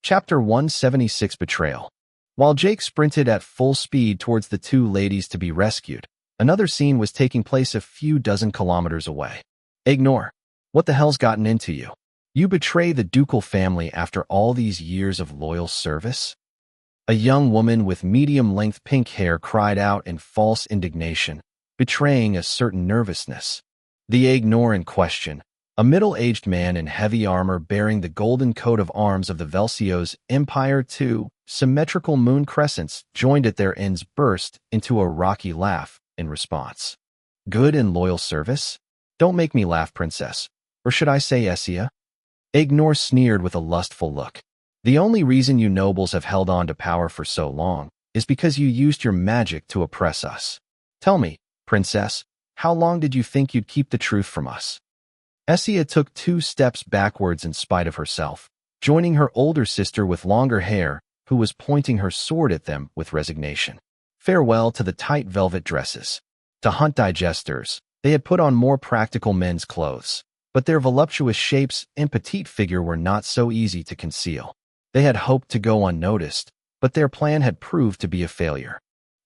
Chapter 176 Betrayal. While Jake sprinted at full speed towards the two ladies to be rescued, another scene was taking place a few dozen kilometers away. Ignore. What the hell's gotten into you? You betray the ducal family after all these years of loyal service? A young woman with medium-length pink hair cried out in false indignation, betraying a certain nervousness. The ignore in question, a middle-aged man in heavy armor bearing the golden coat of arms of the Velsio's Empire, two symmetrical moon crescents joined at their ends, burst into a rocky laugh in response. Good and loyal service? Don't make me laugh, princess. Or should I say Essia? Ignore sneered with a lustful look. The only reason you nobles have held on to power for so long is because you used your magic to oppress us. Tell me, princess, how long did you think you'd keep the truth from us? Essia took 2 steps backwards in spite of herself, joining her older sister with longer hair, who was pointing her sword at them with resignation. Farewell to the tight velvet dresses. To hunt digesters, they had put on more practical men's clothes, but their voluptuous shapes and petite figure were not so easy to conceal. They had hoped to go unnoticed, but their plan had proved to be a failure.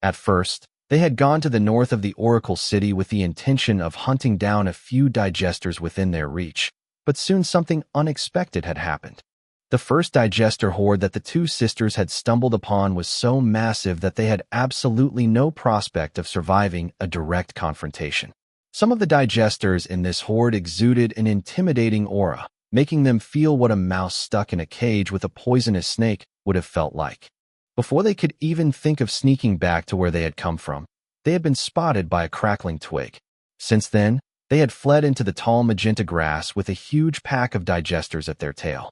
At first, they had gone to the north of the Oracle City with the intention of hunting down a few digesters within their reach, but soon something unexpected had happened. The first digester horde that the two sisters had stumbled upon was so massive that they had absolutely no prospect of surviving a direct confrontation. Some of the digesters in this horde exuded an intimidating aura, making them feel what a mouse stuck in a cage with a poisonous snake would have felt like. Before they could even think of sneaking back to where they had come from, they had been spotted by a crackling twig. Since then, they had fled into the tall magenta grass with a huge pack of digesters at their tail.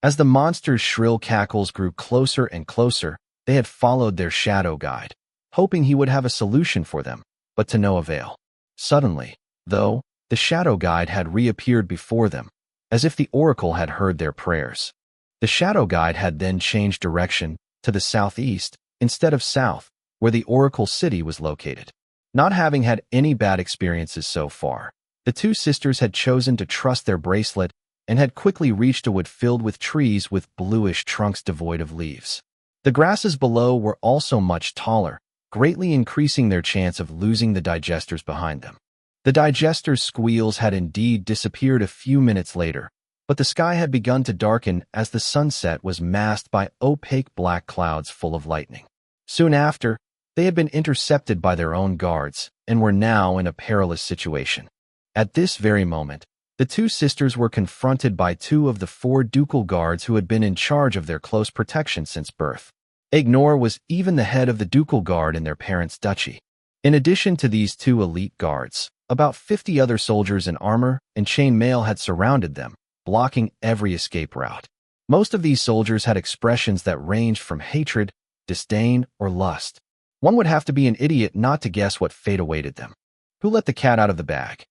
As the monster's shrill cackles grew closer and closer, they had followed their shadow guide, hoping he would have a solution for them, but to no avail. Suddenly, though, the shadow guide had reappeared before them, as if the oracle had heard their prayers. The shadow guide had then changed direction to the southeast instead of south, where the Oracle City was located. Not having had any bad experiences so far, the two sisters had chosen to trust their bracelet and had quickly reached a wood filled with trees with bluish trunks devoid of leaves. The grasses below were also much taller, greatly increasing their chance of losing the digesters behind them. The digesters' squeals had indeed disappeared a few minutes later, but the sky had begun to darken as the sunset was masked by opaque black clouds full of lightning. Soon after, they had been intercepted by their own guards and were now in a perilous situation. At this very moment, the two sisters were confronted by 2 of the 4 ducal guards who had been in charge of their close protection since birth. Ignore was even the head of the ducal guard in their parents' duchy. In addition to these 2 elite guards, about 50 other soldiers in armor and chainmail had surrounded them, blocking every escape route. Most of these soldiers had expressions that ranged from hatred, disdain, or lust. One would have to be an idiot not to guess what fate awaited them. Who let the cat out of the bag?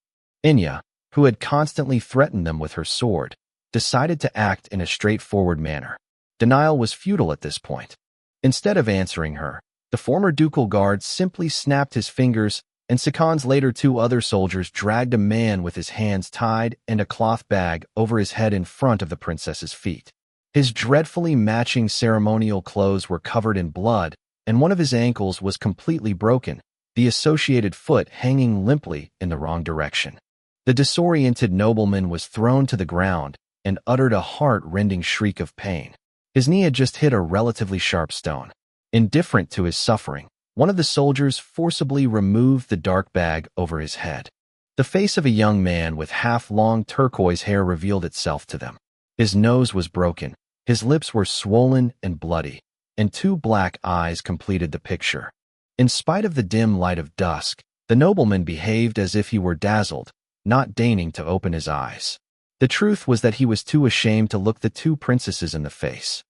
Inya, who had constantly threatened them with her sword, decided to act in a straightforward manner. Denial was futile at this point. Instead of answering her, the former ducal guard simply snapped his fingers, and seconds later 2 other soldiers dragged a man with his hands tied and a cloth bag over his head in front of the princess's feet. His dreadfully matching ceremonial clothes were covered in blood, and one of his ankles was completely broken, the associated foot hanging limply in the wrong direction. The disoriented nobleman was thrown to the ground and uttered a heart-rending shriek of pain. His knee had just hit a relatively sharp stone. Indifferent to his suffering, one of the soldiers forcibly removed the dark bag over his head. The face of a young man with half-long turquoise hair revealed itself to them. His nose was broken, his lips were swollen and bloody, and 2 black eyes completed the picture. In spite of the dim light of dusk, the nobleman behaved as if he were dazzled, not deigning to open his eyes. The truth was that he was too ashamed to look the 2 princesses in the face.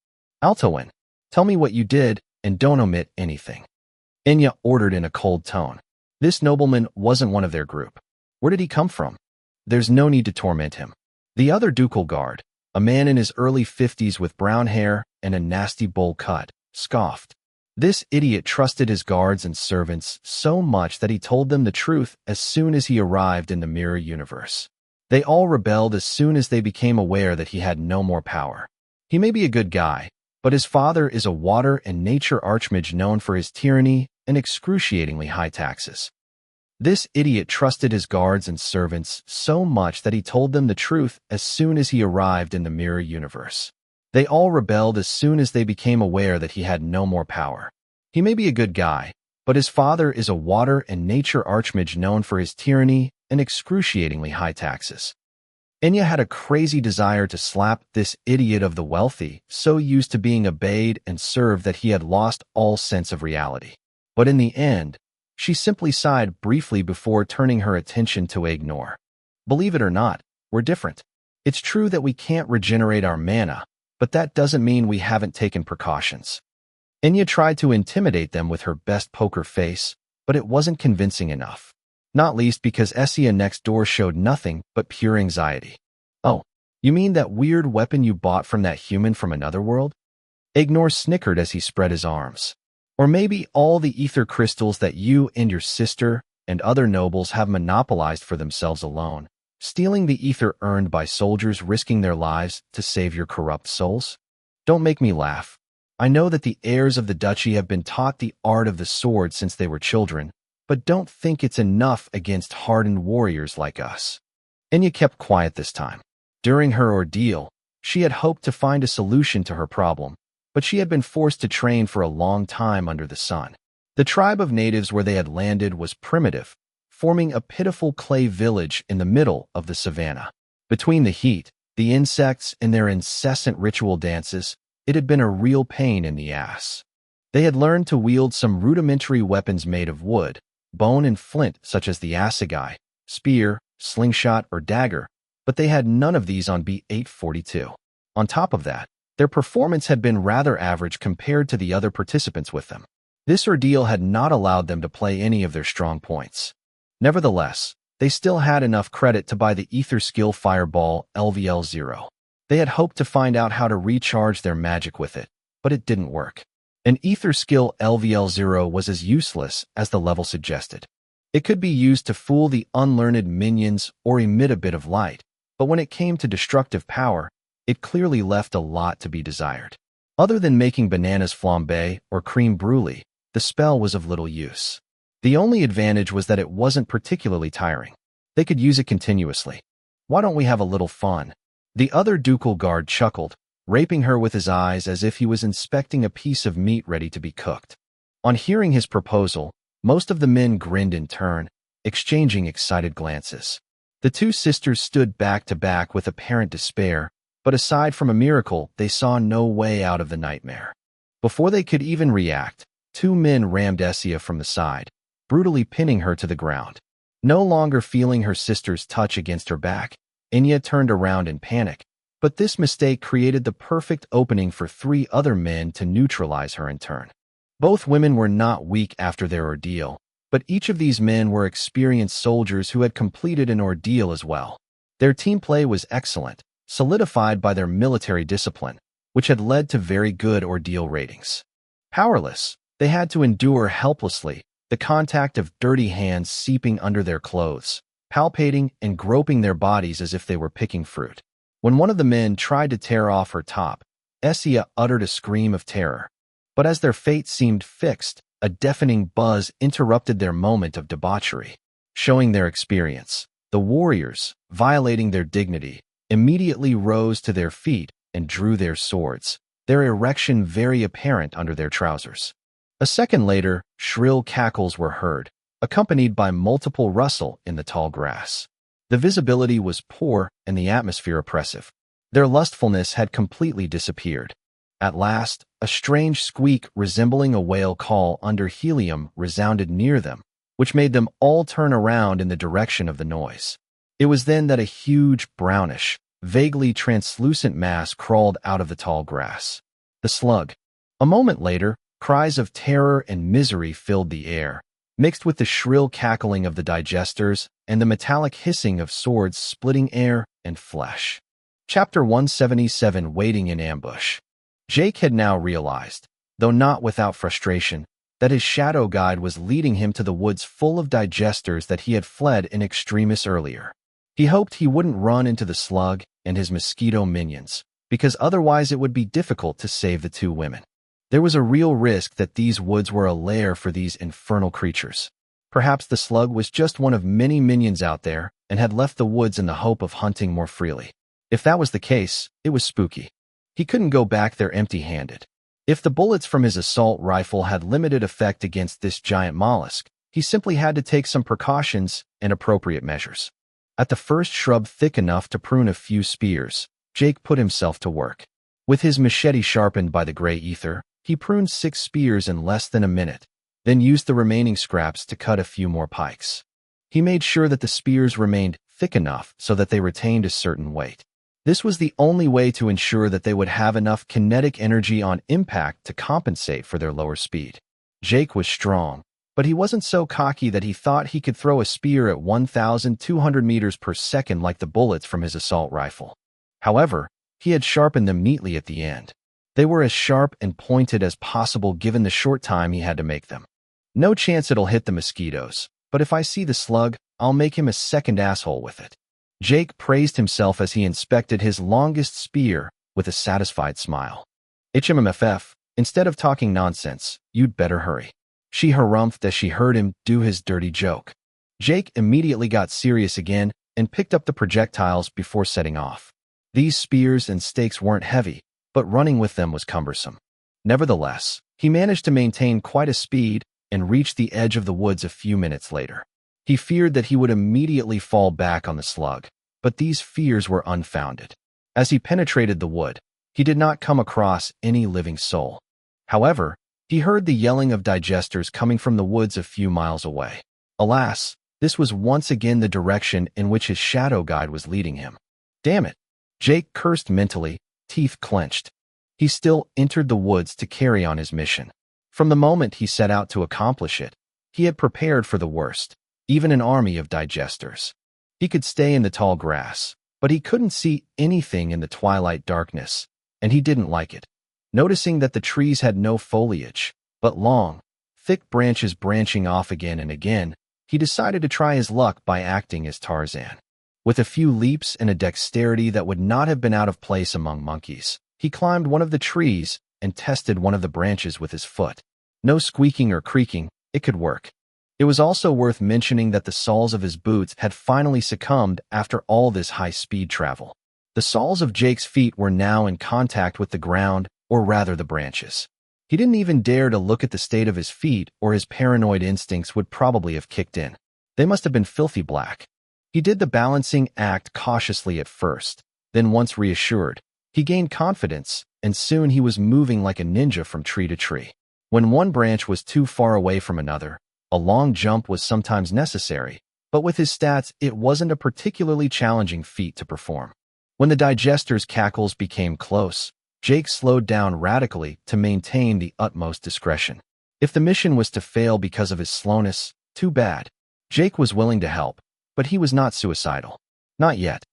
Altoin, tell me what you did, and don't omit anything. Inya ordered in a cold tone. This nobleman wasn't one of their group. Where did he come from? There's no need to torment him. The other ducal guard, a man in his early 50s with brown hair and a nasty bowl cut, scoffed. This idiot trusted his guards and servants so much that he told them the truth as soon as he arrived in the mirror universe. They all rebelled as soon as they became aware that he had no more power. He may be a good guy, but his father is a water and nature archmage known for his tyranny and excruciatingly high taxes. This idiot trusted his guards and servants so much that he told them the truth as soon as he arrived in the mirror universe. They all rebelled as soon as they became aware that he had no more power. He may be a good guy, but his father is a water and nature archmage known for his tyranny and excruciatingly high taxes. Enya had a crazy desire to slap this idiot of the wealthy, so used to being obeyed and served that he had lost all sense of reality. But in the end, she simply sighed briefly before turning her attention to Ignore. Believe it or not, we're different. It's true that we can't regenerate our mana, but that doesn't mean we haven't taken precautions. Enya tried to intimidate them with her best poker face, but it wasn't convincing enough. Not least because Essia next door showed nothing but pure anxiety. Oh, you mean that weird weapon you bought from that human from another world? Ignore snickered as he spread his arms. Or maybe all the ether crystals that you and your sister and other nobles have monopolized for themselves alone, stealing the ether earned by soldiers risking their lives to save your corrupt souls? Don't make me laugh. I know that the heirs of the duchy have been taught the art of the sword since they were children, but don't think it's enough against hardened warriors like us. Enya kept quiet this time. During her ordeal, she had hoped to find a solution to her problem, but she had been forced to train for a long time under the sun. The tribe of natives where they had landed was primitive, forming a pitiful clay village in the middle of the savannah. Between the heat, the insects, and their incessant ritual dances, it had been a real pain in the ass. They had learned to wield some rudimentary weapons made of wood, bone and flint such as the assegai, spear, slingshot, or dagger, but they had none of these on B842. On top of that, their performance had been rather average compared to the other participants with them. This ordeal had not allowed them to play any of their strong points. Nevertheless, they still had enough credit to buy the Ether Skill Fireball LVL0. They had hoped to find out how to recharge their magic with it, but it didn't work. An Ether Skill LVL0 was as useless as the level suggested. It could be used to fool the unlearned minions or emit a bit of light, but when it came to destructive power, it clearly left a lot to be desired. Other than making bananas flambé or cream brulee, the spell was of little use. The only advantage was that it wasn't particularly tiring. They could use it continuously. Why don't we have a little fun? The other ducal guard chuckled, raping her with his eyes as if he was inspecting a piece of meat ready to be cooked. On hearing his proposal, most of the men grinned in turn, exchanging excited glances. The two sisters stood back to back with apparent despair, but aside from a miracle, they saw no way out of the nightmare. Before they could even react, two men rammed Essia from the side, brutally pinning her to the ground. No longer feeling her sister's touch against her back, Enya turned around in panic, but this mistake created the perfect opening for three other men to neutralize her in turn. Both women were not weak after their ordeal, but each of these men were experienced soldiers who had completed an ordeal as well. Their team play was excellent, solidified by their military discipline, which had led to very good ordeal ratings. Powerless, they had to endure helplessly the contact of dirty hands seeping under their clothes, palpating and groping their bodies as if they were picking fruit. When one of the men tried to tear off her top, Essia uttered a scream of terror. But as their fate seemed fixed, a deafening buzz interrupted their moment of debauchery. Showing their experience, the warriors, violating their dignity, immediately rose to their feet and drew their swords, their erection very apparent under their trousers. A second later, shrill cackles were heard, accompanied by multiple rustle in the tall grass. The visibility was poor and the atmosphere oppressive. Their lustfulness had completely disappeared. At last, a strange squeak resembling a whale call under helium resounded near them, which made them all turn around in the direction of the noise. It was then that a huge, brownish, vaguely translucent mass crawled out of the tall grass. The slug. A moment later, cries of terror and misery filled the air, mixed with the shrill cackling of the digesters and the metallic hissing of swords splitting air and flesh. Chapter 177, Waiting in Ambush. Jake had now realized, though not without frustration, that his shadow guide was leading him to the woods full of digesters that he had fled in extremis earlier. He hoped he wouldn't run into the slug and his mosquito minions, because otherwise it would be difficult to save the two women. There was a real risk that these woods were a lair for these infernal creatures. Perhaps the slug was just one of many minions out there and had left the woods in the hope of hunting more freely. If that was the case, it was spooky. He couldn't go back there empty-handed. If the bullets from his assault rifle had limited effect against this giant mollusk, he simply had to take some precautions and appropriate measures. At the first shrub thick enough to prune a few spears, Jake put himself to work. With his machete sharpened by the gray ether, he pruned 6 spears in less than a minute, then used the remaining scraps to cut a few more pikes. He made sure that the spears remained thick enough so that they retained a certain weight. This was the only way to ensure that they would have enough kinetic energy on impact to compensate for their lower speed. Jake was strong, but he wasn't so cocky that he thought he could throw a spear at 1,200 meters per second like the bullets from his assault rifle. However, he had sharpened them neatly at the end. They were as sharp and pointed as possible given the short time he had to make them. No chance it'll hit the mosquitoes, but if I see the slug, I'll make him a second asshole with it. Jake praised himself as he inspected his longest spear with a satisfied smile. HMMFF, instead of talking nonsense, you'd better hurry. She harumphed as she heard him do his dirty joke. Jake immediately got serious again and picked up the projectiles before setting off. These spears and stakes weren't heavy, but running with them was cumbersome. Nevertheless, he managed to maintain quite a speed and reached the edge of the woods a few minutes later. He feared that he would immediately fall back on the slug, but these fears were unfounded. As he penetrated the wood, he did not come across any living soul. However, he heard the yelling of digesters coming from the woods a few miles away. Alas, this was once again the direction in which his shadow guide was leading him. Damn it! Jake cursed mentally, teeth clenched. He still entered the woods to carry on his mission. From the moment he set out to accomplish it, he had prepared for the worst, even an army of digesters. He could stay in the tall grass, but he couldn't see anything in the twilight darkness, and he didn't like it. Noticing that the trees had no foliage, but long, thick branches branching off again and again, he decided to try his luck by acting as Tarzan. With a few leaps and a dexterity that would not have been out of place among monkeys, he climbed one of the trees and tested one of the branches with his foot. No squeaking or creaking, it could work. It was also worth mentioning that the soles of his boots had finally succumbed after all this high-speed travel. The soles of Jake's feet were now in contact with the ground, or rather the branches. He didn't even dare to look at the state of his feet, or his paranoid instincts would probably have kicked in. They must have been filthy black. He did the balancing act cautiously at first, then once reassured, he gained confidence, and soon he was moving like a ninja from tree to tree. When one branch was too far away from another, a long jump was sometimes necessary, but with his stats, it wasn't a particularly challenging feat to perform. When the digester's cackles became close, Jake slowed down radically to maintain the utmost discretion. If the mission was to fail because of his slowness, too bad. Jake was willing to help, but he was not suicidal. Not yet.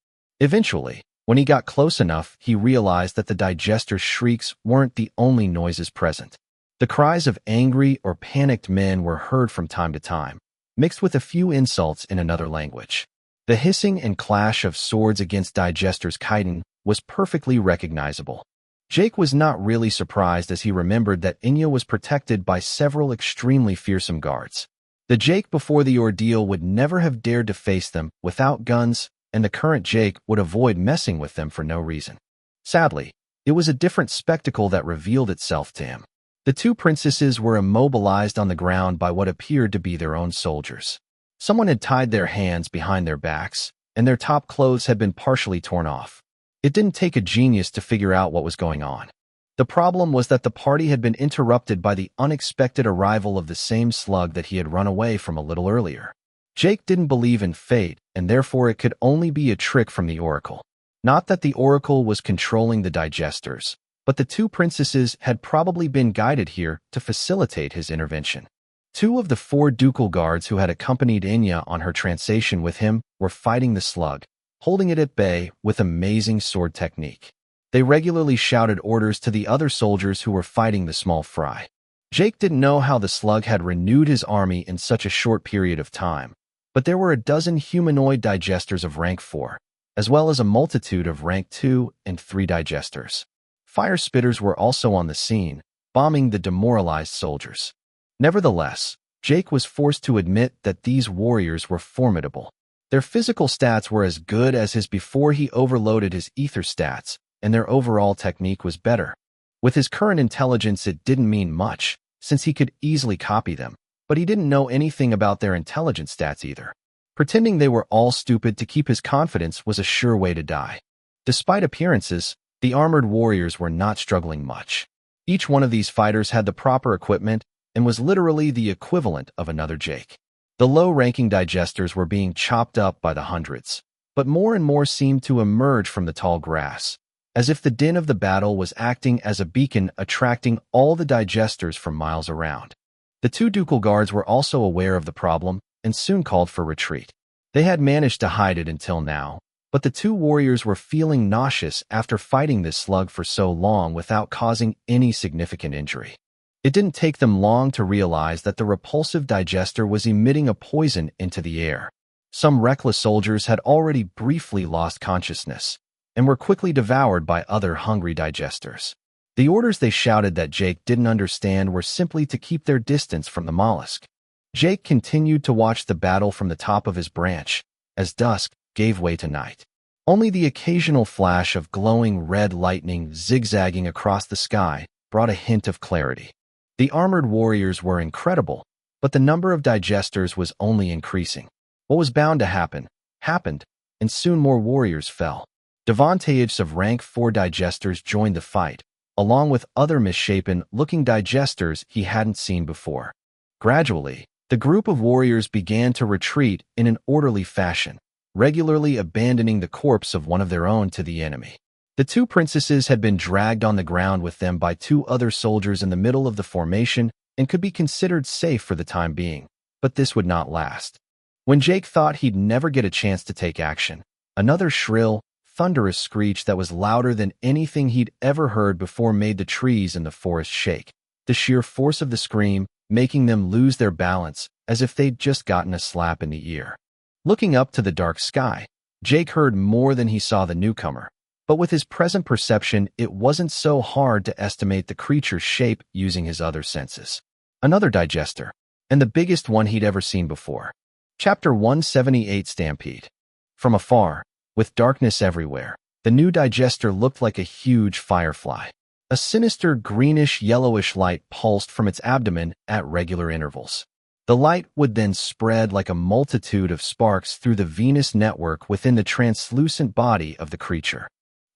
Eventually, when he got close enough, he realized that the digester's shrieks weren't the only noises present. The cries of angry or panicked men were heard from time to time, mixed with a few insults in another language. The hissing and clash of swords against digesters' chitin was perfectly recognizable. Jake was not really surprised as he remembered that Inya was protected by several extremely fearsome guards. The Jake before the ordeal would never have dared to face them without guns, and the current Jake would avoid messing with them for no reason. Sadly, it was a different spectacle that revealed itself to him. The two princesses were immobilized on the ground by what appeared to be their own soldiers. Someone had tied their hands behind their backs, and their top clothes had been partially torn off. It didn't take a genius to figure out what was going on. The problem was that the party had been interrupted by the unexpected arrival of the same slug that he had run away from a little earlier. Jake didn't believe in fate, and therefore it could only be a trick from the Oracle. Not that the Oracle was controlling the digesters, but the two princesses had probably been guided here to facilitate his intervention. 2 of the 4 ducal guards who had accompanied Inya on her translation with him were fighting the slug, holding it at bay with amazing sword technique. They regularly shouted orders to the other soldiers who were fighting the small fry. Jake didn't know how the slug had renewed his army in such a short period of time, but there were a dozen humanoid digesters of rank 4. as well as a multitude of rank 2 and 3 digesters. Fire spitters were also on the scene, bombing the demoralized soldiers. Nevertheless, Jake was forced to admit that these warriors were formidable. Their physical stats were as good as his before he overloaded his ether stats, and their overall technique was better. With his current intelligence, it didn't mean much, since he could easily copy them, but he didn't know anything about their intelligence stats either. Pretending they were all stupid to keep his confidence was a sure way to die. Despite appearances, the armored warriors were not struggling much. Each one of these fighters had the proper equipment and was literally the equivalent of another Jake. The low-ranking digesters were being chopped up by the hundreds, but more and more seemed to emerge from the tall grass, as if the din of the battle was acting as a beacon attracting all the digesters from miles around. The two ducal guards were also aware of the problem and soon called for retreat. They had managed to hide it until now, but the two warriors were feeling nauseous after fighting this slug for so long without causing any significant injury. It didn't take them long to realize that the repulsive digester was emitting a poison into the air. Some reckless soldiers had already briefly lost consciousness and were quickly devoured by other hungry digesters. The orders they shouted that Jake didn't understand were simply to keep their distance from the mollusk. Jake continued to watch the battle from the top of his branch, as dusk gave way to night. Only the occasional flash of glowing red lightning zigzagging across the sky brought a hint of clarity. The armored warriors were incredible, but the number of digesters was only increasing. What was bound to happen, happened, and soon more warriors fell. Devantage of rank 4 digesters joined the fight, along with other misshapen-looking digesters he hadn't seen before. Gradually, the group of warriors began to retreat in an orderly fashion, regularly abandoning the corpse of one of their own to the enemy. The two princesses had been dragged on the ground with them by two other soldiers in the middle of the formation and could be considered safe for the time being, but this would not last. When Jake thought he'd never get a chance to take action, another shrill, thunderous screech that was louder than anything he'd ever heard before made the trees in the forest shake, the sheer force of the scream making them lose their balance as if they'd just gotten a slap in the ear. Looking up to the dark sky, Jake heard more than he saw the newcomer, but with his present perception, it wasn't so hard to estimate the creature's shape using his other senses. Another digester, and the biggest one he'd ever seen before. Chapter 178 Stampede. From afar, with darkness everywhere, the new digester looked like a huge firefly. A sinister greenish-yellowish light pulsed from its abdomen at regular intervals. The light would then spread like a multitude of sparks through the venous network within the translucent body of the creature.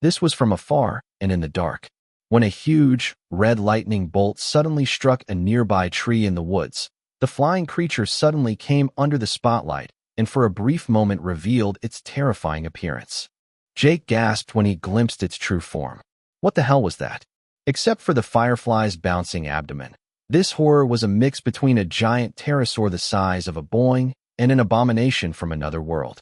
This was from afar and in the dark. When a huge, red lightning bolt suddenly struck a nearby tree in the woods, the flying creature suddenly came under the spotlight and for a brief moment revealed its terrifying appearance. Jake gasped when he glimpsed its true form. What the hell was that? Except for the firefly's bouncing abdomen, this horror was a mix between a giant pterosaur the size of a Boeing and an abomination from another world.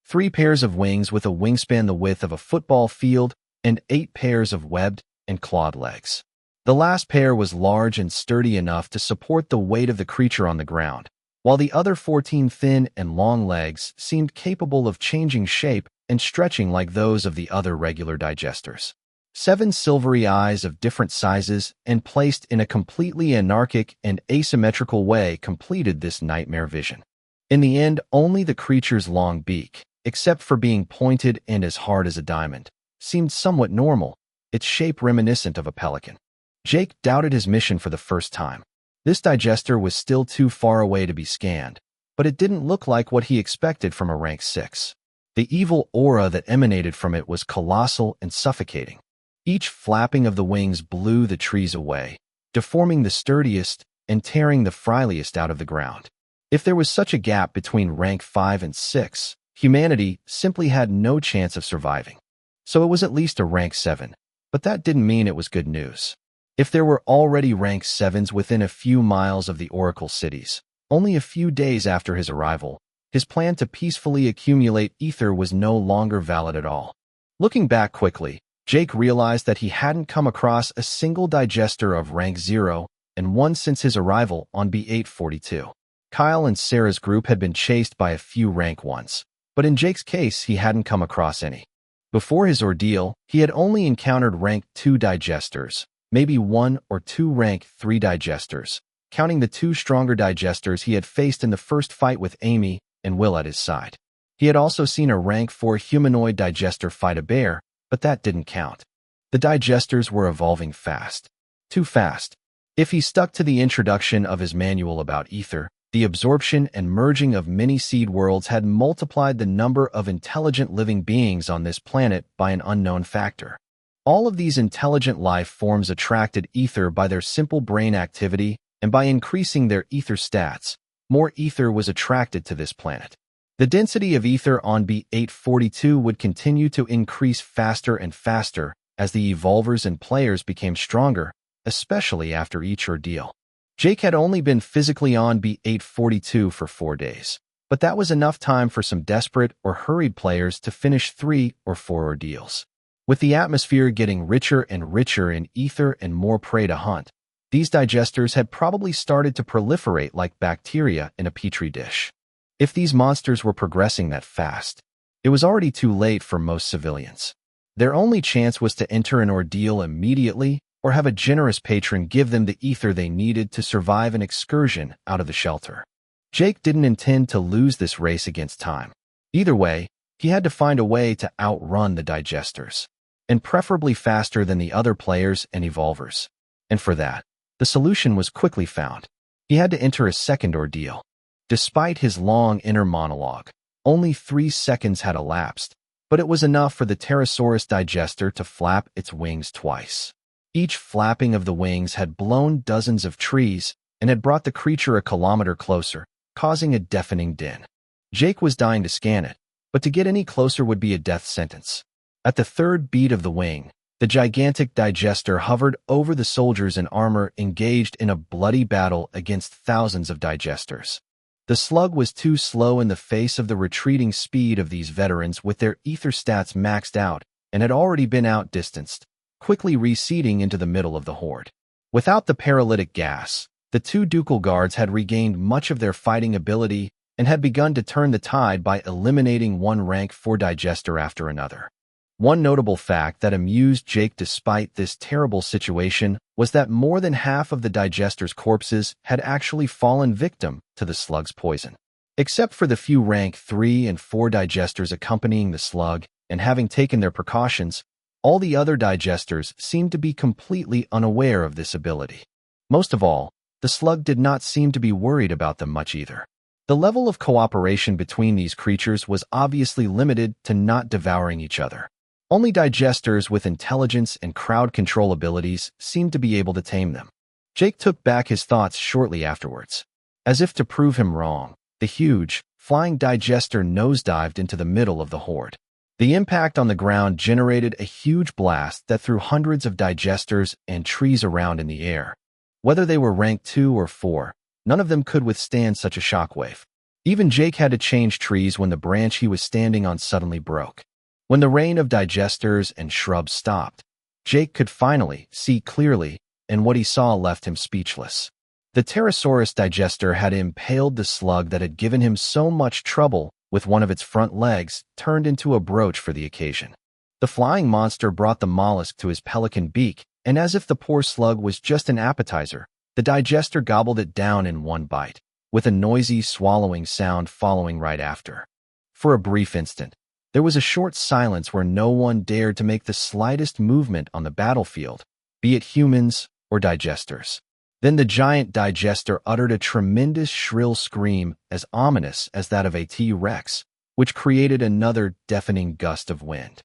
3 pairs of wings with a wingspan the width of a football field, and 8 pairs of webbed and clawed legs. The last pair was large and sturdy enough to support the weight of the creature on the ground, while the other 14 thin and long legs seemed capable of changing shape and stretching like those of the other regular digesters. 7 silvery eyes of different sizes and placed in a completely anarchic and asymmetrical way completed this nightmare vision. In the end, only the creature's long beak, except for being pointed and as hard as a diamond, seemed somewhat normal, its shape reminiscent of a pelican. Jake doubted his mission for the first time. This digester was still too far away to be scanned, but it didn't look like what he expected from a rank 6. The evil aura that emanated from it was colossal and suffocating. Each flapping of the wings blew the trees away, deforming the sturdiest and tearing the frailest out of the ground. If there was such a gap between rank 5 and 6, humanity simply had no chance of surviving. So it was at least a rank 7, but that didn't mean it was good news. If there were already rank 7s within a few miles of the Oracle cities, only a few days after his arrival, his plan to peacefully accumulate ether was no longer valid at all. Looking back quickly, Jake realized that he hadn't come across a single digester of rank 0 and 1 since his arrival on B842. Kyle and Sarah's group had been chased by a few rank 1s, But in Jake's case, he hadn't come across any. Before his ordeal, he had only encountered rank 2 digesters, maybe 1 or 2 rank 3 digesters, counting the 2 stronger digesters he had faced in the first fight with Amy and Will at his side. He had also seen a rank 4 humanoid digester fight a bear, but that didn't count. The digesters were evolving fast. Too fast. If he stuck to the introduction of his manual about ether, the absorption and merging of many seed worlds had multiplied the number of intelligent living beings on this planet by an unknown factor. All of these intelligent life forms attracted ether by their simple brain activity, and by increasing their ether stats, more ether was attracted to this planet. The density of ether on B842 would continue to increase faster and faster as the evolvers and players became stronger, especially after each ordeal. Jake had only been physically on B842 for 4 days, but that was enough time for some desperate or hurried players to finish 3 or 4 ordeals. With the atmosphere getting richer and richer in ether and more prey to hunt, these digesters had probably started to proliferate like bacteria in a petri dish. If these monsters were progressing that fast, it was already too late for most civilians. Their only chance was to enter an ordeal immediately or have a generous patron give them the ether they needed to survive an excursion out of the shelter. Jake didn't intend to lose this race against time. Either way, he had to find a way to outrun the digesters, and preferably faster than the other players and evolvers. And for that, the solution was quickly found. He had to enter a second ordeal. Despite his long inner monologue, only 3 seconds had elapsed, but it was enough for the Pterosaurus digester to flap its wings twice. Each flapping of the wings had blown dozens of trees and had brought the creature a kilometer closer, causing a deafening din. Jake was dying to scan it, but to get any closer would be a death sentence. At the third beat of the wing, the gigantic digester hovered over the soldiers in armor engaged in a bloody battle against thousands of digesters. The slug was too slow in the face of the retreating speed of these veterans with their ether stats maxed out and had already been outdistanced, quickly receding into the middle of the horde. Without the paralytic gas, the 2 ducal guards had regained much of their fighting ability and had begun to turn the tide by eliminating 1 rank 4 digester after another. One notable fact that amused Jake despite this terrible situation was that more than half of the digesters' corpses had actually fallen victim to the slug's poison. Except for the few rank 3 and 4 digesters accompanying the slug and having taken their precautions, all the other digesters seemed to be completely unaware of this ability. Most of all, the slug did not seem to be worried about them much either. The level of cooperation between these creatures was obviously limited to not devouring each other. Only digesters with intelligence and crowd control abilities seemed to be able to tame them. Jake took back his thoughts shortly afterwards. As if to prove him wrong, the huge, flying digester nosedived into the middle of the horde. The impact on the ground generated a huge blast that threw hundreds of digesters and trees around in the air. Whether they were rank 2 or 4, none of them could withstand such a shockwave. Even Jake had to change trees when the branch he was standing on suddenly broke. When the rain of digesters and shrubs stopped, Jake could finally see clearly, and what he saw left him speechless. The Pterosaurus digester had impaled the slug that had given him so much trouble with one of its front legs, turned into a brooch for the occasion. The flying monster brought the mollusk to his pelican beak, and as if the poor slug was just an appetizer, the digester gobbled it down in one bite, with a noisy swallowing sound following right after. For a brief instant, there was a short silence where no one dared to make the slightest movement on the battlefield, be it humans or digesters. Then the giant digester uttered a tremendous shrill scream as ominous as that of a T-Rex, which created another deafening gust of wind.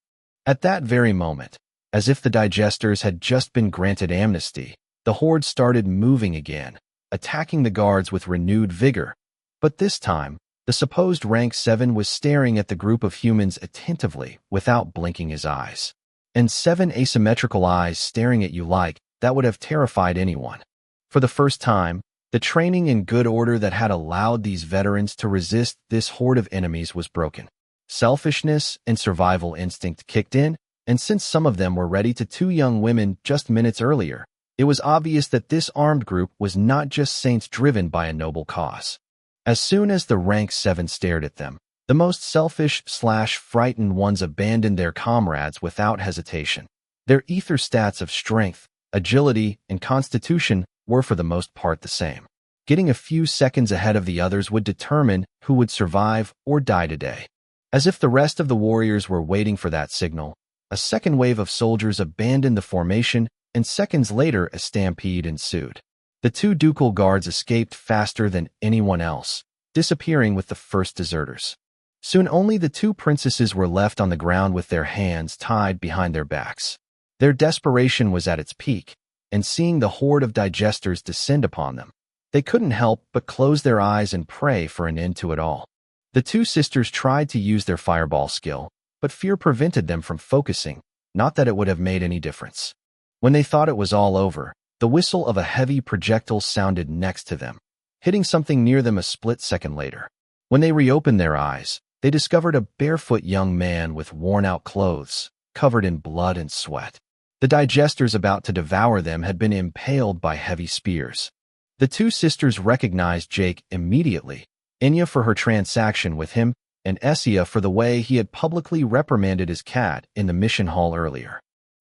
At that very moment, as if the digesters had just been granted amnesty, the horde started moving again, attacking the guards with renewed vigor, but this time, the supposed rank 7 was staring at the group of humans attentively without blinking his eyes. And 7 asymmetrical eyes staring at you like that would have terrified anyone. For the first time, the training and good order that had allowed these veterans to resist this horde of enemies was broken. Selfishness and survival instinct kicked in, and since some of them were ready to 2 young women just minutes earlier, it was obvious that this armed group was not just saints driven by a noble cause. As soon as the rank 7 stared at them, The most selfish/frightened ones abandoned their comrades without hesitation. Their ether stats of strength, agility, and constitution were for the most part the same. Getting a few seconds ahead of the others would determine who would survive or die today. As if the rest of the warriors were waiting for that signal, a second wave of soldiers abandoned the formation, and seconds later a stampede ensued. The two ducal guards escaped faster than anyone else, disappearing with the first deserters. Soon only the two princesses were left on the ground with their hands tied behind their backs. Their desperation was at its peak, and seeing the horde of digesters descend upon them, they couldn't help but close their eyes and pray for an end to it all. The two sisters tried to use their fireball skill, but fear prevented them from focusing, not that it would have made any difference. When they thought it was all over, the whistle of a heavy projectile sounded next to them, hitting something near them a split second later. When they reopened their eyes, they discovered a barefoot young man with worn-out clothes, covered in blood and sweat. The digesters about to devour them had been impaled by heavy spears. The two sisters recognized Jake immediately, Enya for her transaction with him, and Essia for the way he had publicly reprimanded his cat in the mission hall earlier.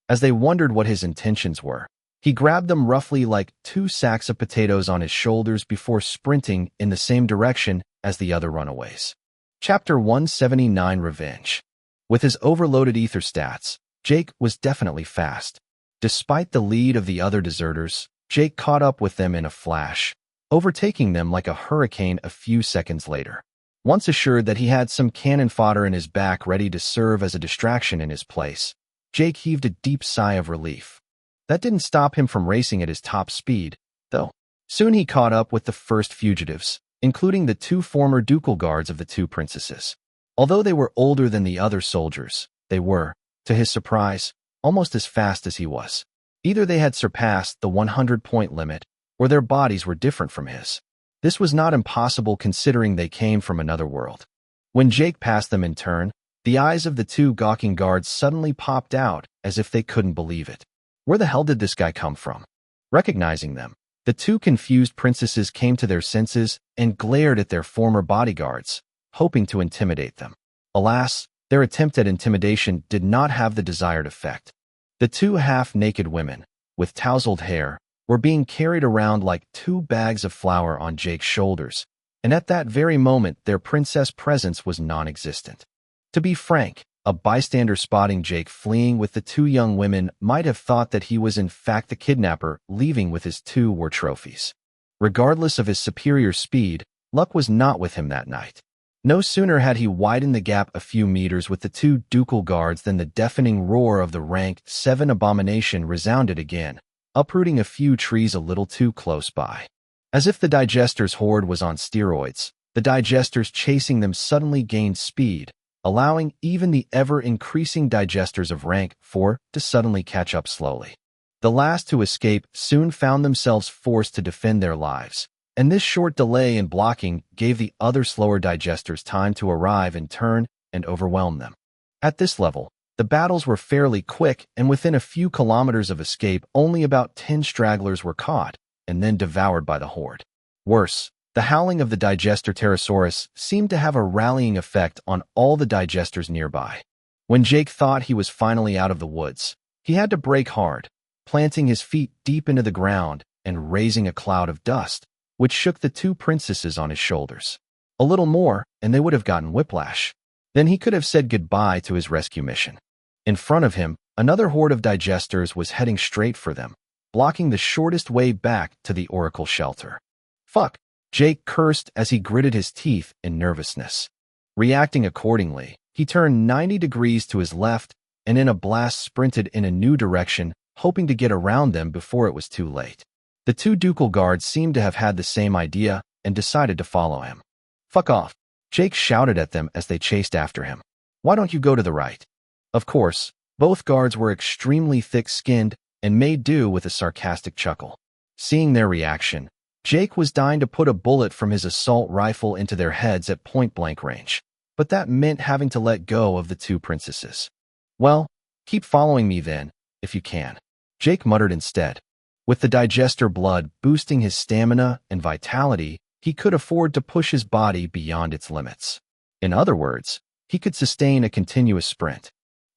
As they wondered what his intentions were, he grabbed them roughly like 2 sacks of potatoes on his shoulders before sprinting in the same direction as the other runaways. Chapter 179 Revenge. With his overloaded ether stats, Jake was definitely fast. Despite the lead of the other deserters, Jake caught up with them in a flash, overtaking them like a hurricane a few seconds later. Once assured that he had some cannon fodder in his back ready to serve as a distraction in his place, Jake heaved a deep sigh of relief. That didn't stop him from racing at his top speed, though. Soon he caught up with the first fugitives, including the 2 former ducal guards of the 2 princesses. Although they were older than the other soldiers, they were, to his surprise, almost as fast as he was. Either they had surpassed the 100-point limit, or their bodies were different from his. This was not impossible considering they came from another world. When Jake passed them in turn, the eyes of the 2 gawking guards suddenly popped out as if they couldn't believe it. Where the hell did this guy come from? Recognizing them, the 2 confused princesses came to their senses and glared at their former bodyguards, hoping to intimidate them. Alas, their attempt at intimidation did not have the desired effect. The 2 half-naked women, with tousled hair, were being carried around like 2 bags of flour on Jake's shoulders, and at that very moment their princess presence was non-existent. To be frank, a bystander spotting Jake fleeing with the 2 young women might have thought that he was in fact the kidnapper leaving with his 2 war trophies. Regardless of his superior speed, luck was not with him that night. No sooner had he widened the gap a few meters with the 2 ducal guards than the deafening roar of the rank 7 abomination resounded again, uprooting a few trees a little too close by. As if the digesters' horde was on steroids, the digesters chasing them suddenly gained speed, allowing even the ever-increasing digesters of rank 4 to suddenly catch up slowly. The last to escape soon found themselves forced to defend their lives, and this short delay in blocking gave the other slower digesters time to arrive in turn and overwhelm them. At this level, the battles were fairly quick, and within a few kilometers of escape, only about 10 stragglers were caught and then devoured by the horde. Worse, the howling of the digester pterosaurus seemed to have a rallying effect on all the digesters nearby. When Jake thought he was finally out of the woods, he had to brake hard, planting his feet deep into the ground and raising a cloud of dust, which shook the 2 princesses on his shoulders. A little more, and they would have gotten whiplash. Then he could have said goodbye to his rescue mission. In front of him, another horde of digesters was heading straight for them, blocking the shortest way back to the Oracle shelter. Fuck, Jake cursed as he gritted his teeth in nervousness. Reacting accordingly, he turned 90 degrees to his left and in a blast sprinted in a new direction, hoping to get around them before it was too late. The 2 ducal guards seemed to have had the same idea and decided to follow him. Fuck off, Jake shouted at them as they chased after him. Why don't you go to the right? Of course, both guards were extremely thick-skinned and made do with a sarcastic chuckle. Seeing their reaction, Jake was dying to put a bullet from his assault rifle into their heads at point-blank range, but that meant having to let go of the 2 princesses. Well, keep following me then, if you can, Jake muttered instead. With the digester blood boosting his stamina and vitality, he could afford to push his body beyond its limits. In other words, he could sustain a continuous sprint.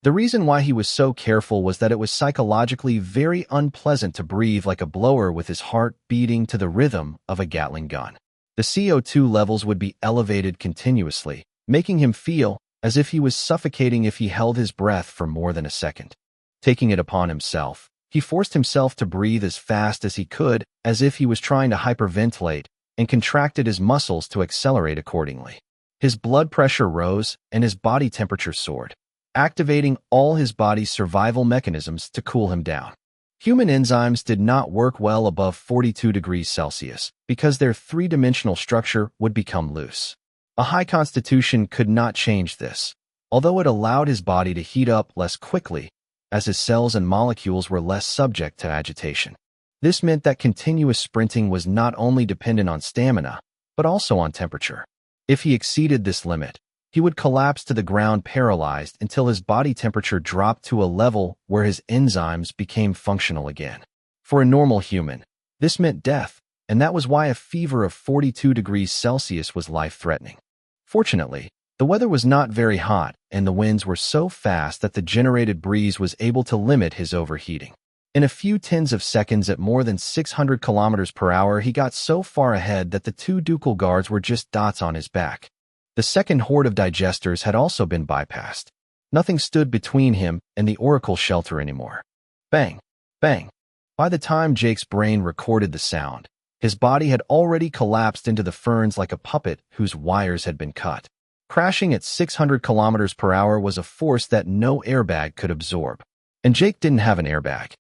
The reason why he was so careful was that it was psychologically very unpleasant to breathe like a blower with his heart beating to the rhythm of a Gatling gun. The CO2 levels would be elevated continuously, making him feel as if he was suffocating if he held his breath for more than a second. Taking it upon himself, he forced himself to breathe as fast as he could, as if he was trying to hyperventilate, and contracted his muscles to accelerate accordingly. His blood pressure rose and his body temperature soared, activating all his body's survival mechanisms to cool him down. Human enzymes did not work well above 42 degrees Celsius because their three-dimensional structure would become loose. A high constitution could not change this, although it allowed his body to heat up less quickly as his cells and molecules were less subject to agitation. This meant that continuous sprinting was not only dependent on stamina, but also on temperature. If he exceeded this limit, he would collapse to the ground paralyzed until his body temperature dropped to a level where his enzymes became functional again. For a normal human, this meant death, and that was why a fever of 42 degrees Celsius was life-threatening. Fortunately, the weather was not very hot, and the winds were so fast that the generated breeze was able to limit his overheating. In a few tens of seconds at more than 600 kilometers per hour, he got so far ahead that the two ducal guards were just dots on his back. The second horde of digesters had also been bypassed. Nothing stood between him and the Oracle shelter anymore. Bang! Bang! By the time Jake's brain recorded the sound, his body had already collapsed into the ferns like a puppet whose wires had been cut. Crashing at 600 kilometers per hour was a force that no airbag could absorb. And Jake didn't have an airbag.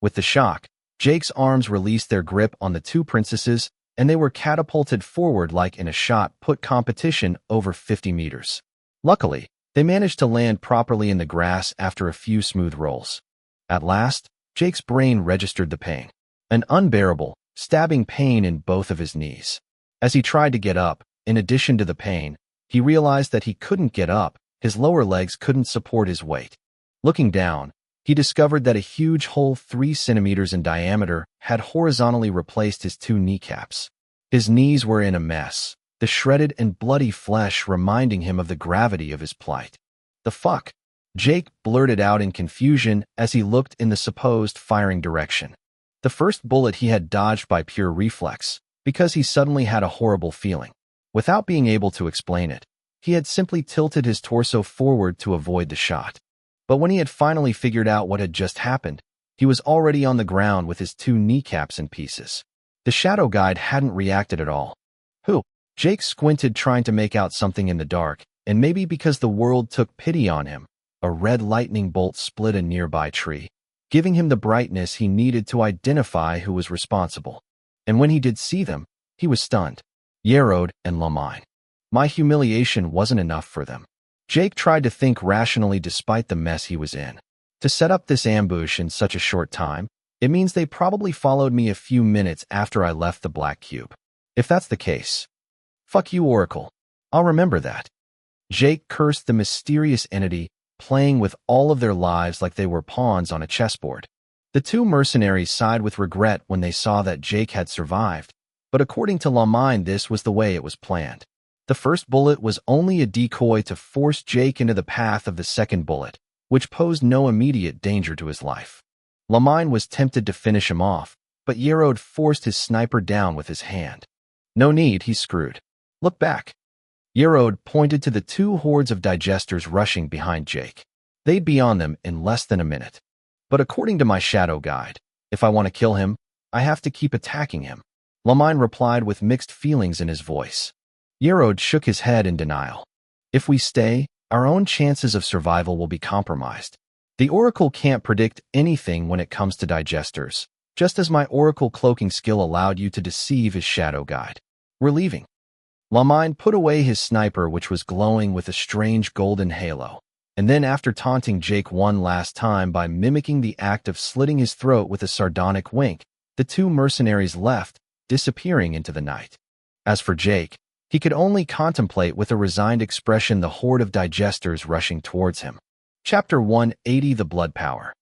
With the shock, Jake's arms released their grip on the two princesses, and they were catapulted forward like in a shot-put competition over 50 meters. Luckily, they managed to land properly in the grass after a few smooth rolls. At last, Jake's brain registered the pain. An unbearable, stabbing pain in both of his knees. As he tried to get up, in addition to the pain, he realized that he couldn't get up, his lower legs couldn't support his weight. Looking down, he discovered that a huge hole 3 centimeters in diameter had horizontally replaced his two kneecaps. His knees were in a mess, the shredded and bloody flesh reminding him of the gravity of his plight. "The fuck?" Jake blurted out in confusion as he looked in the supposed firing direction. The first bullet he had dodged by pure reflex, because he suddenly had a horrible feeling. Without being able to explain it, he had simply tilted his torso forward to avoid the shot. But when he had finally figured out what had just happened, he was already on the ground with his two kneecaps in pieces. The shadow guide hadn't reacted at all. Who? Jake squinted, trying to make out something in the dark, and maybe because the world took pity on him, a red lightning bolt split a nearby tree, giving him the brightness he needed to identify who was responsible. And when he did see them, he was stunned. Yerode and Lamine. My humiliation wasn't enough for them. Jake tried to think rationally despite the mess he was in. To set up this ambush in such a short time, it means they probably followed me a few minutes after I left the black cube. If that's the case, fuck you, Oracle. I'll remember that. Jake cursed the mysterious entity, playing with all of their lives like they were pawns on a chessboard. The two mercenaries sighed with regret when they saw that Jake had survived, but according to Lamine, this was the way it was planned. The first bullet was only a decoy to force Jake into the path of the second bullet, which posed no immediate danger to his life. Lamine was tempted to finish him off, but Yerode forced his sniper down with his hand. No need, he's screwed. Look back. Yerode pointed to the two hordes of digesters rushing behind Jake. They'd be on them in less than a minute. But according to my shadow guide, if I want to kill him, I have to keep attacking him. Lamine replied with mixed feelings in his voice. Yerode shook his head in denial. If we stay, our own chances of survival will be compromised. The Oracle can't predict anything when it comes to digesters, just as my Oracle cloaking skill allowed you to deceive his shadow guide. We're leaving. Lamine put away his sniper, which was glowing with a strange golden halo, and then after taunting Jake one last time by mimicking the act of slitting his throat with a sardonic wink, the two mercenaries left, disappearing into the night. As for Jake, he could only contemplate with a resigned expression the horde of digesters rushing towards him. Chapter 180: The Blood Power.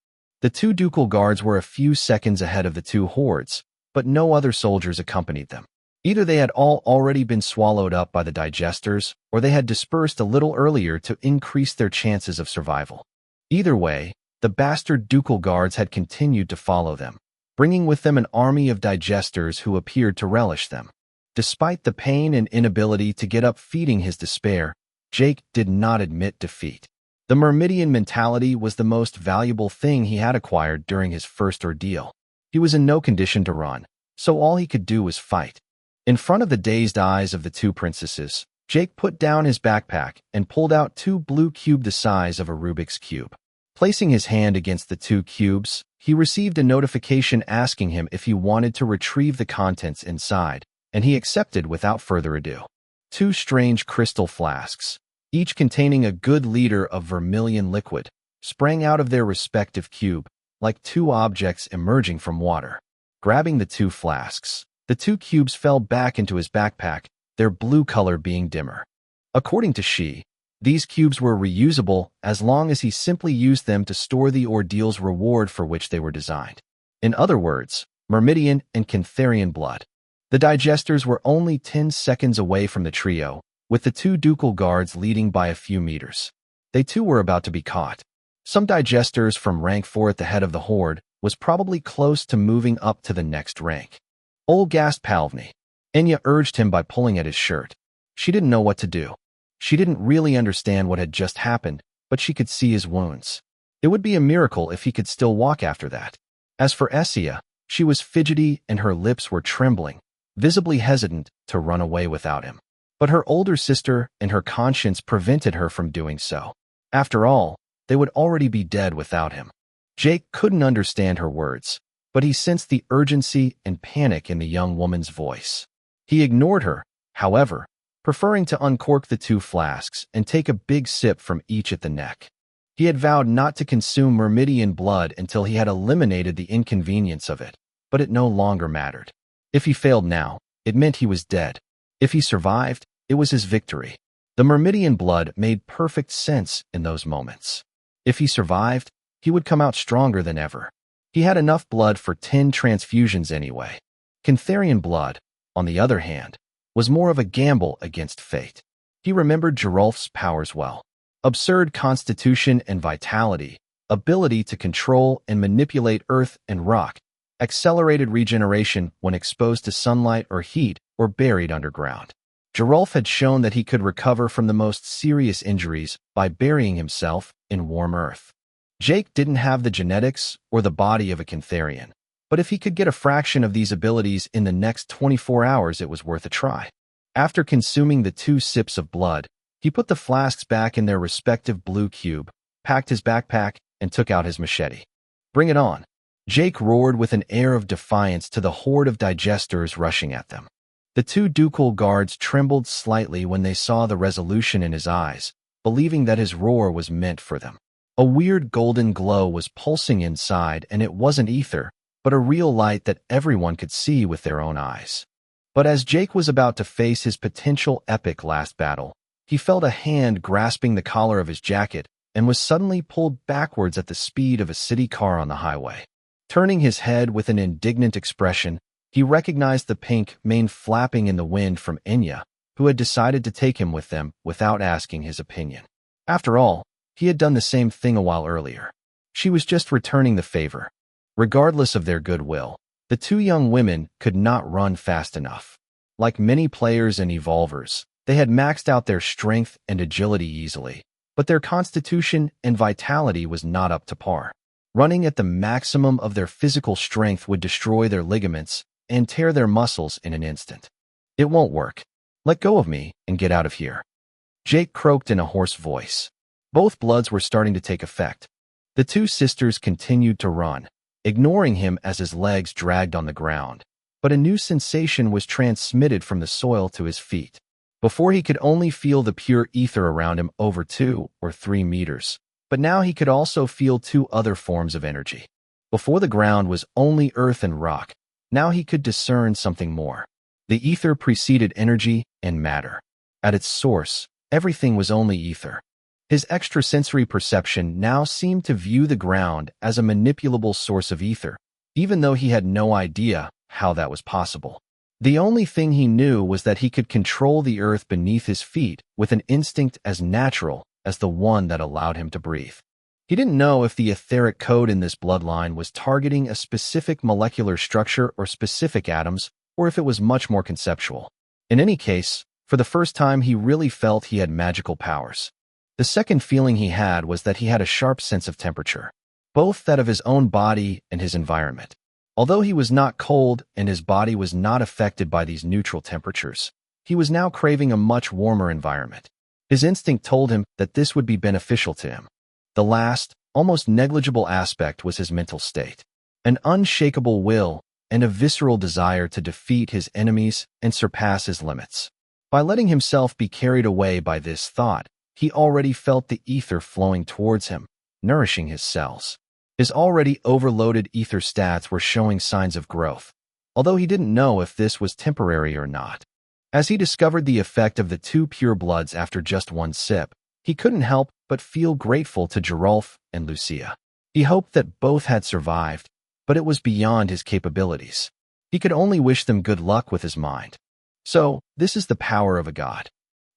The two ducal guards were a few seconds ahead of the two hordes, but no other soldiers accompanied them. Either they had all already been swallowed up by the digesters, or they had dispersed a little earlier to increase their chances of survival. Either way, the bastard ducal guards had continued to follow them, bringing with them an army of digesters who appeared to relish them. Despite the pain and inability to get up feeding his despair, Jake did not admit defeat. The Myrmidian mentality was the most valuable thing he had acquired during his first ordeal. He was in no condition to run, so all he could do was fight. In front of the dazed eyes of the two princesses, Jake put down his backpack and pulled out two blue cubes the size of a Rubik's Cube. Placing his hand against the two cubes, he received a notification asking him if he wanted to retrieve the contents inside, and he accepted without further ado. Two strange crystal flasks, each containing a good liter of vermilion liquid, sprang out of their respective cube, like two objects emerging from water. Grabbing the two flasks, the two cubes fell back into his backpack, their blue color being dimmer. According to She, these cubes were reusable as long as he simply used them to store the ordeal's reward for which they were designed. In other words, Myrmidian and Cantharian blood. The digesters were only 10 seconds away from the trio, with the two ducal guards leading by a few meters. They too were about to be caught. Some digesters from rank 4 at the head of the horde was probably close to moving up to the next rank. Old gasped Palvny. Enya urged him by pulling at his shirt. She didn't know what to do. She didn't really understand what had just happened, but she could see his wounds. It would be a miracle if he could still walk after that. As for Essia, she was fidgety and her lips were trembling, visibly hesitant to run away without him. But her older sister and her conscience prevented her from doing so. After all, they would already be dead without him. Jake couldn't understand her words, but he sensed the urgency and panic in the young woman's voice. He ignored her, however, preferring to uncork the two flasks and take a big sip from each at the neck. He had vowed not to consume Myrmidian blood until he had eliminated the inconvenience of it, but it no longer mattered. If he failed now, it meant he was dead. If he survived, it was his victory. The Myrmidian blood made perfect sense in those moments. If he survived, he would come out stronger than ever. He had enough blood for 10 transfusions anyway. Cantharian blood, on the other hand, was more of a gamble against fate. He remembered Geralf's powers well. Absurd constitution and vitality, ability to control and manipulate earth and rock, accelerated regeneration when exposed to sunlight or heat or buried underground. Geralf had shown that he could recover from the most serious injuries by burying himself in warm earth. Jake didn't have the genetics or the body of a Cantharian, but if he could get a fraction of these abilities in the next 24 hours, it was worth a try. After consuming the 2 sips of blood, he put the flasks back in their respective blue cube, packed his backpack, and took out his machete. Bring it on. Jake roared with an air of defiance to the horde of digesters rushing at them. The 2 ducal guards trembled slightly when they saw the resolution in his eyes, believing that his roar was meant for them. A weird golden glow was pulsing inside, and it wasn't ether, but a real light that everyone could see with their own eyes. But as Jake was about to face his potential epic last battle, he felt a hand grasping the collar of his jacket and was suddenly pulled backwards at the speed of a city car on the highway. Turning his head with an indignant expression, he recognized the pink mane flapping in the wind from Enya, who had decided to take him with them without asking his opinion. After all, he had done the same thing a while earlier. She was just returning the favor. Regardless of their goodwill, the 2 young women could not run fast enough. Like many players and evolvers, they had maxed out their strength and agility easily, but their constitution and vitality was not up to par. Running at the maximum of their physical strength would destroy their ligaments and tear their muscles in an instant. It won't work. Let go of me and get out of here. Jake croaked in a hoarse voice. Both bloods were starting to take effect. The 2 sisters continued to run, ignoring him as his legs dragged on the ground, but a new sensation was transmitted from the soil to his feet. Before he could only feel the pure ether around him over 2 or 3 meters, but now he could also feel 2 other forms of energy. Before the ground was only earth and rock, now he could discern something more. The ether preceded energy and matter. At its source, everything was only ether. His extrasensory perception now seemed to view the ground as a manipulable source of ether, even though he had no idea how that was possible. The only thing he knew was that he could control the earth beneath his feet with an instinct as natural as the one that allowed him to breathe. He didn't know if the etheric code in this bloodline was targeting a specific molecular structure or specific atoms, or if it was much more conceptual. In any case, for the first time he really felt he had magical powers. The second feeling he had was that he had a sharp sense of temperature, both that of his own body and his environment. Although he was not cold and his body was not affected by these neutral temperatures, he was now craving a much warmer environment. His instinct told him that this would be beneficial to him. The last, almost negligible aspect was his mental state. An unshakable will and a visceral desire to defeat his enemies and surpass his limits. By letting himself be carried away by this thought, he already felt the ether flowing towards him, nourishing his cells. His already overloaded ether stats were showing signs of growth, although he didn't know if this was temporary or not. As he discovered the effect of the two pure bloods after just one sip, he couldn't help but feel grateful to Geralf and Lucia. He hoped that both had survived, but it was beyond his capabilities. He could only wish them good luck with his mind. So, this is the power of a god.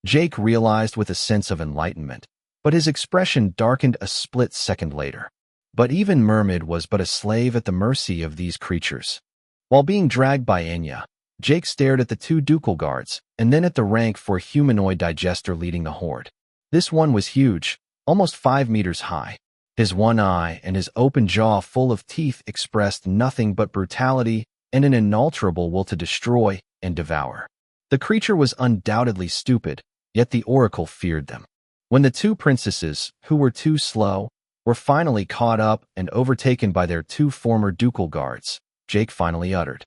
Jake realized with a sense of enlightenment, but his expression darkened a split second later. But even Mermaid was but a slave at the mercy of these creatures. While being dragged by Enya, Jake stared at the two ducal guards and then at the rank for humanoid digester leading the horde. This one was huge, almost 5 meters high. His one eye and his open jaw full of teeth expressed nothing but brutality and an inalterable will to destroy and devour. The creature was undoubtedly stupid, yet the oracle feared them. When the two princesses, who were too slow, were finally caught up and overtaken by their two former ducal guards, Jake finally uttered,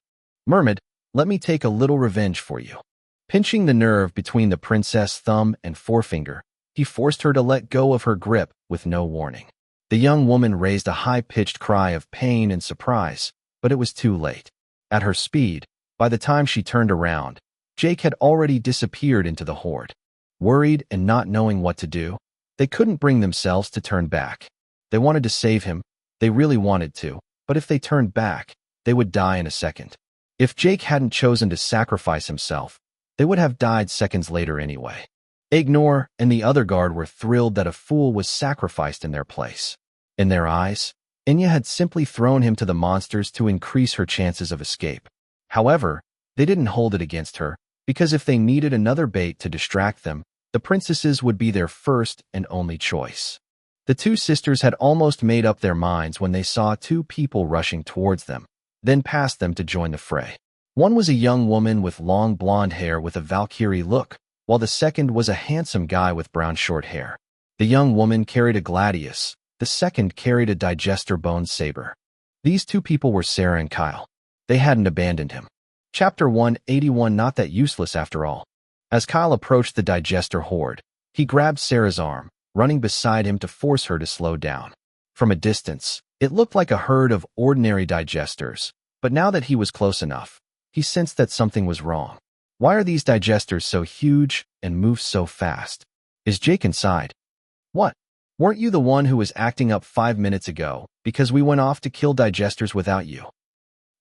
"Mermaid, let me take a little revenge for you." Pinching the nerve between the princess' thumb and forefinger, he forced her to let go of her grip with no warning. The young woman raised a high-pitched cry of pain and surprise, but it was too late. At her speed, by the time she turned around, Jake had already disappeared into the horde. Worried and not knowing what to do, they couldn't bring themselves to turn back. They wanted to save him, they really wanted to, but if they turned back, they would die in a second. If Jake hadn't chosen to sacrifice himself, they would have died seconds later anyway. Ignore and the other guard were thrilled that a fool was sacrificed in their place. In their eyes, Enya had simply thrown him to the monsters to increase her chances of escape. However, they didn't hold it against her, because if they needed another bait to distract them, the princesses would be their first and only choice. The two sisters had almost made up their minds when they saw two people rushing towards them, then passed them to join the fray. One was a young woman with long blonde hair with a Valkyrie look, while the second was a handsome guy with brown short hair. The young woman carried a gladius, the second carried a digester bone saber. These two people were Sarah and Kyle. They hadn't abandoned him. Chapter 181. Not that useless after all. As Kyle approached the digester horde, he grabbed Sarah's arm, running beside him to force her to slow down. From a distance, it looked like a herd of ordinary digesters, but now that he was close enough, he sensed that something was wrong. Why are these digesters so huge and move so fast? Is Jake inside? What? Weren't you the one who was acting up 5 minutes ago because we went off to kill digesters without you?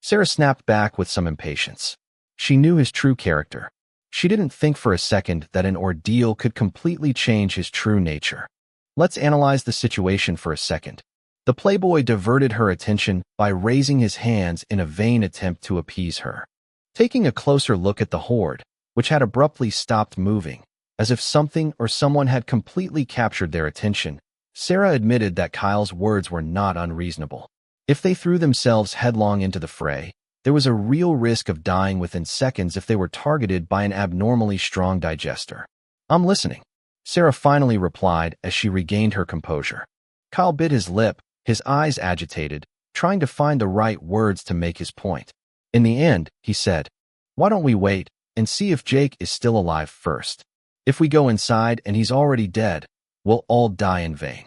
Sarah snapped back with some impatience. She knew his true character. She didn't think for a second that an ordeal could completely change his true nature. Let's analyze the situation for a second. The playboy diverted her attention by raising his hands in a vain attempt to appease her. Taking a closer look at the horde, which had abruptly stopped moving, as if something or someone had completely captured their attention, Sarah admitted that Kyle's words were not unreasonable. If they threw themselves headlong into the fray, there was a real risk of dying within seconds if they were targeted by an abnormally strong digester. "I'm listening," Sarah finally replied as she regained her composure. Kyle bit his lip, his eyes agitated, trying to find the right words to make his point. In the end, he said, "Why don't we wait and see if Jake is still alive first? If we go inside and he's already dead, we'll all die in vain."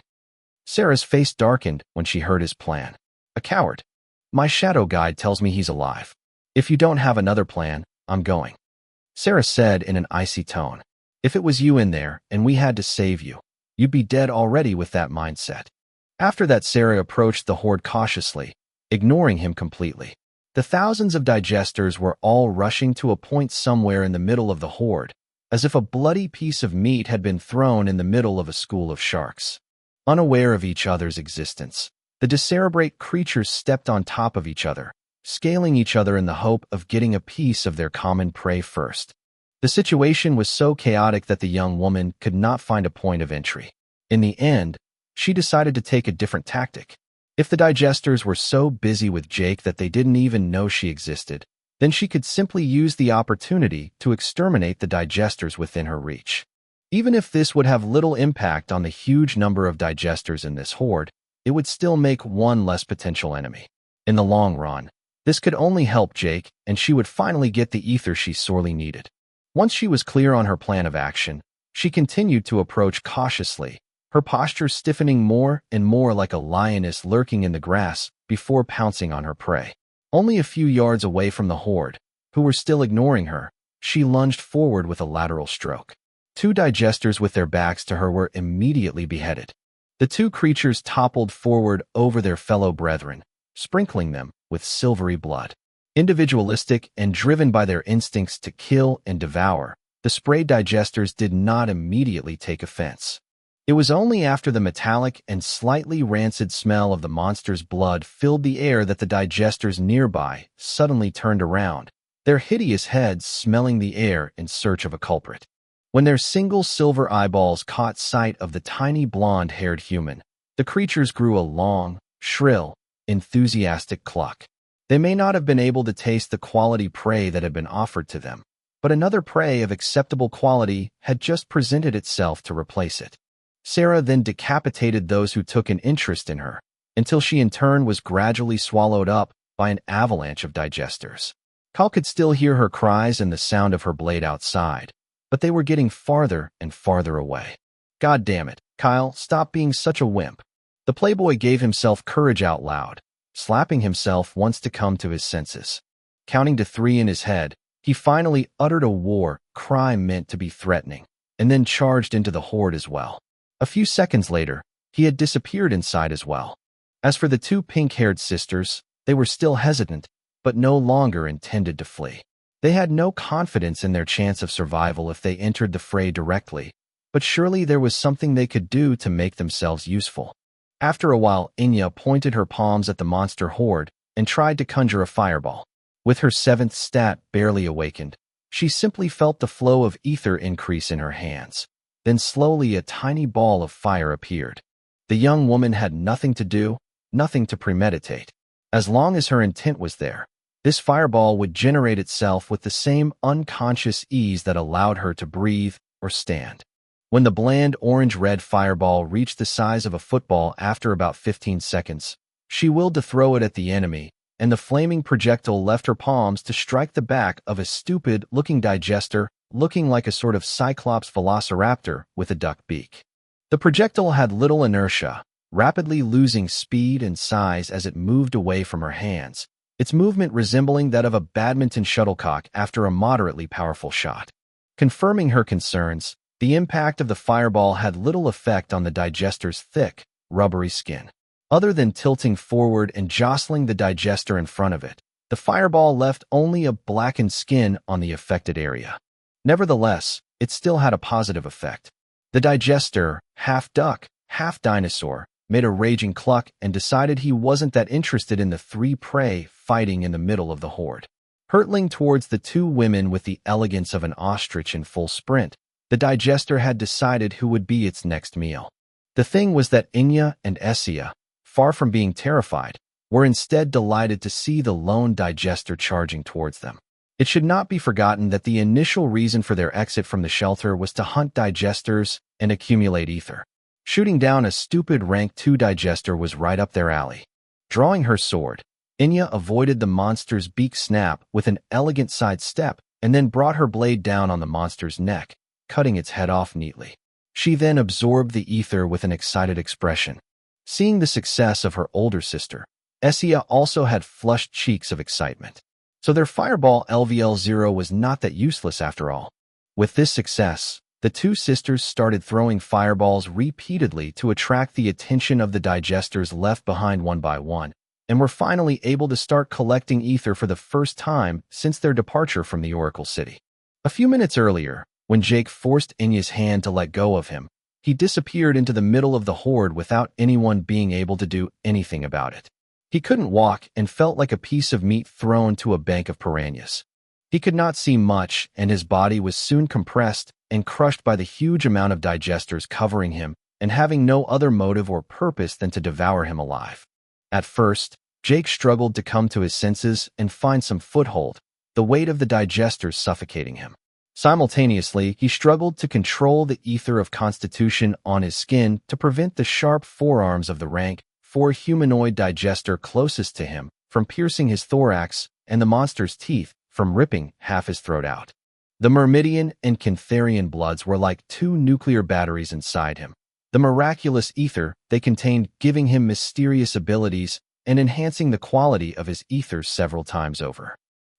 Sarah's face darkened when she heard his plan. "A coward. My shadow guide tells me he's alive. If you don't have another plan, I'm going," Sarah said in an icy tone. "If it was you in there and we had to save you, you'd be dead already with that mindset." After that, Sarah approached the horde cautiously, ignoring him completely. The thousands of digesters were all rushing to a point somewhere in the middle of the horde, as if a bloody piece of meat had been thrown in the middle of a school of sharks. Unaware of each other's existence, the decerebrate creatures stepped on top of each other, scaling each other in the hope of getting a piece of their common prey first. The situation was so chaotic that the young woman could not find a point of entry. In the end, she decided to take a different tactic. If the digesters were so busy with Jake that they didn't even know she existed, then she could simply use the opportunity to exterminate the digesters within her reach. Even if this would have little impact on the huge number of digesters in this horde, it would still make one less potential enemy. In the long run, this could only help Jake, and she would finally get the ether she sorely needed. Once she was clear on her plan of action, she continued to approach cautiously, her posture stiffening more and more like a lioness lurking in the grass before pouncing on her prey. Only a few yards away from the horde, who were still ignoring her, she lunged forward with a lateral stroke. 2 digesters with their backs to her were immediately beheaded. The 2 creatures toppled forward over their fellow brethren, sprinkling them with silvery blood. Individualistic and driven by their instincts to kill and devour, the sprayed digesters did not immediately take offense. It was only after the metallic and slightly rancid smell of the monster's blood filled the air that the digesters nearby suddenly turned around, their hideous heads smelling the air in search of a culprit. When their single silver eyeballs caught sight of the tiny blonde-haired human, the creatures grew a long, shrill, enthusiastic cluck. They may not have been able to taste the quality prey that had been offered to them, but another prey of acceptable quality had just presented itself to replace it. Sarah then decapitated those who took an interest in her, until she in turn was gradually swallowed up by an avalanche of digesters. Kyle could still hear her cries and the sound of her blade outside, but they were getting farther and farther away. God damn it, Kyle, stop being such a wimp. The playboy gave himself courage out loud, slapping himself once to come to his senses. Counting to 3 in his head, he finally uttered a war cry meant to be threatening, and then charged into the horde as well. A few seconds later, he had disappeared inside as well. As for the 2 pink-haired sisters, they were still hesitant, but no longer intended to flee. They had no confidence in their chance of survival if they entered the fray directly, but surely there was something they could do to make themselves useful. After a while, Inya pointed her palms at the monster horde and tried to conjure a fireball. With her 7th stat barely awakened, she simply felt the flow of ether increase in her hands. Then slowly a tiny ball of fire appeared. The young woman had nothing to do, nothing to premeditate. As long as her intent was there, this fireball would generate itself with the same unconscious ease that allowed her to breathe or stand. When the bland orange-red fireball reached the size of a football after about 15 seconds, she willed to throw it at the enemy, and the flaming projectile left her palms to strike the back of a stupid-looking digester looking like a sort of cyclops velociraptor with a duck beak. The projectile had little inertia, rapidly losing speed and size as it moved away from her hands, its movement resembling that of a badminton shuttlecock after a moderately powerful shot. Confirming her concerns, the impact of the fireball had little effect on the digester's thick, rubbery skin. Other than tilting forward and jostling the digester in front of it, the fireball left only a blackened skin on the affected area. Nevertheless, it still had a positive effect. The digester, half duck, half dinosaur, made a raging cluck and decided he wasn't that interested in the 3 prey fighting in the middle of the horde. Hurtling towards the 2 women with the elegance of an ostrich in full sprint, the digester had decided who would be its next meal. The thing was that Inya and Essia, far from being terrified, were instead delighted to see the lone digester charging towards them. It should not be forgotten that the initial reason for their exit from the shelter was to hunt digesters and accumulate ether. Shooting down a stupid rank 2 digester was right up their alley. Drawing her sword, Inya avoided the monster's beak snap with an elegant side step and then brought her blade down on the monster's neck, cutting its head off neatly. She then absorbed the ether with an excited expression. Seeing the success of her older sister, Essia also had flushed cheeks of excitement. So their fireball LVL-0 was not that useless after all. With this success, the 2 sisters started throwing fireballs repeatedly to attract the attention of the digesters left behind one by one, and were finally able to start collecting ether for the first time since their departure from the Oracle City. A few minutes earlier, when Jake forced Enya's hand to let go of him, he disappeared into the middle of the horde without anyone being able to do anything about it. He couldn't walk and felt like a piece of meat thrown to a bank of piranhas. He could not see much, and his body was soon compressed and crushed by the huge amount of digesters covering him and having no other motive or purpose than to devour him alive. At first, Jake struggled to come to his senses and find some foothold, the weight of the digesters suffocating him. Simultaneously, he struggled to control the ether of constitution on his skin to prevent the sharp forearms of the rank 4 humanoid digester closest to him from piercing his thorax and the monster's teeth from ripping half his throat out. The Myrmidian and Cantharian bloods were like 2 nuclear batteries inside him. The miraculous ether they contained giving him mysterious abilities and enhancing the quality of his ether several times over.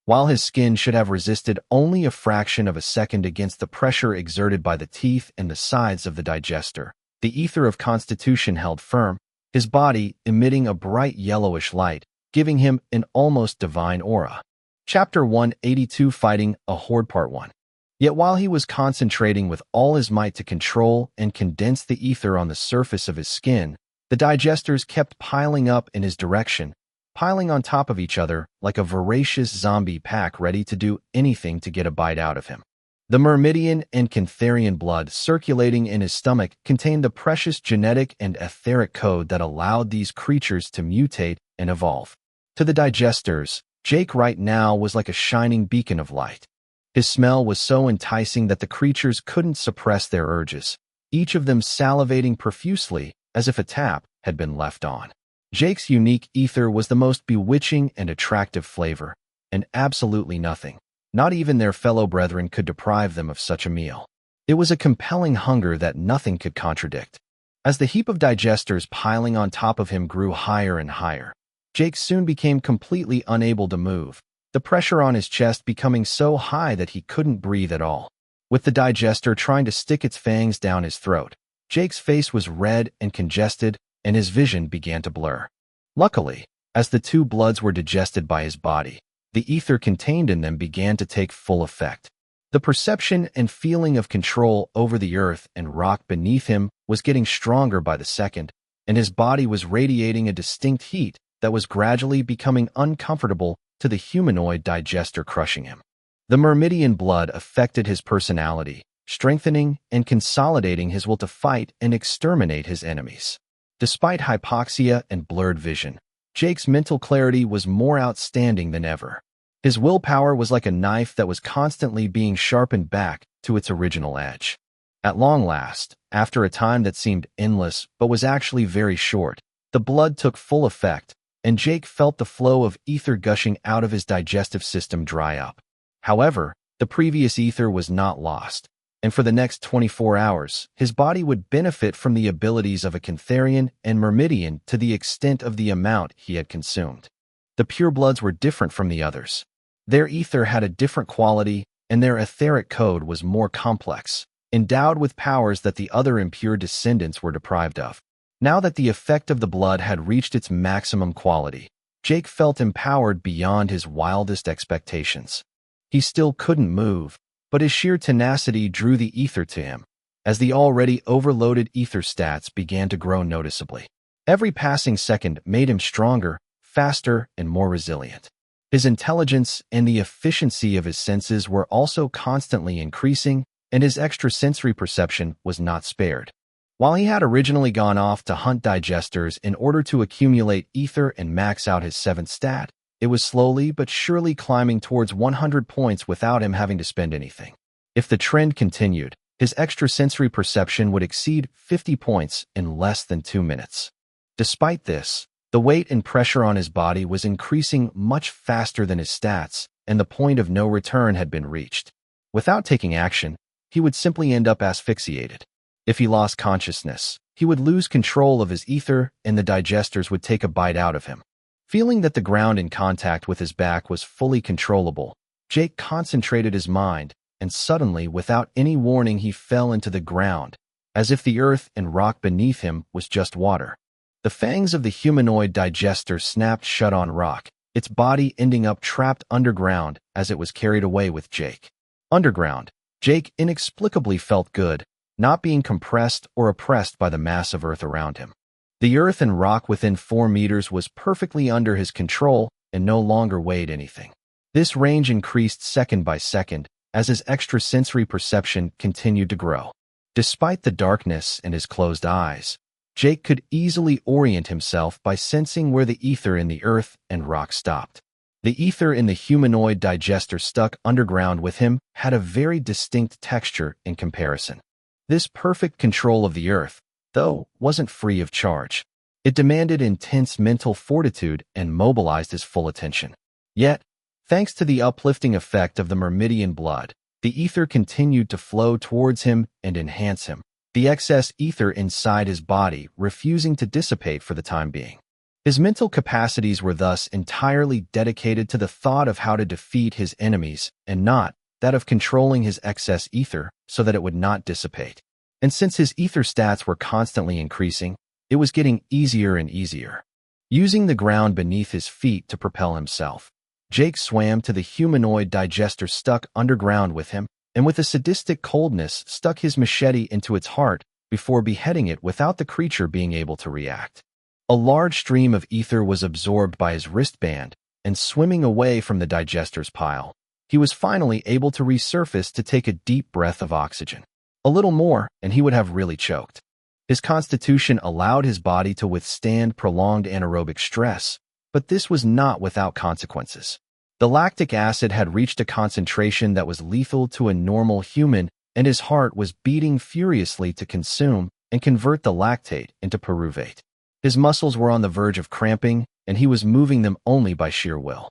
While his skin should have resisted only a fraction of a second against the pressure exerted by the teeth and the sides of the digester, the ether of constitution held firm, his body emitting a bright yellowish light, giving him an almost divine aura. Chapter 182 Fighting a Horde Part 1. Yet while he was concentrating with all his might to control and condense the ether on the surface of his skin, the digesters kept piling up in his direction, piling on top of each other like a voracious zombie pack ready to do anything to get a bite out of him. The Myrmidian and Cantharian blood circulating in his stomach contained the precious genetic and etheric code that allowed these creatures to mutate and evolve. To the digesters, Jake right now was like a shining beacon of light. His smell was so enticing that the creatures couldn't suppress their urges, each of them salivating profusely as if a tap had been left on. Jake's unique ether was the most bewitching and attractive flavor, and absolutely nothing, not even their fellow brethren, could deprive them of such a meal. It was a compelling hunger that nothing could contradict. As the heap of digesters piling on top of him grew higher and higher, Jake soon became completely unable to move, the pressure on his chest becoming so high that he couldn't breathe at all. With the digester trying to stick its fangs down his throat, Jake's face was red and congested, and his vision began to blur. Luckily, as the 2 bloods were digested by his body, the ether contained in them began to take full effect. The perception and feeling of control over the earth and rock beneath him was getting stronger by the second, and his body was radiating a distinct heat that was gradually becoming uncomfortable to the humanoid digester crushing him. The Myrmidian blood affected his personality, strengthening and consolidating his will to fight and exterminate his enemies. Despite hypoxia and blurred vision, Jake's mental clarity was more outstanding than ever. His willpower was like a knife that was constantly being sharpened back to its original edge. At long last, after a time that seemed endless but was actually very short, the blood took full effect, and Jake felt the flow of ether gushing out of his digestive system dry up. However, the previous ether was not lost, and for the next 24 hours, his body would benefit from the abilities of a Cantharian and Myrmidian to the extent of the amount he had consumed. The purebloods were different from the others. Their ether had a different quality, and their etheric code was more complex, endowed with powers that the other impure descendants were deprived of. Now that the effect of the blood had reached its maximum quality, Jake felt empowered beyond his wildest expectations. He still couldn't move, but his sheer tenacity drew the ether to him, as the already overloaded ether stats began to grow noticeably. Every passing second made him stronger, faster, and more resilient. His intelligence and the efficiency of his senses were also constantly increasing, and his extrasensory perception was not spared. While he had originally gone off to hunt digesters in order to accumulate ether and max out his 7th stat, it was slowly but surely climbing towards 100 points without him having to spend anything. If the trend continued, his extrasensory perception would exceed 50 points in less than 2 minutes. Despite this, the weight and pressure on his body was increasing much faster than his stats, and the point of no return had been reached. Without taking action, he would simply end up asphyxiated. If he lost consciousness, he would lose control of his ether and the digesters would take a bite out of him. Feeling that the ground in contact with his back was fully controllable, Jake concentrated his mind, and suddenly, without any warning, he fell into the ground, as if the earth and rock beneath him was just water. The fangs of the humanoid digester snapped shut on Rock, its body ending up trapped underground as it was carried away with Jake. Underground, Jake inexplicably felt good, not being compressed or oppressed by the mass of earth around him. The earth and rock within 4 meters was perfectly under his control and no longer weighed anything. This range increased second by second as his extrasensory perception continued to grow. Despite the darkness and his closed eyes, Jake could easily orient himself by sensing where the ether in the earth and rock stopped. The ether in the humanoid digester stuck underground with him had a very distinct texture in comparison. This perfect control of the earth, though, wasn't free of charge. It demanded intense mental fortitude and mobilized his full attention. Yet, thanks to the uplifting effect of the Myrmidian blood, the ether continued to flow towards him and enhance him, the excess ether inside his body refusing to dissipate for the time being. His mental capacities were thus entirely dedicated to the thought of how to defeat his enemies and not that of controlling his excess ether so that it would not dissipate. And since his ether stats were constantly increasing, it was getting easier and easier. Using the ground beneath his feet to propel himself, Jake swam to the humanoid digester stuck underground with him, and with a sadistic coldness stuck his machete into its heart before beheading it without the creature being able to react. A large stream of ether was absorbed by his wristband, and swimming away from the digester's pile, he was finally able to resurface to take a deep breath of oxygen. A little more, and he would have really choked. His constitution allowed his body to withstand prolonged anaerobic stress, but this was not without consequences. The lactic acid had reached a concentration that was lethal to a normal human, and his heart was beating furiously to consume and convert the lactate into pyruvate. His muscles were on the verge of cramping, and he was moving them only by sheer will.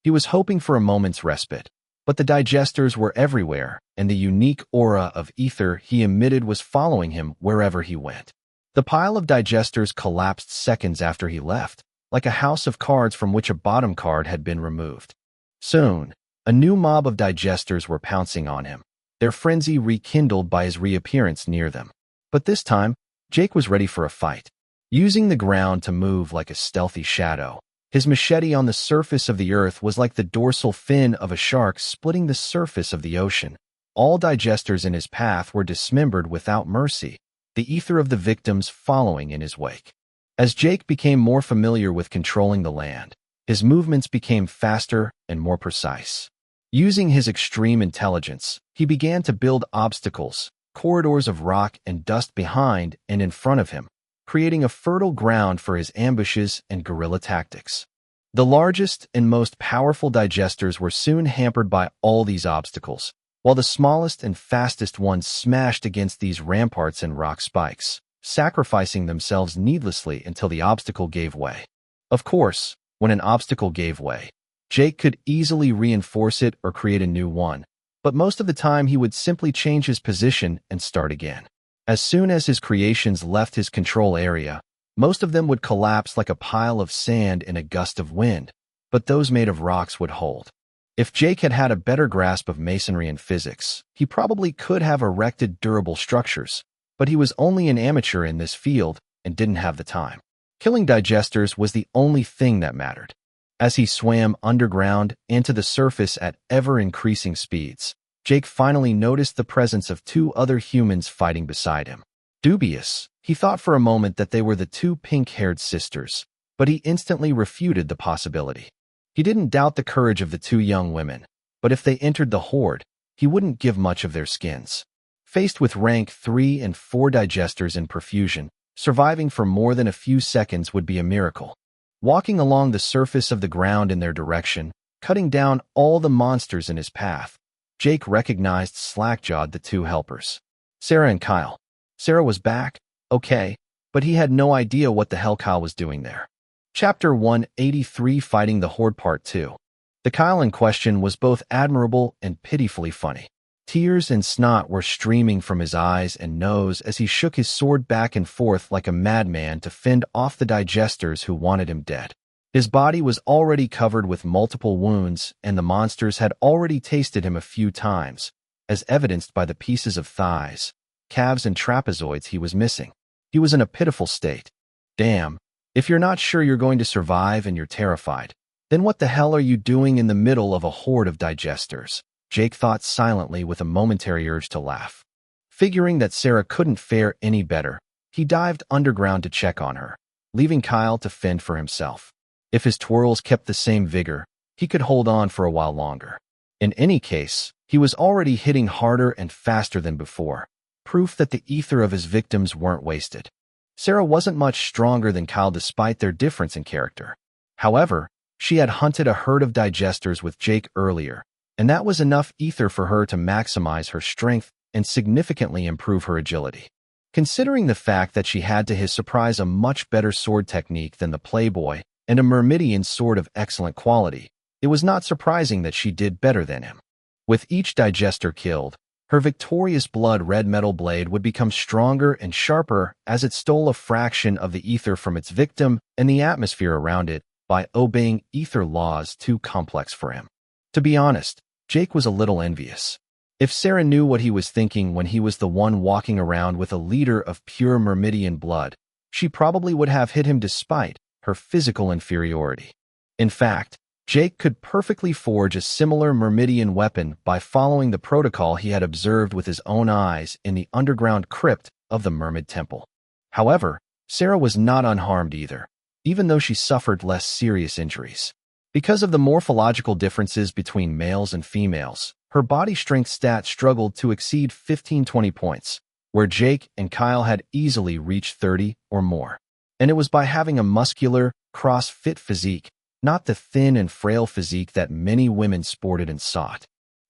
He was hoping for a moment's respite, but the digesters were everywhere, and the unique aura of ether he emitted was following him wherever he went. The pile of digesters collapsed seconds after he left, like a house of cards from which a bottom card had been removed. Soon, a new mob of digesters were pouncing on him, their frenzy rekindled by his reappearance near them. But this time, Jake was ready for a fight. Using the ground to move like a stealthy shadow, his machete on the surface of the earth was like the dorsal fin of a shark splitting the surface of the ocean. All digesters in his path were dismembered without mercy, the ether of the victims following in his wake. As Jake became more familiar with controlling the land, his movements became faster and more precise. Using his extreme intelligence, he began to build obstacles, corridors of rock and dust behind and in front of him, creating a fertile ground for his ambushes and guerrilla tactics. The largest and most powerful digesters were soon hampered by all these obstacles, while the smallest and fastest ones smashed against these ramparts and rock spikes, sacrificing themselves needlessly until the obstacle gave way. Of course, when an obstacle gave way, Jake could easily reinforce it or create a new one, but most of the time he would simply change his position and start again. As soon as his creations left his control area, most of them would collapse like a pile of sand in a gust of wind, but those made of rocks would hold. If Jake had had a better grasp of masonry and physics, he probably could have erected durable structures, but he was only an amateur in this field and didn't have the time. Killing digesters was the only thing that mattered. As he swam underground and to the surface at ever-increasing speeds, Jake finally noticed the presence of 2 other humans fighting beside him. Dubious, he thought for a moment that they were the 2 pink-haired sisters, but he instantly refuted the possibility. He didn't doubt the courage of the 2 young women, but if they entered the horde, he wouldn't give much of their skins. Faced with rank 3 and 4 digesters in profusion, surviving for more than a few seconds would be a miracle. Walking along the surface of the ground in their direction, cutting down all the monsters in his path, Jake recognized slack-jawed the 2 helpers, Sarah and Kyle. Sarah was back, okay, but he had no idea what the hell Kyle was doing there. Chapter 183, Fighting the Horde Part 2. The Kyle in question was both admirable and pitifully funny. Tears and snot were streaming from his eyes and nose as he shook his sword back and forth like a madman to fend off the digesters who wanted him dead. His body was already covered with multiple wounds, and the monsters had already tasted him a few times, as evidenced by the pieces of thighs, calves, and trapezoids he was missing. He was in a pitiful state. Damn, If you're not sure you're going to survive and you're terrified, then what the hell are you doing in the middle of a horde of digesters? Jake thought silently with a momentary urge to laugh. Figuring that Sarah couldn't fare any better, he dived underground to check on her, leaving Kyle to fend for himself. If his twirls kept the same vigor, he could hold on for a while longer. In any case, he was already hitting harder and faster than before, proof that the ether of his victims weren't wasted. Sarah wasn't much stronger than Kyle despite their difference in character. However, she had hunted a herd of digesters with Jake earlier, and that was enough ether for her to maximize her strength and significantly improve her agility. Considering the fact that she had to his surprise a much better sword technique than the Playboy and a Myrmidian sword of excellent quality, it was not surprising that she did better than him. With each digester killed, her victorious blood-red metal blade would become stronger and sharper as it stole a fraction of the ether from its victim and the atmosphere around it by obeying ether laws too complex for him. To be honest, Jake was a little envious. If Sarah knew what he was thinking when he was the one walking around with a liter of pure Myrmidian blood, she probably would have hit him despite her physical inferiority. In fact, Jake could perfectly forge a similar Myrmidian weapon by following the protocol he had observed with his own eyes in the underground crypt of the Mermaid Temple. However, Sarah was not unharmed either, even though she suffered less serious injuries. Because of the morphological differences between males and females, her body strength stat struggled to exceed 15-20 points, where Jake and Kyle had easily reached 30 or more. And it was by having a muscular, cross-fit physique, not the thin and frail physique that many women sported and sought.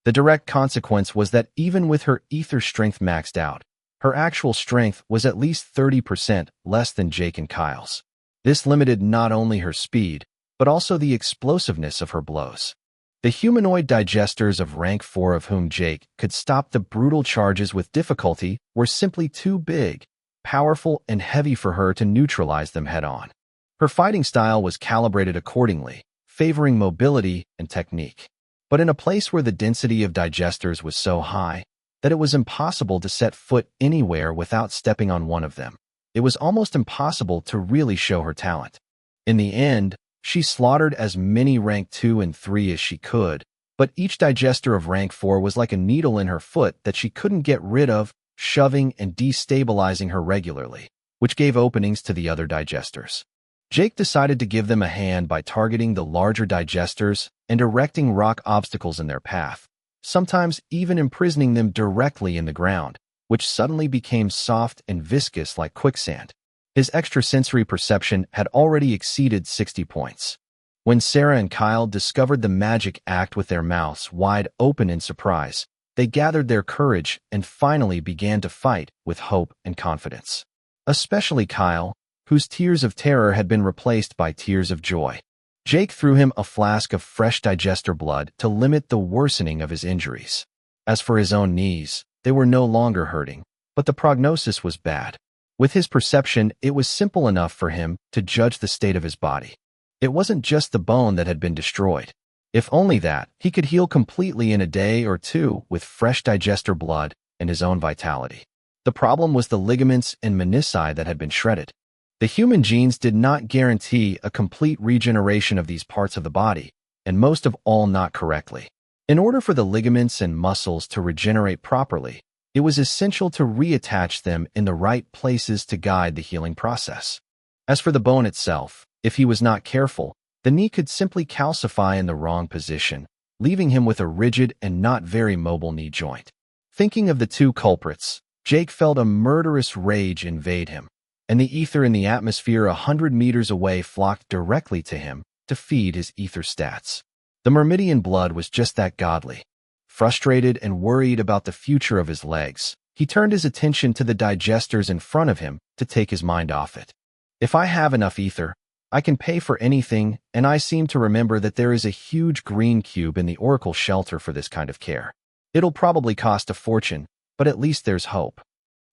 The direct consequence was that even with her ether strength maxed out, her actual strength was at least 30% less than Jake and Kyle's. This limited not only her speed, but also the explosiveness of her blows. The humanoid digesters of rank 4 of whom Jake could stop the brutal charges with difficulty were simply too big, powerful, and heavy for her to neutralize them head-on. Her fighting style was calibrated accordingly, favoring mobility and technique. But in a place where the density of digesters was so high that it was impossible to set foot anywhere without stepping on one of them, it was almost impossible to really show her talent. In the end, she slaughtered as many rank 2 and 3 as she could, but each digester of rank 4 was like a needle in her foot that she couldn't get rid of, shoving and destabilizing her regularly, which gave openings to the other digesters. Jake decided to give them a hand by targeting the larger digesters and erecting rock obstacles in their path, sometimes even imprisoning them directly in the ground, which suddenly became soft and viscous like quicksand. His extrasensory perception had already exceeded 60 points. When Sarah and Kyle discovered the magic act with their mouths wide open in surprise, they gathered their courage and finally began to fight with hope and confidence. Especially Kyle, whose tears of terror had been replaced by tears of joy. Jake threw him a flask of fresh digester blood to limit the worsening of his injuries. As for his own knees, they were no longer hurting, but the prognosis was bad. With his perception, it was simple enough for him to judge the state of his body. It wasn't just the bone that had been destroyed. If only that, he could heal completely in a day or two with fresh digester blood and his own vitality. The problem was the ligaments and menisci that had been shredded. The human genes did not guarantee a complete regeneration of these parts of the body, and most of all not correctly. In order for the ligaments and muscles to regenerate properly, it was essential to reattach them in the right places to guide the healing process. As for the bone itself, if he was not careful, the knee could simply calcify in the wrong position, leaving him with a rigid and not very mobile knee joint. Thinking of the two culprits, Jake felt a murderous rage invade him, and the ether in the atmosphere 100 meters away flocked directly to him to feed his ether stats. The Myrmidian blood was just that godly. Frustrated and worried about the future of his legs, he turned his attention to the digesters in front of him to take his mind off it. If I have enough ether, I can pay for anything, and I seem to remember that there is a huge green cube in the Oracle shelter for this kind of care. It'll probably cost a fortune, but at least there's hope.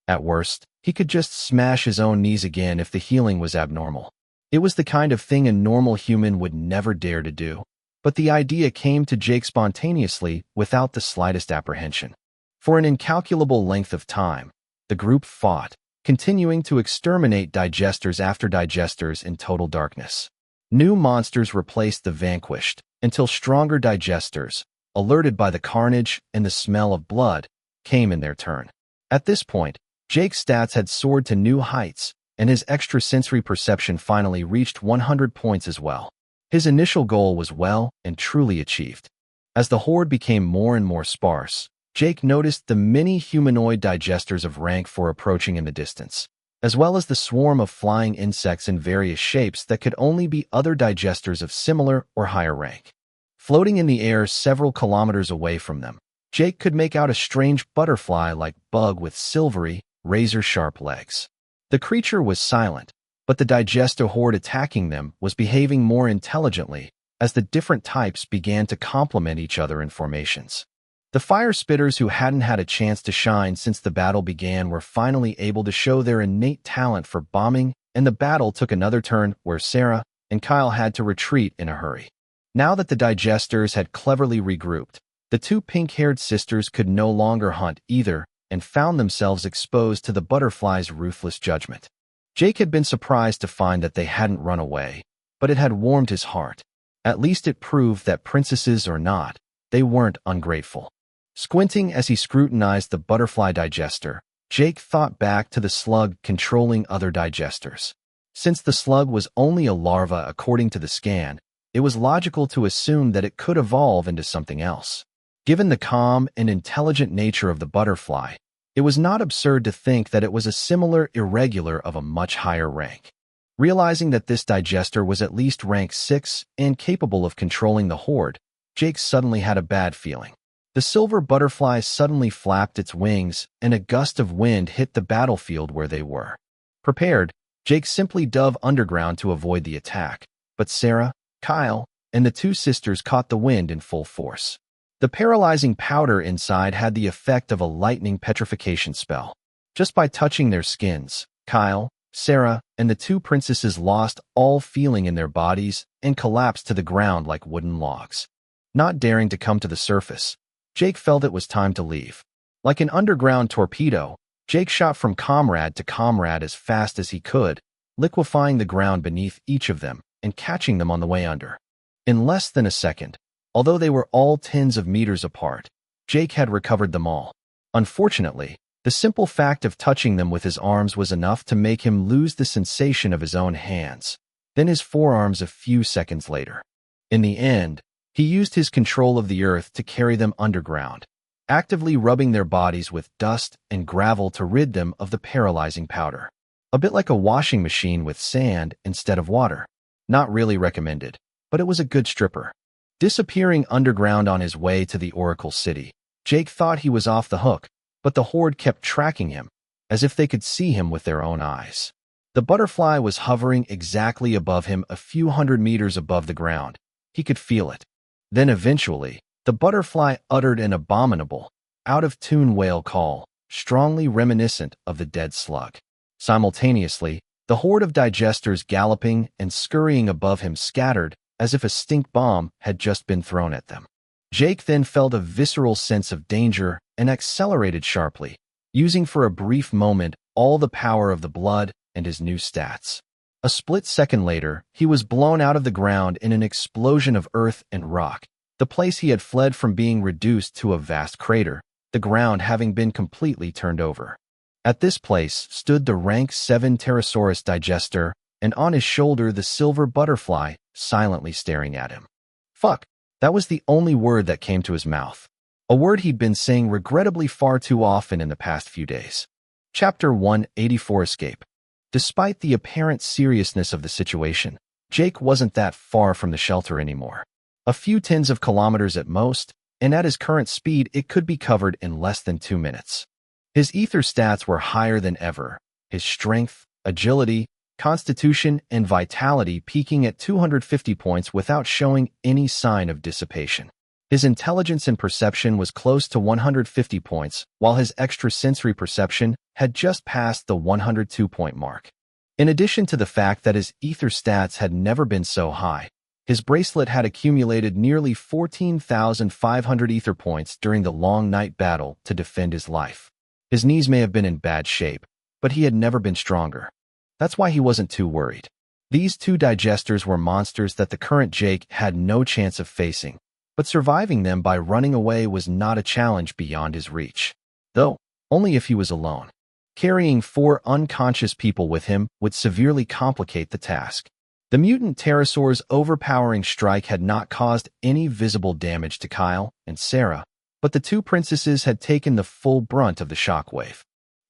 At worst, he could just smash his own knees again if the healing was abnormal. It was the kind of thing a normal human would never dare to do. But the idea came to Jake spontaneously without the slightest apprehension. For an incalculable length of time, the group fought, continuing to exterminate digesters after digesters in total darkness. New monsters replaced the vanquished, until stronger digesters, alerted by the carnage and the smell of blood, came in their turn. At this point, Jake's stats had soared to new heights, and his extrasensory perception finally reached 100 points as well. His initial goal was well and truly achieved. As the horde became more and more sparse, Jake noticed the many humanoid digesters of rank 4 approaching in the distance, as well as the swarm of flying insects in various shapes that could only be other digesters of similar or higher rank. Floating in the air several kilometers away from them, Jake could make out a strange butterfly-like bug with silvery, razor-sharp legs. The creature was silent, but the digester horde attacking them was behaving more intelligently as the different types began to complement each other in formations. The fire spitters who hadn't had a chance to shine since the battle began were finally able to show their innate talent for bombing, and the battle took another turn where Sarah and Kyle had to retreat in a hurry. Now that the digesters had cleverly regrouped, the two pink-haired sisters could no longer hunt either and found themselves exposed to the butterfly's ruthless judgment. Jake had been surprised to find that they hadn't run away, but it had warmed his heart. At least it proved that princesses or not, they weren't ungrateful. Squinting as he scrutinized the butterfly digester, Jake thought back to the slug controlling other digesters. Since the slug was only a larva according to the scan, it was logical to assume that it could evolve into something else. Given the calm and intelligent nature of the butterfly, it was not absurd to think that it was a similar irregular of a much higher rank. Realizing that this digester was at least rank 6 and capable of controlling the horde, Jake suddenly had a bad feeling. The silver butterfly suddenly flapped its wings, and a gust of wind hit the battlefield where they were. Prepared, Jake simply dove underground to avoid the attack, but Sarah, Kyle, and the two sisters caught the wind in full force. The paralyzing powder inside had the effect of a lightning petrification spell. Just by touching their skins, Kyle, Sarah, and the two princesses lost all feeling in their bodies and collapsed to the ground like wooden logs. Not daring to come to the surface, Jake felt it was time to leave. Like an underground torpedo, Jake shot from comrade to comrade as fast as he could, liquefying the ground beneath each of them and catching them on the way under. In less than a second, although they were all tens of meters apart, Jake had recovered them all. Unfortunately, the simple fact of touching them with his arms was enough to make him lose the sensation of his own hands, then his forearms a few seconds later. In the end, he used his control of the earth to carry them underground, actively rubbing their bodies with dust and gravel to rid them of the paralyzing powder. A bit like a washing machine with sand instead of water. Not really recommended, but it was a good stripper. Disappearing underground on his way to the Oracle City, Jake thought he was off the hook, but the horde kept tracking him, as if they could see him with their own eyes. The butterfly was hovering exactly above him a few hundred meters above the ground. He could feel it. Then eventually, the butterfly uttered an abominable, out-of-tune wail call, strongly reminiscent of the dead slug. Simultaneously, the horde of digesters galloping and scurrying above him scattered as if a stink bomb had just been thrown at them. Jake then felt a visceral sense of danger and accelerated sharply, using for a brief moment all the power of the blood and his new stats. A split second later, he was blown out of the ground in an explosion of earth and rock, the place he had fled from being reduced to a vast crater, the ground having been completely turned over. At this place stood the rank 7 Pterosaurus digester, and on his shoulder the silver butterfly, silently staring at him. Fuck, that was the only word that came to his mouth. A word he'd been saying regrettably far too often in the past few days. Chapter 184 Escape. Despite the apparent seriousness of the situation, Jake wasn't that far from the shelter anymore. A few tens of kilometers at most, and at his current speed it could be covered in less than 2 minutes. His ether stats were higher than ever, his strength, agility, constitution, and vitality peaking at 250 points without showing any sign of dissipation. His intelligence and perception was close to 150 points, while his extrasensory perception had just passed the 102-point mark. In addition to the fact that his ether stats had never been so high, his bracelet had accumulated nearly 14,500 ether points during the long night battle to defend his life. His knees may have been in bad shape, but he had never been stronger. That's why he wasn't too worried. These two digesters were monsters that the current Jake had no chance of facing, but surviving them by running away was not a challenge beyond his reach. Though, only if he was alone. Carrying 4 unconscious people with him would severely complicate the task. The mutant pterosaur's overpowering strike had not caused any visible damage to Kyle and Sarah, but the two princesses had taken the full brunt of the shockwave.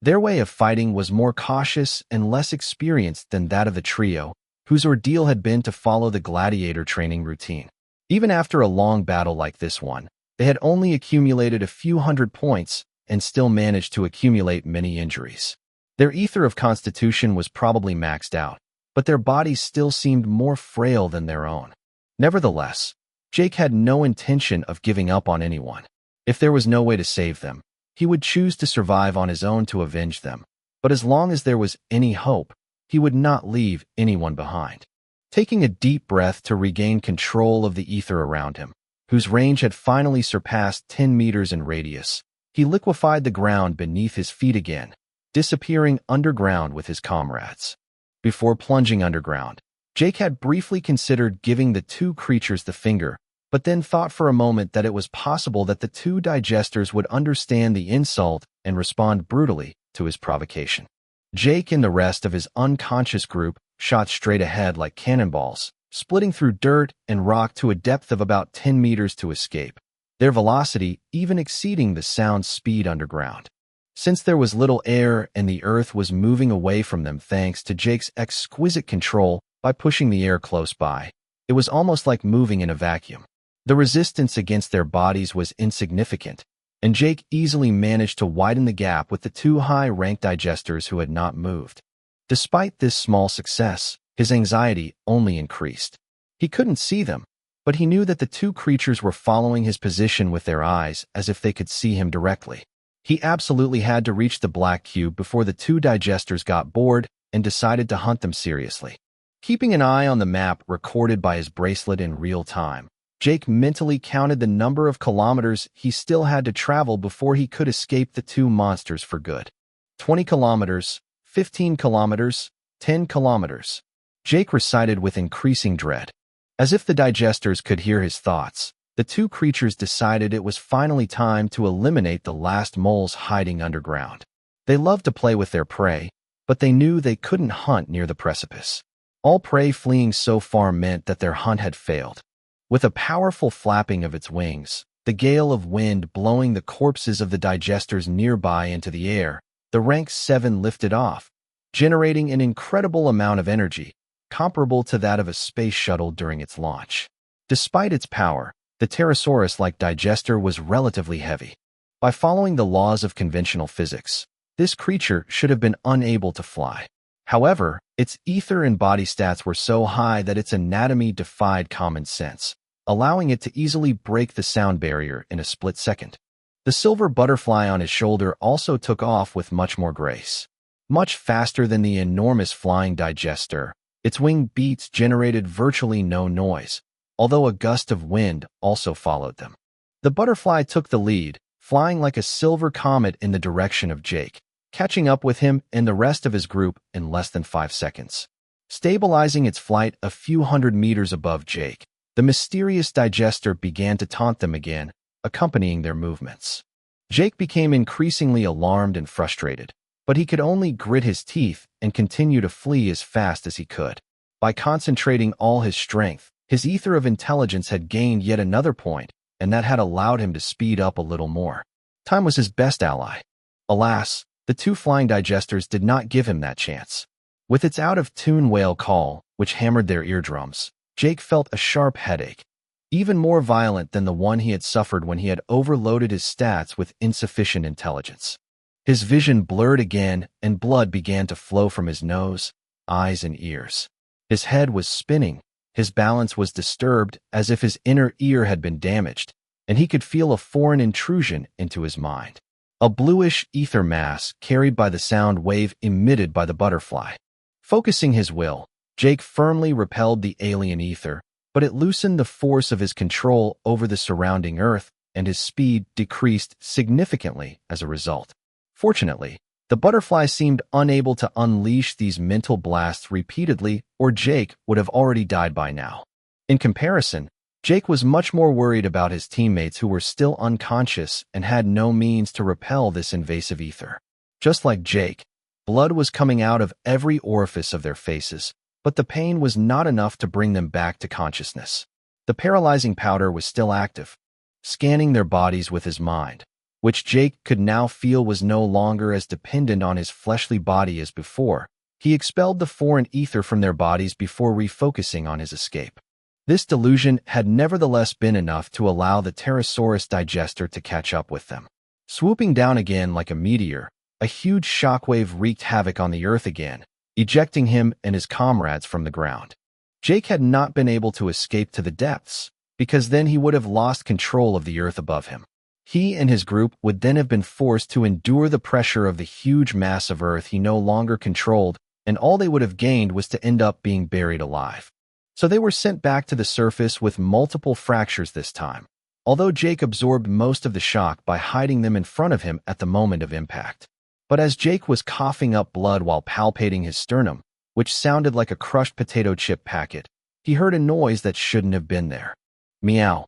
Their way of fighting was more cautious and less experienced than that of the trio, whose ordeal had been to follow the gladiator training routine. Even after a long battle like this one, they had only accumulated a few hundred points and still managed to accumulate many injuries. Their ether of constitution was probably maxed out, but their bodies still seemed more frail than their own. Nevertheless, Jake had no intention of giving up on anyone. If there was no way to save them, he would choose to survive on his own to avenge them. But as long as there was any hope, he would not leave anyone behind. Taking a deep breath to regain control of the ether around him, whose range had finally surpassed 10 meters in radius, he liquefied the ground beneath his feet again, disappearing underground with his comrades. Before plunging underground, Jake had briefly considered giving the two creatures the finger, but then thought for a moment that it was possible that the two digesters would understand the insult and respond brutally to his provocation. Jake and the rest of his unconscious group shot straight ahead like cannonballs, splitting through dirt and rock to a depth of about 10 meters to escape, their velocity even exceeding the sound's speed underground. Since there was little air and the earth was moving away from them thanks to Jake's exquisite control by pushing the air close by, it was almost like moving in a vacuum. The resistance against their bodies was insignificant, and Jake easily managed to widen the gap with the two high-ranked digesters who had not moved. Despite this small success, his anxiety only increased. He couldn't see them, but he knew that the two creatures were following his position with their eyes as if they could see him directly. He absolutely had to reach the black cube before the two digesters got bored and decided to hunt them seriously. Keeping an eye on the map recorded by his bracelet in real time, Jake mentally counted the number of kilometers he still had to travel before he could escape the two monsters for good. 20 kilometers, 15 kilometers, 10 kilometers. Jake recited with increasing dread. As if the digesters could hear his thoughts, the two creatures decided it was finally time to eliminate the last moles hiding underground. They loved to play with their prey, but they knew they couldn't hunt near the precipice. All prey fleeing so far meant that their hunt had failed. With a powerful flapping of its wings, the gale of wind blowing the corpses of the digesters nearby into the air, the Rank 7 lifted off, generating an incredible amount of energy, comparable to that of a space shuttle during its launch. Despite its power, the pterosaurus-like digester was relatively heavy. By following the laws of conventional physics, this creature should have been unable to fly. However, its ether and body stats were so high that its anatomy defied common sense, allowing it to easily break the sound barrier in a split second. The silver butterfly on his shoulder also took off with much more grace. Much faster than the enormous flying digester, its wing beats generated virtually no noise, although a gust of wind also followed them. The butterfly took the lead, flying like a silver comet in the direction of Jake, catching up with him and the rest of his group in less than 5 seconds. Stabilizing its flight a few hundred meters above Jake, the mysterious digester began to taunt them again, accompanying their movements. Jake became increasingly alarmed and frustrated, but he could only grit his teeth and continue to flee as fast as he could. By concentrating all his strength, his ether of intelligence had gained yet another point, and that had allowed him to speed up a little more. Time was his best ally. Alas, the two flying digesters did not give him that chance. With its out-of-tune wail call, which hammered their eardrums, Jake felt a sharp headache, even more violent than the one he had suffered when he had overloaded his stats with insufficient intelligence. His vision blurred again, and blood began to flow from his nose, eyes, and ears. His head was spinning, his balance was disturbed as if his inner ear had been damaged, and he could feel a foreign intrusion into his mind. A bluish ether mass carried by the sound wave emitted by the butterfly. Focusing his will, Jake firmly repelled the alien ether, but it loosened the force of his control over the surrounding earth, and his speed decreased significantly as a result. Fortunately, The butterfly seemed unable to unleash these mental blasts repeatedly, or Jake would have already died by now. In comparison, Jake was much more worried about his teammates who were still unconscious and had no means to repel this invasive ether. Just like Jake, blood was coming out of every orifice of their faces, but the pain was not enough to bring them back to consciousness. The paralyzing powder was still active, scanning their bodies with his mind, which Jake could now feel was no longer as dependent on his fleshly body as before. He expelled the foreign ether from their bodies before refocusing on his escape. This delusion had nevertheless been enough to allow the Pterosaurus digester to catch up with them. Swooping down again like a meteor, a huge shockwave wreaked havoc on the earth again, ejecting him and his comrades from the ground. Jake had not been able to escape to the depths, because then he would have lost control of the earth above him. He and his group would then have been forced to endure the pressure of the huge mass of earth he no longer controlled, and all they would have gained was to end up being buried alive. So they were sent back to the surface with multiple fractures this time, although Jake absorbed most of the shock by hiding them in front of him at the moment of impact. But as Jake was coughing up blood while palpating his sternum, which sounded like a crushed potato chip packet, he heard a noise that shouldn't have been there. Meow.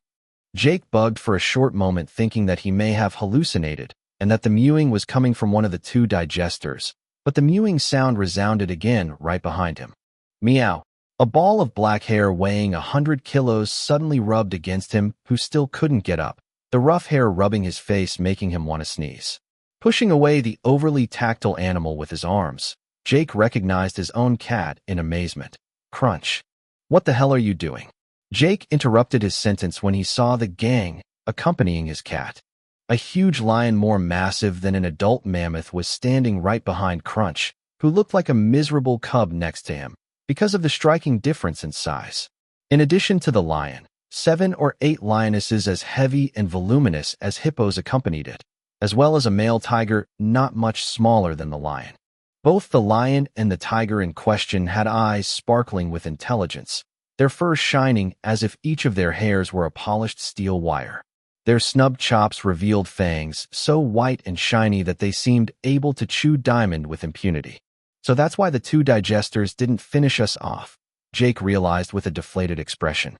Jake bugged for a short moment, thinking that he may have hallucinated and that the mewing was coming from one of the two digesters, but the mewing sound resounded again right behind him. Meow. A ball of black hair weighing 100 kilos suddenly rubbed against him, who still couldn't get up, the rough hair rubbing his face, making him want to sneeze. Pushing away the overly tactile animal with his arms, Jake recognized his own cat in amazement. Crunch. What the hell are you doing? Jake interrupted his sentence when he saw the gang accompanying his cat. A huge lion more massive than an adult mammoth was standing right behind Crunch, who looked like a miserable cub next to him, because of the striking difference in size. In addition to the lion, 7 or 8 lionesses as heavy and voluminous as hippos accompanied it, as well as a male tiger not much smaller than the lion. Both the lion and the tiger in question had eyes sparkling with intelligence, their fur shining as if each of their hairs were a polished steel wire. Their snubbed chops revealed fangs so white and shiny that they seemed able to chew diamond with impunity. So that's why the two digesters didn't finish us off, Jake realized with a deflated expression.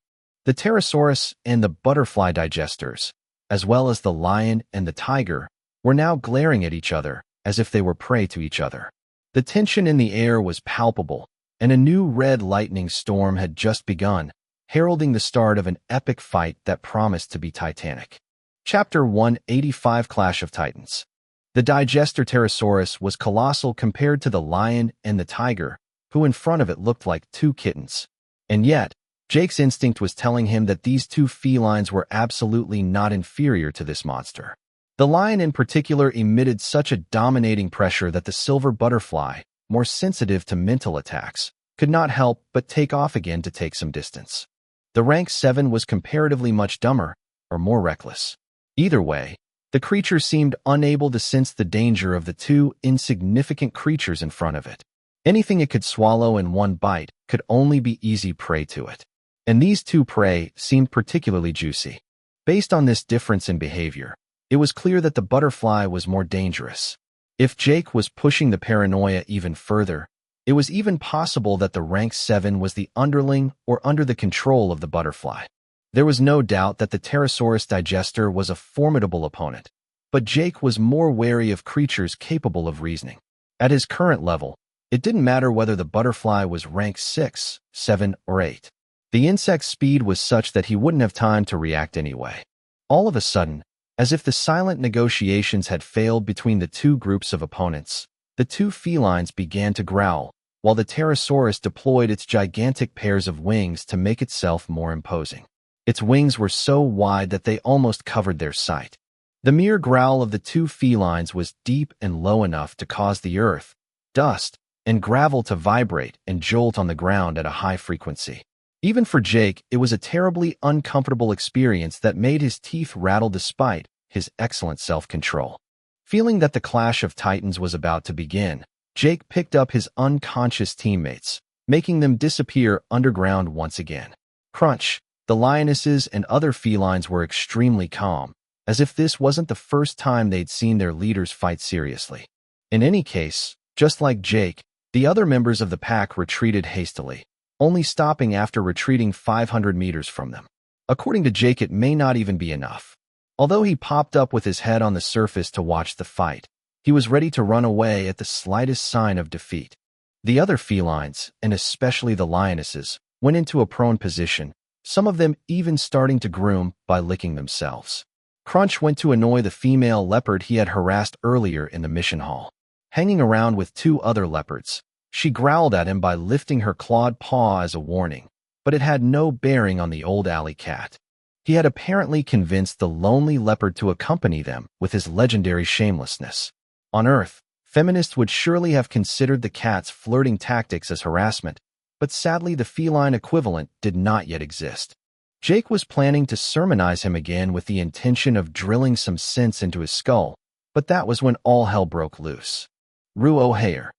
The Pterosaurus and the butterfly digesters, as well as the lion and the tiger, were now glaring at each other as if they were prey to each other. The tension in the air was palpable, and a new red lightning storm had just begun, heralding the start of an epic fight that promised to be titanic. Chapter 185 Clash of Titans. The digester Pterosaurus was colossal compared to the lion and the tiger, who in front of it looked like two kittens. And yet, Jake's instinct was telling him that these two felines were absolutely not inferior to this monster. The lion in particular emitted such a dominating pressure that the silver butterfly, more sensitive to mental attacks, could not help but take off again to take some distance. The rank 7 was comparatively much dumber, or more reckless. Either way, the creature seemed unable to sense the danger of the two insignificant creatures in front of it. Anything it could swallow in one bite could only be easy prey to it. And these two prey seemed particularly juicy. Based on this difference in behavior, it was clear that the butterfly was more dangerous. If Jake was pushing the paranoia even further, it was even possible that the rank 7 was the underling or under the control of the butterfly. There was no doubt that the Pterosaurus digester was a formidable opponent, but Jake was more wary of creatures capable of reasoning. At his current level, it didn't matter whether the butterfly was rank 6, 7, or 8. The insect's speed was such that he wouldn't have time to react anyway. All of a sudden, as if the silent negotiations had failed between the two groups of opponents, the two felines began to growl, while the Pterosaurus deployed its gigantic pairs of wings to make itself more imposing. Its wings were so wide that they almost covered their sight. The mere growl of the two felines was deep and low enough to cause the earth, dust, and gravel to vibrate and jolt on the ground at a high frequency. Even for Jake, it was a terribly uncomfortable experience that made his teeth rattle despite his excellent self-control. Feeling that the clash of titans was about to begin, Jake picked up his unconscious teammates, making them disappear underground once again. Crunch. The lionesses and other felines were extremely calm, as if this wasn't the first time they'd seen their leaders fight seriously. In any case, just like Jake, the other members of the pack retreated hastily, only stopping after retreating 500 meters from them. According to Jake, it may not even be enough. Although he popped up with his head on the surface to watch the fight, he was ready to run away at the slightest sign of defeat. The other felines, and especially the lionesses, went into a prone position, some of them even starting to groom by licking themselves. Crunch went to annoy the female leopard he had harassed earlier in the mission hall. Hanging around with 2 other leopards, she growled at him by lifting her clawed paw as a warning, but it had no bearing on the old alley cat. He had apparently convinced the lonely leopard to accompany them with his legendary shamelessness. On Earth, feminists would surely have considered the cat's flirting tactics as harassment, but sadly the feline equivalent did not yet exist. Jake was planning to sermonize him again with the intention of drilling some sense into his skull, but that was when all hell broke loose. Ruohair.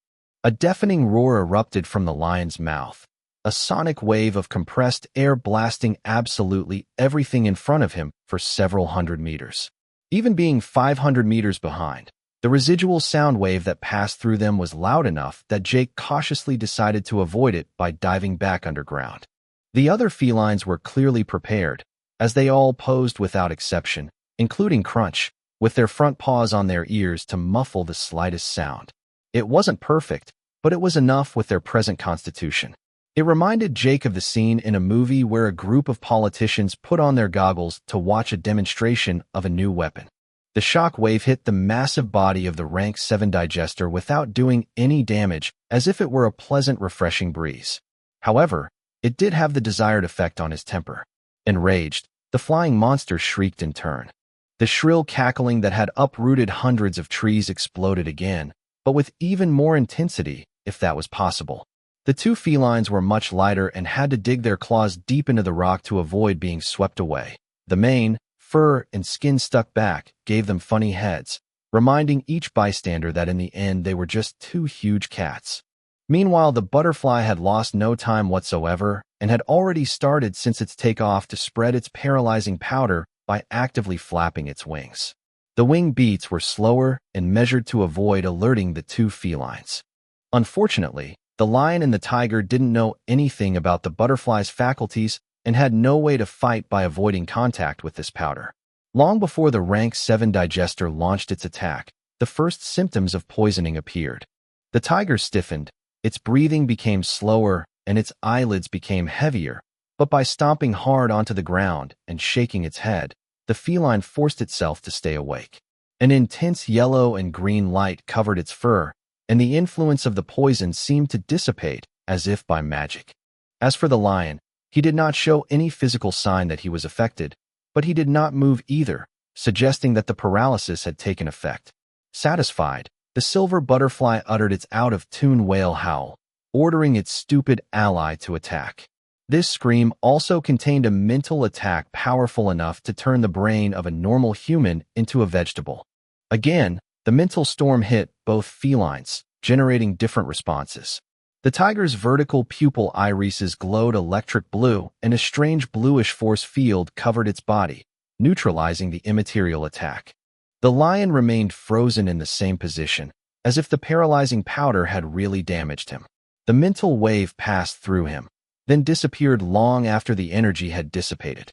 A deafening roar erupted from the lion's mouth, a sonic wave of compressed air blasting absolutely everything in front of him for several hundred meters. Even being 500 meters behind, the residual sound wave that passed through them was loud enough that Jake cautiously decided to avoid it by diving back underground. The other felines were clearly prepared, as they all posed without exception, including Crunch, with their front paws on their ears to muffle the slightest sound. It wasn't perfect, but it was enough with their present constitution. It reminded Jake of the scene in a movie where a group of politicians put on their goggles to watch a demonstration of a new weapon. The shock wave hit the massive body of the Rank 7 digester without doing any damage, as if it were a pleasant, refreshing breeze. However, it did have the desired effect on his temper. Enraged, the flying monster shrieked in turn. The shrill cackling that had uprooted hundreds of trees exploded again, but with even more intensity, if that was possible. The 2 felines were much lighter and had to dig their claws deep into the rock to avoid being swept away. The mane, fur, and skin stuck back gave them funny heads, reminding each bystander that in the end they were just 2 huge cats. Meanwhile, the butterfly had lost no time whatsoever and had already started since its takeoff to spread its paralyzing powder by actively flapping its wings. The wing beats were slower and measured to avoid alerting the 2 felines. Unfortunately, the lion and the tiger didn't know anything about the butterfly's faculties and had no way to fight by avoiding contact with this powder. Long before the Rank 7 digester launched its attack, the first symptoms of poisoning appeared. The tiger stiffened, its breathing became slower, and its eyelids became heavier, but by stomping hard onto the ground and shaking its head, the feline forced itself to stay awake. An intense yellow and green light covered its fur, and the influence of the poison seemed to dissipate as if by magic. As for the lion, he did not show any physical sign that he was affected, but he did not move either, suggesting that the paralysis had taken effect. Satisfied, the silver butterfly uttered its out-of-tune wail howl, ordering its stupid ally to attack. This scream also contained a mental attack powerful enough to turn the brain of a normal human into a vegetable. Again, the mental storm hit both felines, generating different responses. The tiger's vertical pupil irises glowed electric blue, and a strange bluish force field covered its body, neutralizing the immaterial attack. The lion remained frozen in the same position, as if the paralyzing powder had really damaged him. The mental wave passed through him, then disappeared long after the energy had dissipated.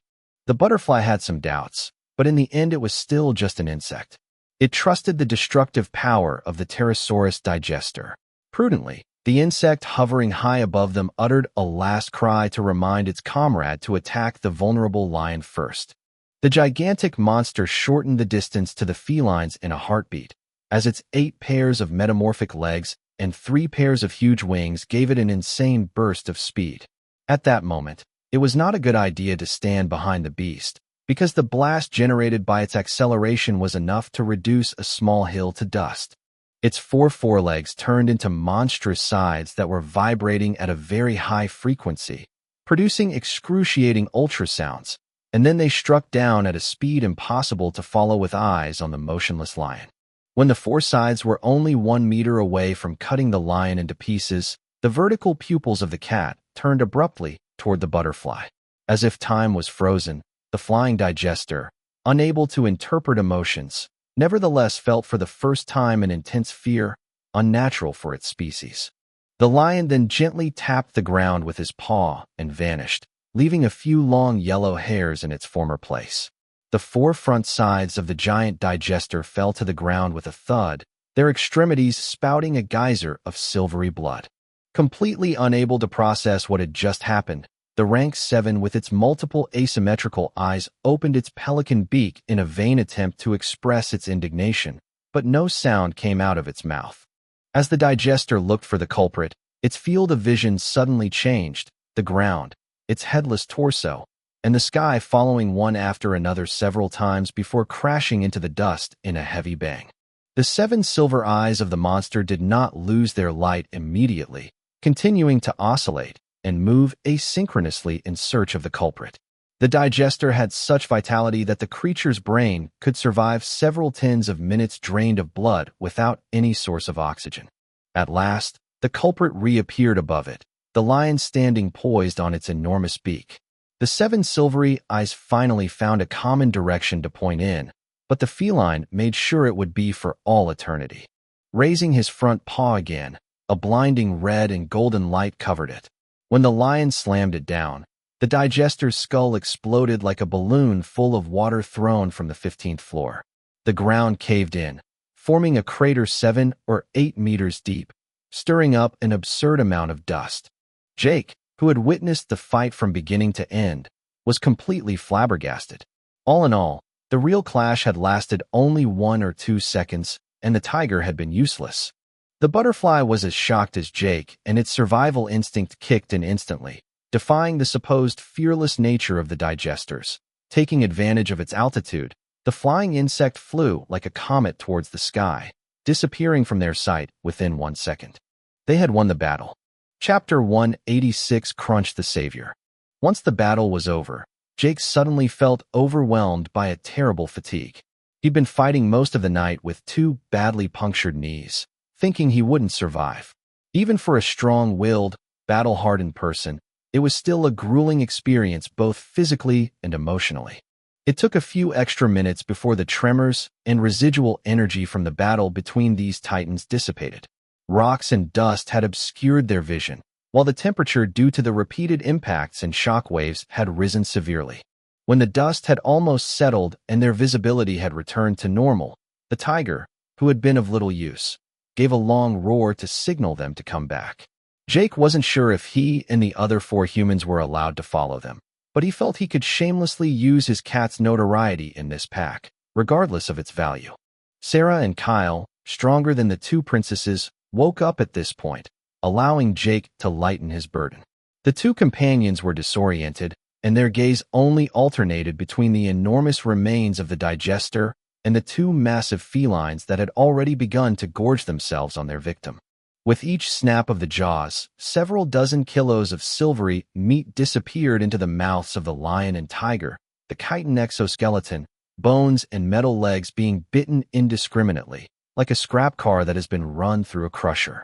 The butterfly had some doubts, but in the end it was still just an insect. It trusted the destructive power of the Pterosaurus digester. Prudently, the insect hovering high above them uttered a last cry to remind its comrade to attack the vulnerable lion first. The gigantic monster shortened the distance to the felines in a heartbeat, as its 8 pairs of metamorphic legs and 3 pairs of huge wings gave it an insane burst of speed. At that moment, it was not a good idea to stand behind the beast, because the blast generated by its acceleration was enough to reduce a small hill to dust. Its 4 forelegs turned into monstrous sides that were vibrating at a very high frequency, producing excruciating ultrasounds, and then they struck down at a speed impossible to follow with eyes on the motionless lion. When the 4 sides were only 1 meter away from cutting the lion into pieces, the vertical pupils of the cat turned abruptly toward the butterfly. As if time was frozen, the flying digester, unable to interpret emotions, nevertheless felt for the first time an intense fear, unnatural for its species. The lion then gently tapped the ground with his paw and vanished, leaving a few long yellow hairs in its former place. The four front sides of the giant digester fell to the ground with a thud, their extremities spouting a geyser of silvery blood. Completely unable to process what had just happened, the rank 7 with its multiple asymmetrical eyes opened its pelican beak in a vain attempt to express its indignation, but no sound came out of its mouth. As the digester looked for the culprit, its field of vision suddenly changed, the ground, its headless torso, and the sky following one after another several times before crashing into the dust in a heavy bang. The 7 silver eyes of the monster did not lose their light immediately, continuing to oscillate and move asynchronously in search of the culprit. The digester had such vitality that the creature's brain could survive several tens of minutes drained of blood without any source of oxygen. At last, the culprit reappeared above it, the lion standing poised on its enormous beak. The 7 silvery eyes finally found a common direction to point in, but the feline made sure it would be for all eternity. Raising his front paw again, a blinding red and golden light covered it. When the lion slammed it down, the digester's skull exploded like a balloon full of water thrown from the 15th floor. The ground caved in, forming a crater 7 or 8 meters deep, stirring up an absurd amount of dust. Jake, who had witnessed the fight from beginning to end, was completely flabbergasted. All in all, the real clash had lasted only 1 or 2 seconds, and the tiger had been useless. The butterfly was as shocked as Jake, and its survival instinct kicked in instantly, defying the supposed fearless nature of the digesters. Taking advantage of its altitude, the flying insect flew like a comet towards the sky, disappearing from their sight within 1 second. They had won the battle. Chapter 186 Crunch the Savior. Once the battle was over, Jake suddenly felt overwhelmed by a terrible fatigue. He'd been fighting most of the night with 2 badly punctured knees, thinking he wouldn't survive. Even for a strong-willed, battle-hardened person, it was still a grueling experience both physically and emotionally. It took a few extra minutes before the tremors and residual energy from the battle between these titans dissipated. Rocks and dust had obscured their vision, while the temperature due to the repeated impacts and shock waves had risen severely. When the dust had almost settled and their visibility had returned to normal, the tiger, who had been of little use, gave a long roar to signal them to come back. Jake wasn't sure if he and the other 4 humans were allowed to follow them, but he felt he could shamelessly use his cat's notoriety in this pack, regardless of its value. Sarah and Kyle, stronger than the 2 princesses, woke up at this point, allowing Jake to lighten his burden. The 2 companions were disoriented, and their gaze only alternated between the enormous remains of the digester and the 2 massive felines that had already begun to gorge themselves on their victim. With each snap of the jaws, several dozen kilos of silvery meat disappeared into the mouths of the lion and tiger, the chitin exoskeleton, bones and metal legs being bitten indiscriminately, like a scrap car that has been run through a crusher.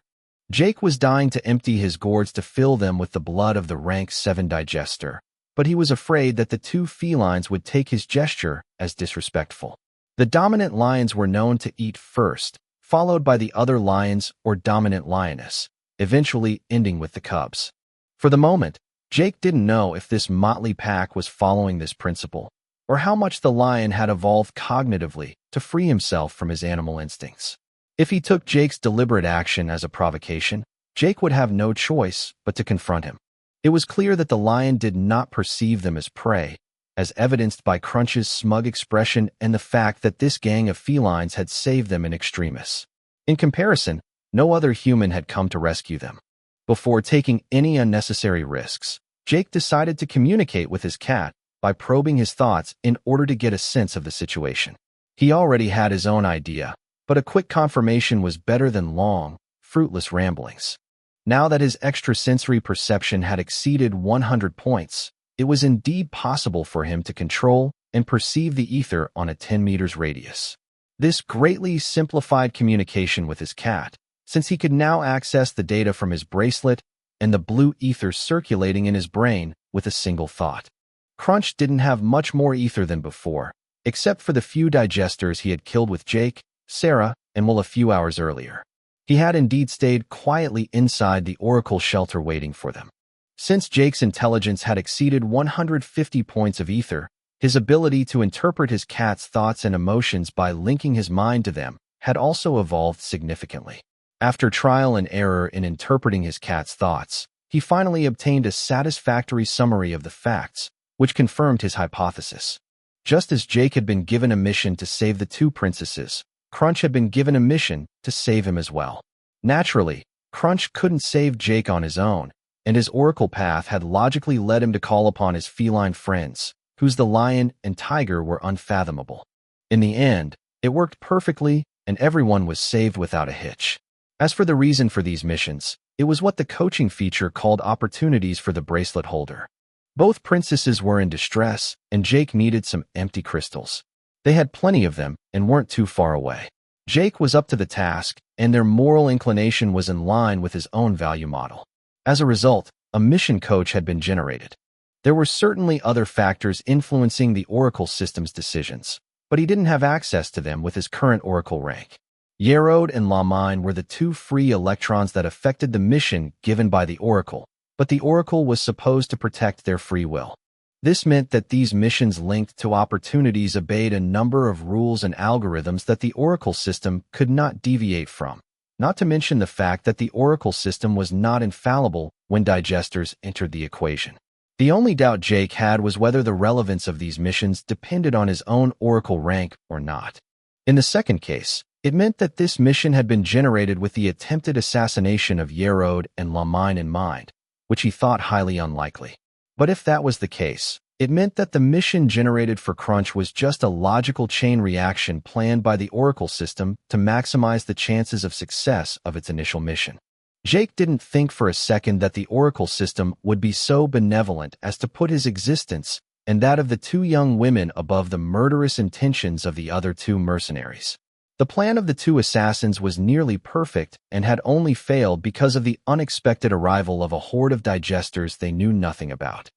Jake was dying to empty his gourds to fill them with the blood of the rank 7 digester, but he was afraid that the 2 felines would take his gesture as disrespectful. The dominant lions were known to eat first, followed by the other lions or dominant lioness, eventually ending with the cubs. For the moment, Jake didn't know if this motley pack was following this principle, or how much the lion had evolved cognitively to free himself from his animal instincts. If he took Jake's deliberate action as a provocation, Jake would have no choice but to confront him. It was clear that the lion did not perceive them as prey, as evidenced by Crunch's smug expression and the fact that this gang of felines had saved them in extremis. In comparison, no other human had come to rescue them. Before taking any unnecessary risks, Jake decided to communicate with his cat by probing his thoughts in order to get a sense of the situation. He already had his own idea, but a quick confirmation was better than long, fruitless ramblings. Now that his extrasensory perception had exceeded 100 points, it was indeed possible for him to control and perceive the ether on a 10 meters radius. This greatly simplified communication with his cat, since he could now access the data from his bracelet and the blue ether circulating in his brain with a single thought. Crunch didn't have much more ether than before, except for the few digesters he had killed with Jake, Sarah, and Will a few hours earlier. He had indeed stayed quietly inside the Oracle shelter waiting for them. Since Jake's intelligence had exceeded 150 points of ether, his ability to interpret his cat's thoughts and emotions by linking his mind to them had also evolved significantly. After trial and error in interpreting his cat's thoughts, he finally obtained a satisfactory summary of the facts, which confirmed his hypothesis. Just as Jake had been given a mission to save the two princesses, Crunch had been given a mission to save him as well. Naturally, Crunch couldn't save Jake on his own, and his oracle path had logically led him to call upon his feline friends, whose the lion and tiger were unfathomable. In the end, it worked perfectly, and everyone was saved without a hitch. As for the reason for these missions, it was what the coaching feature called opportunities for the bracelet holder. Both princesses were in distress, and Jake needed some empty crystals. They had plenty of them and weren't too far away. Jake was up to the task, and their moral inclination was in line with his own value model. As a result, a mission coach had been generated. There were certainly other factors influencing the Oracle system's decisions, but he didn't have access to them with his current Oracle rank. Yerode and Lamine were the two free electrons that affected the mission given by the Oracle, but the Oracle was supposed to protect their free will. This meant that these missions linked to opportunities obeyed a number of rules and algorithms that the Oracle system could not deviate from. Not to mention the fact that the Oracle system was not infallible when digesters entered the equation. The only doubt Jake had was whether the relevance of these missions depended on his own Oracle rank or not. In the second case, it meant that this mission had been generated with the attempted assassination of Yerode and Lamine in mind, which he thought highly unlikely. But if that was the case, it meant that the mission generated for Crunch was just a logical chain reaction planned by the Oracle system to maximize the chances of success of its initial mission. Jake didn't think for a second that the Oracle system would be so benevolent as to put his existence and that of the two young women above the murderous intentions of the other two mercenaries. The plan of the two assassins was nearly perfect and had only failed because of the unexpected arrival of a horde of digesters they knew nothing about.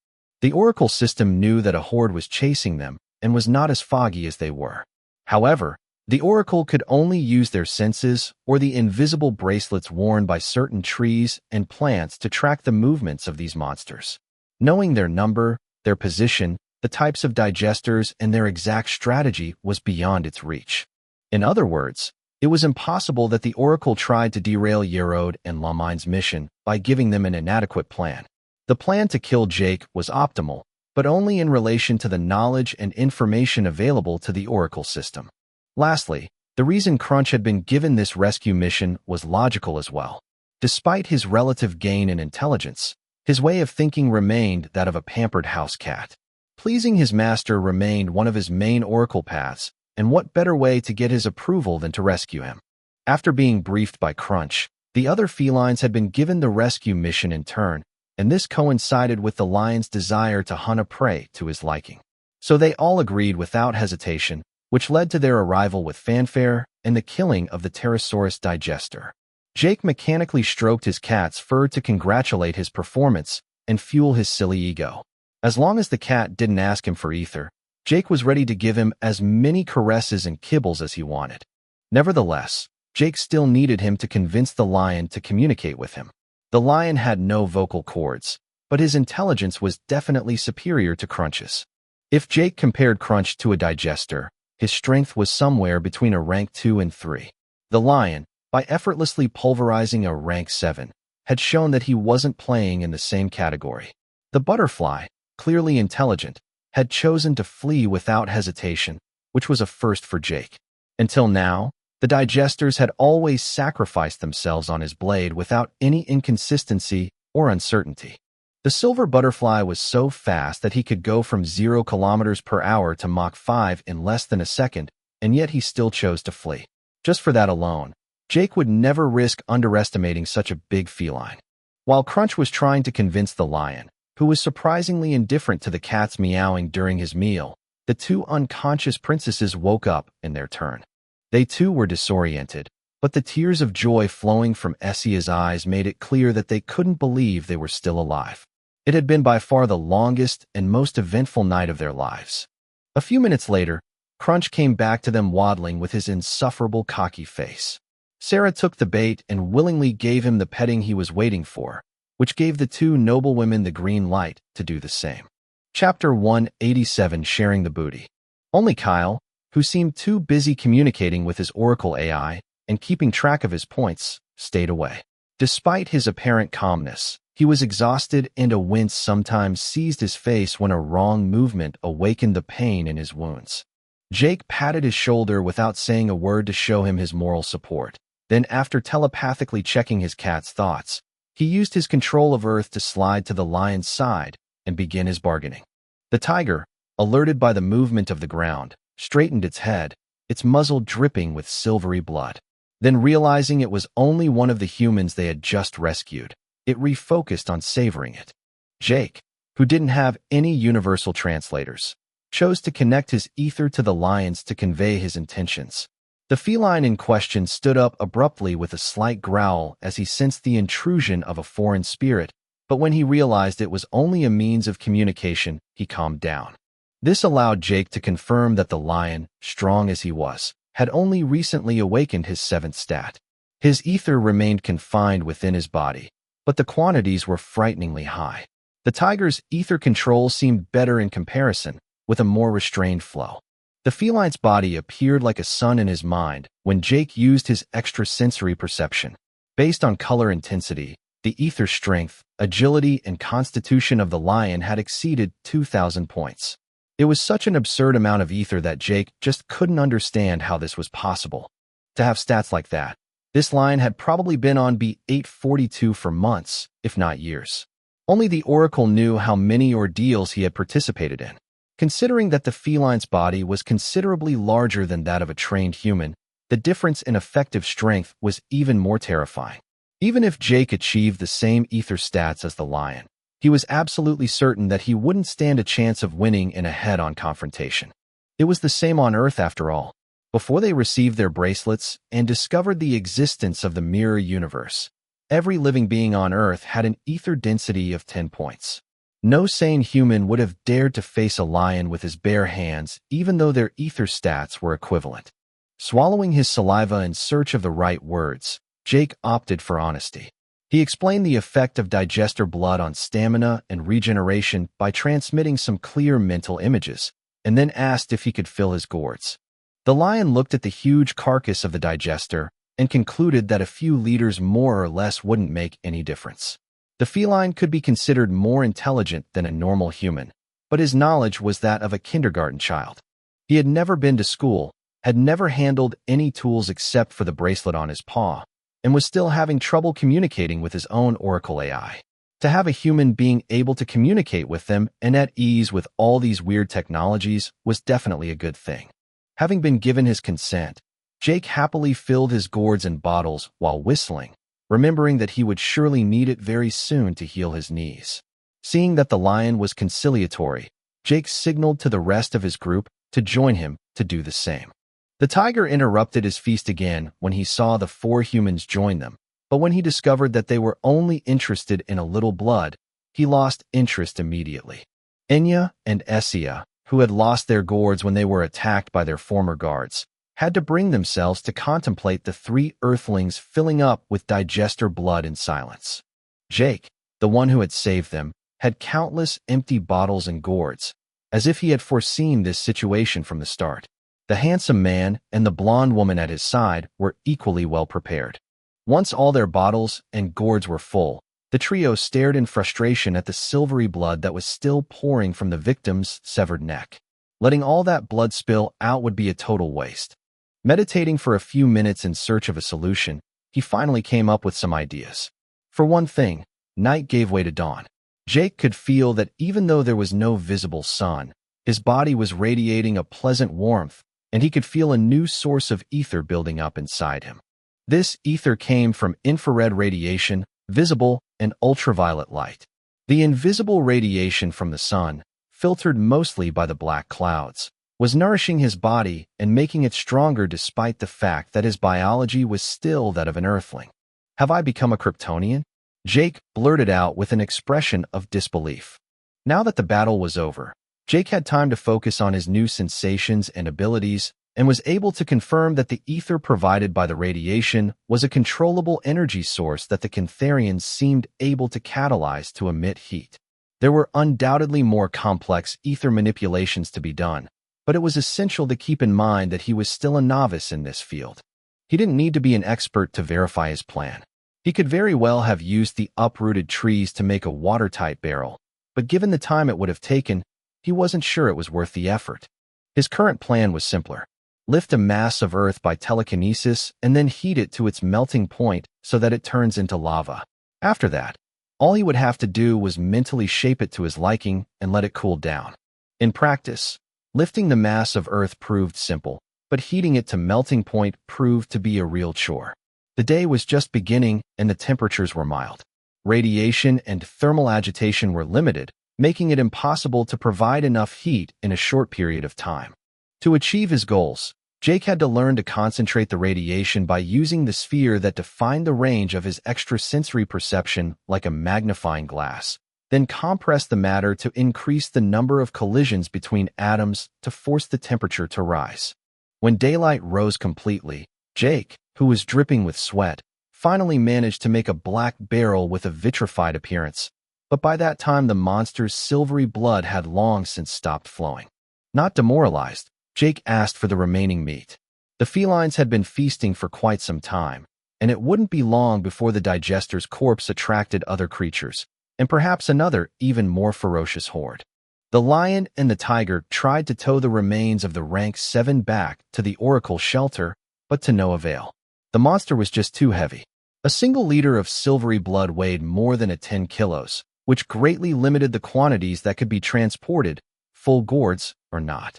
The Oracle system knew that a horde was chasing them and was not as foggy as they were. However, the Oracle could only use their senses or the invisible bracelets worn by certain trees and plants to track the movements of these monsters. Knowing their number, their position, the types of digesters, and their exact strategy was beyond its reach. In other words, it was impossible that the Oracle tried to derail Yerode and Lamine's mission by giving them an inadequate plan. The plan to kill Jake was optimal, but only in relation to the knowledge and information available to the Oracle system. Lastly, the reason Crunch had been given this rescue mission was logical as well. Despite his relative gain in intelligence, his way of thinking remained that of a pampered house cat. Pleasing his master remained one of his main Oracle paths, and what better way to get his approval than to rescue him? After being briefed by Crunch, the other felines had been given the rescue mission in turn, and this coincided with the lion's desire to hunt a prey to his liking. So they all agreed without hesitation, which led to their arrival with fanfare and the killing of the Pterosaurus digester. Jake mechanically stroked his cat's fur to congratulate his performance and fuel his silly ego. As long as the cat didn't ask him for ether, Jake was ready to give him as many caresses and kibbles as he wanted. Nevertheless, Jake still needed him to convince the lion to communicate with him. The lion had no vocal cords, but his intelligence was definitely superior to Crunch's. If Jake compared Crunch to a digester, his strength was somewhere between a rank 2 and 3. The lion, by effortlessly pulverizing a rank 7, had shown that he wasn't playing in the same category. The butterfly, clearly intelligent, had chosen to flee without hesitation, which was a first for Jake. Until now, the digesters had always sacrificed themselves on his blade without any inconsistency or uncertainty. The silver butterfly was so fast that he could go from 0 kilometers per hour to Mach 5 in less than a second, and yet he still chose to flee. Just for that alone, Jake would never risk underestimating such a big feline. While Crunch was trying to convince the lion, who was surprisingly indifferent to the cat's meowing during his meal, the two unconscious princesses woke up in their turn. They too were disoriented, but the tears of joy flowing from Essia's eyes made it clear that they couldn't believe they were still alive. It had been by far the longest and most eventful night of their lives. A few minutes later, Crunch came back to them waddling with his insufferable cocky face. Sarah took the bait and willingly gave him the petting he was waiting for, which gave the two noblewomen the green light to do the same. Chapter 187, Sharing the Booty. Only Kyle, who seemed too busy communicating with his Oracle AI and keeping track of his points, stayed away. Despite his apparent calmness, he was exhausted, and a wince sometimes seized his face when a wrong movement awakened the pain in his wounds. Jake patted his shoulder without saying a word to show him his moral support. Then, after telepathically checking his cat's thoughts, he used his control of Earth to slide to the lion's side and begin his bargaining. The tiger, alerted by the movement of the ground, straightened its head, its muzzle dripping with silvery blood. Then, realizing it was only one of the humans they had just rescued, it refocused on savoring it. Jake, who didn't have any universal translators, chose to connect his ether to the lions to convey his intentions. The feline in question stood up abruptly with a slight growl as he sensed the intrusion of a foreign spirit, but when he realized it was only a means of communication, he calmed down. This allowed Jake to confirm that the lion, strong as he was, had only recently awakened his 7th stat. His ether remained confined within his body, but the quantities were frighteningly high. The tiger's ether control seemed better in comparison, with a more restrained flow. The feline's body appeared like a sun in his mind when Jake used his extrasensory perception. Based on color intensity, the ether strength, agility, and constitution of the lion had exceeded 2,000 points. It was such an absurd amount of ether that Jake just couldn't understand how this was possible. To have stats like that, this lion had probably been on B842 for months, if not years. Only the Oracle knew how many ordeals he had participated in. Considering that the feline's body was considerably larger than that of a trained human, the difference in effective strength was even more terrifying. Even if Jake achieved the same ether stats as the lion, he was absolutely certain that he wouldn't stand a chance of winning in a head-on confrontation. It was the same on Earth after all. Before they received their bracelets and discovered the existence of the mirror universe, every living being on Earth had an ether density of 10 points. No sane human would have dared to face a lion with his bare hands, even though their ether stats were equivalent. Swallowing his saliva in search of the right words, Jake opted for honesty. He explained the effect of digester blood on stamina and regeneration by transmitting some clear mental images, and then asked if he could fill his gourds. The lion looked at the huge carcass of the digester and concluded that a few liters more or less wouldn't make any difference. The feline could be considered more intelligent than a normal human, but his knowledge was that of a kindergarten child. He had never been to school, had never handled any tools except for the bracelet on his paw, and was still having trouble communicating with his own Oracle AI. To have a human being able to communicate with them and at ease with all these weird technologies was definitely a good thing. Having been given his consent, Jake happily filled his gourds and bottles while whistling, remembering that he would surely need it very soon to heal his knees. Seeing that the lion was conciliatory, Jake signaled to the rest of his group to join him to do the same. The tiger interrupted his feast again when he saw the 4 humans join them, but when he discovered that they were only interested in a little blood, he lost interest immediately. Enya and Essia, who had lost their gourds when they were attacked by their former guards, had to bring themselves to contemplate the 3 earthlings filling up with digester blood in silence. Jake, the one who had saved them, had countless empty bottles and gourds, as if he had foreseen this situation from the start. The handsome man and the blonde woman at his side were equally well prepared. Once all their bottles and gourds were full, the trio stared in frustration at the silvery blood that was still pouring from the victim's severed neck. Letting all that blood spill out would be a total waste. Meditating for a few minutes in search of a solution, he finally came up with some ideas. For one thing, night gave way to dawn. Jake could feel that even though there was no visible sun, his body was radiating a pleasant warmth, and he could feel a new source of ether building up inside him. This ether came from infrared radiation, visible and ultraviolet light. The invisible radiation from the sun, filtered mostly by the black clouds, was nourishing his body and making it stronger despite the fact that his biology was still that of an earthling. "Have I become a Kryptonian?" Jake blurted out with an expression of disbelief. Now that the battle was over, Jake had time to focus on his new sensations and abilities and was able to confirm that the ether provided by the radiation was a controllable energy source that the Cantharians seemed able to catalyze to emit heat. There were undoubtedly more complex ether manipulations to be done, but it was essential to keep in mind that he was still a novice in this field. He didn't need to be an expert to verify his plan. He could very well have used the uprooted trees to make a watertight barrel, but given the time it would have taken, he wasn't sure it was worth the effort. His current plan was simpler. Lift a mass of earth by telekinesis and then heat it to its melting point so that it turns into lava. After that, all he would have to do was mentally shape it to his liking and let it cool down. In practice, lifting the mass of earth proved simple, but heating it to melting point proved to be a real chore. The day was just beginning and the temperatures were mild. Radiation and thermal agitation were limited, making it impossible to provide enough heat in a short period of time. To achieve his goals, Jake had to learn to concentrate the radiation by using the sphere that defined the range of his extrasensory perception like a magnifying glass, then compress the matter to increase the number of collisions between atoms to force the temperature to rise. When daylight rose completely, Jake, who was dripping with sweat, finally managed to make a black barrel with a vitrified appearance, but by that time the monster's silvery blood had long since stopped flowing. Not demoralized, Jake asked for the remaining meat. The felines had been feasting for quite some time, and it wouldn't be long before the digester's corpse attracted other creatures, and perhaps another, even more ferocious horde. The lion and the tiger tried to tow the remains of the rank 7 back to the oracle shelter, but to no avail. The monster was just too heavy. A single liter of silvery blood weighed more than 10 kilos, which greatly limited the quantities that could be transported, full gourds or not.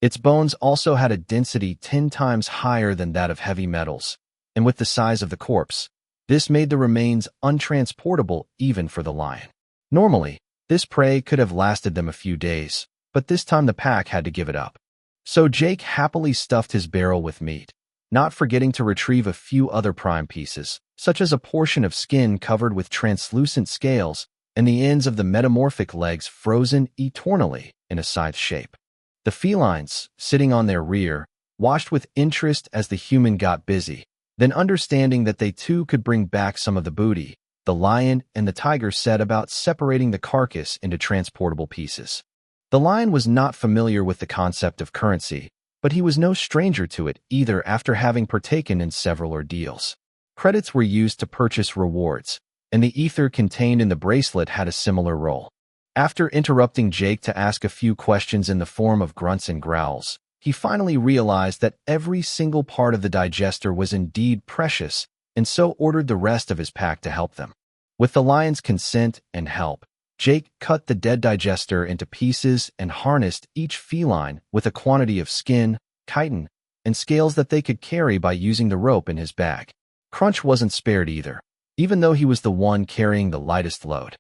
Its bones also had a density 10 times higher than that of heavy metals, and with the size of the corpse, this made the remains untransportable even for the lion. Normally, this prey could have lasted them a few days, but this time the pack had to give it up. So Jake happily stuffed his barrel with meat, not forgetting to retrieve a few other prime pieces, such as a portion of skin covered with translucent scales and the ends of the metamorphic legs frozen eternally in a scythe shape. The felines, sitting on their rear, watched with interest as the human got busy. Then, understanding that they too could bring back some of the booty, the lion and the tiger set about separating the carcass into transportable pieces. The lion was not familiar with the concept of currency, but he was no stranger to it either after having partaken in several ordeals. Credits were used to purchase rewards, and the ether contained in the bracelet had a similar role. After interrupting Jake to ask a few questions in the form of grunts and growls, he finally realized that every single part of the digester was indeed precious, and so ordered the rest of his pack to help them. With the lion's consent and help, Jake cut the dead digester into pieces and harnessed each feline with a quantity of skin, chitin, and scales that they could carry by using the rope in his bag. Crunch wasn't spared either, even though he was the one carrying the lightest load.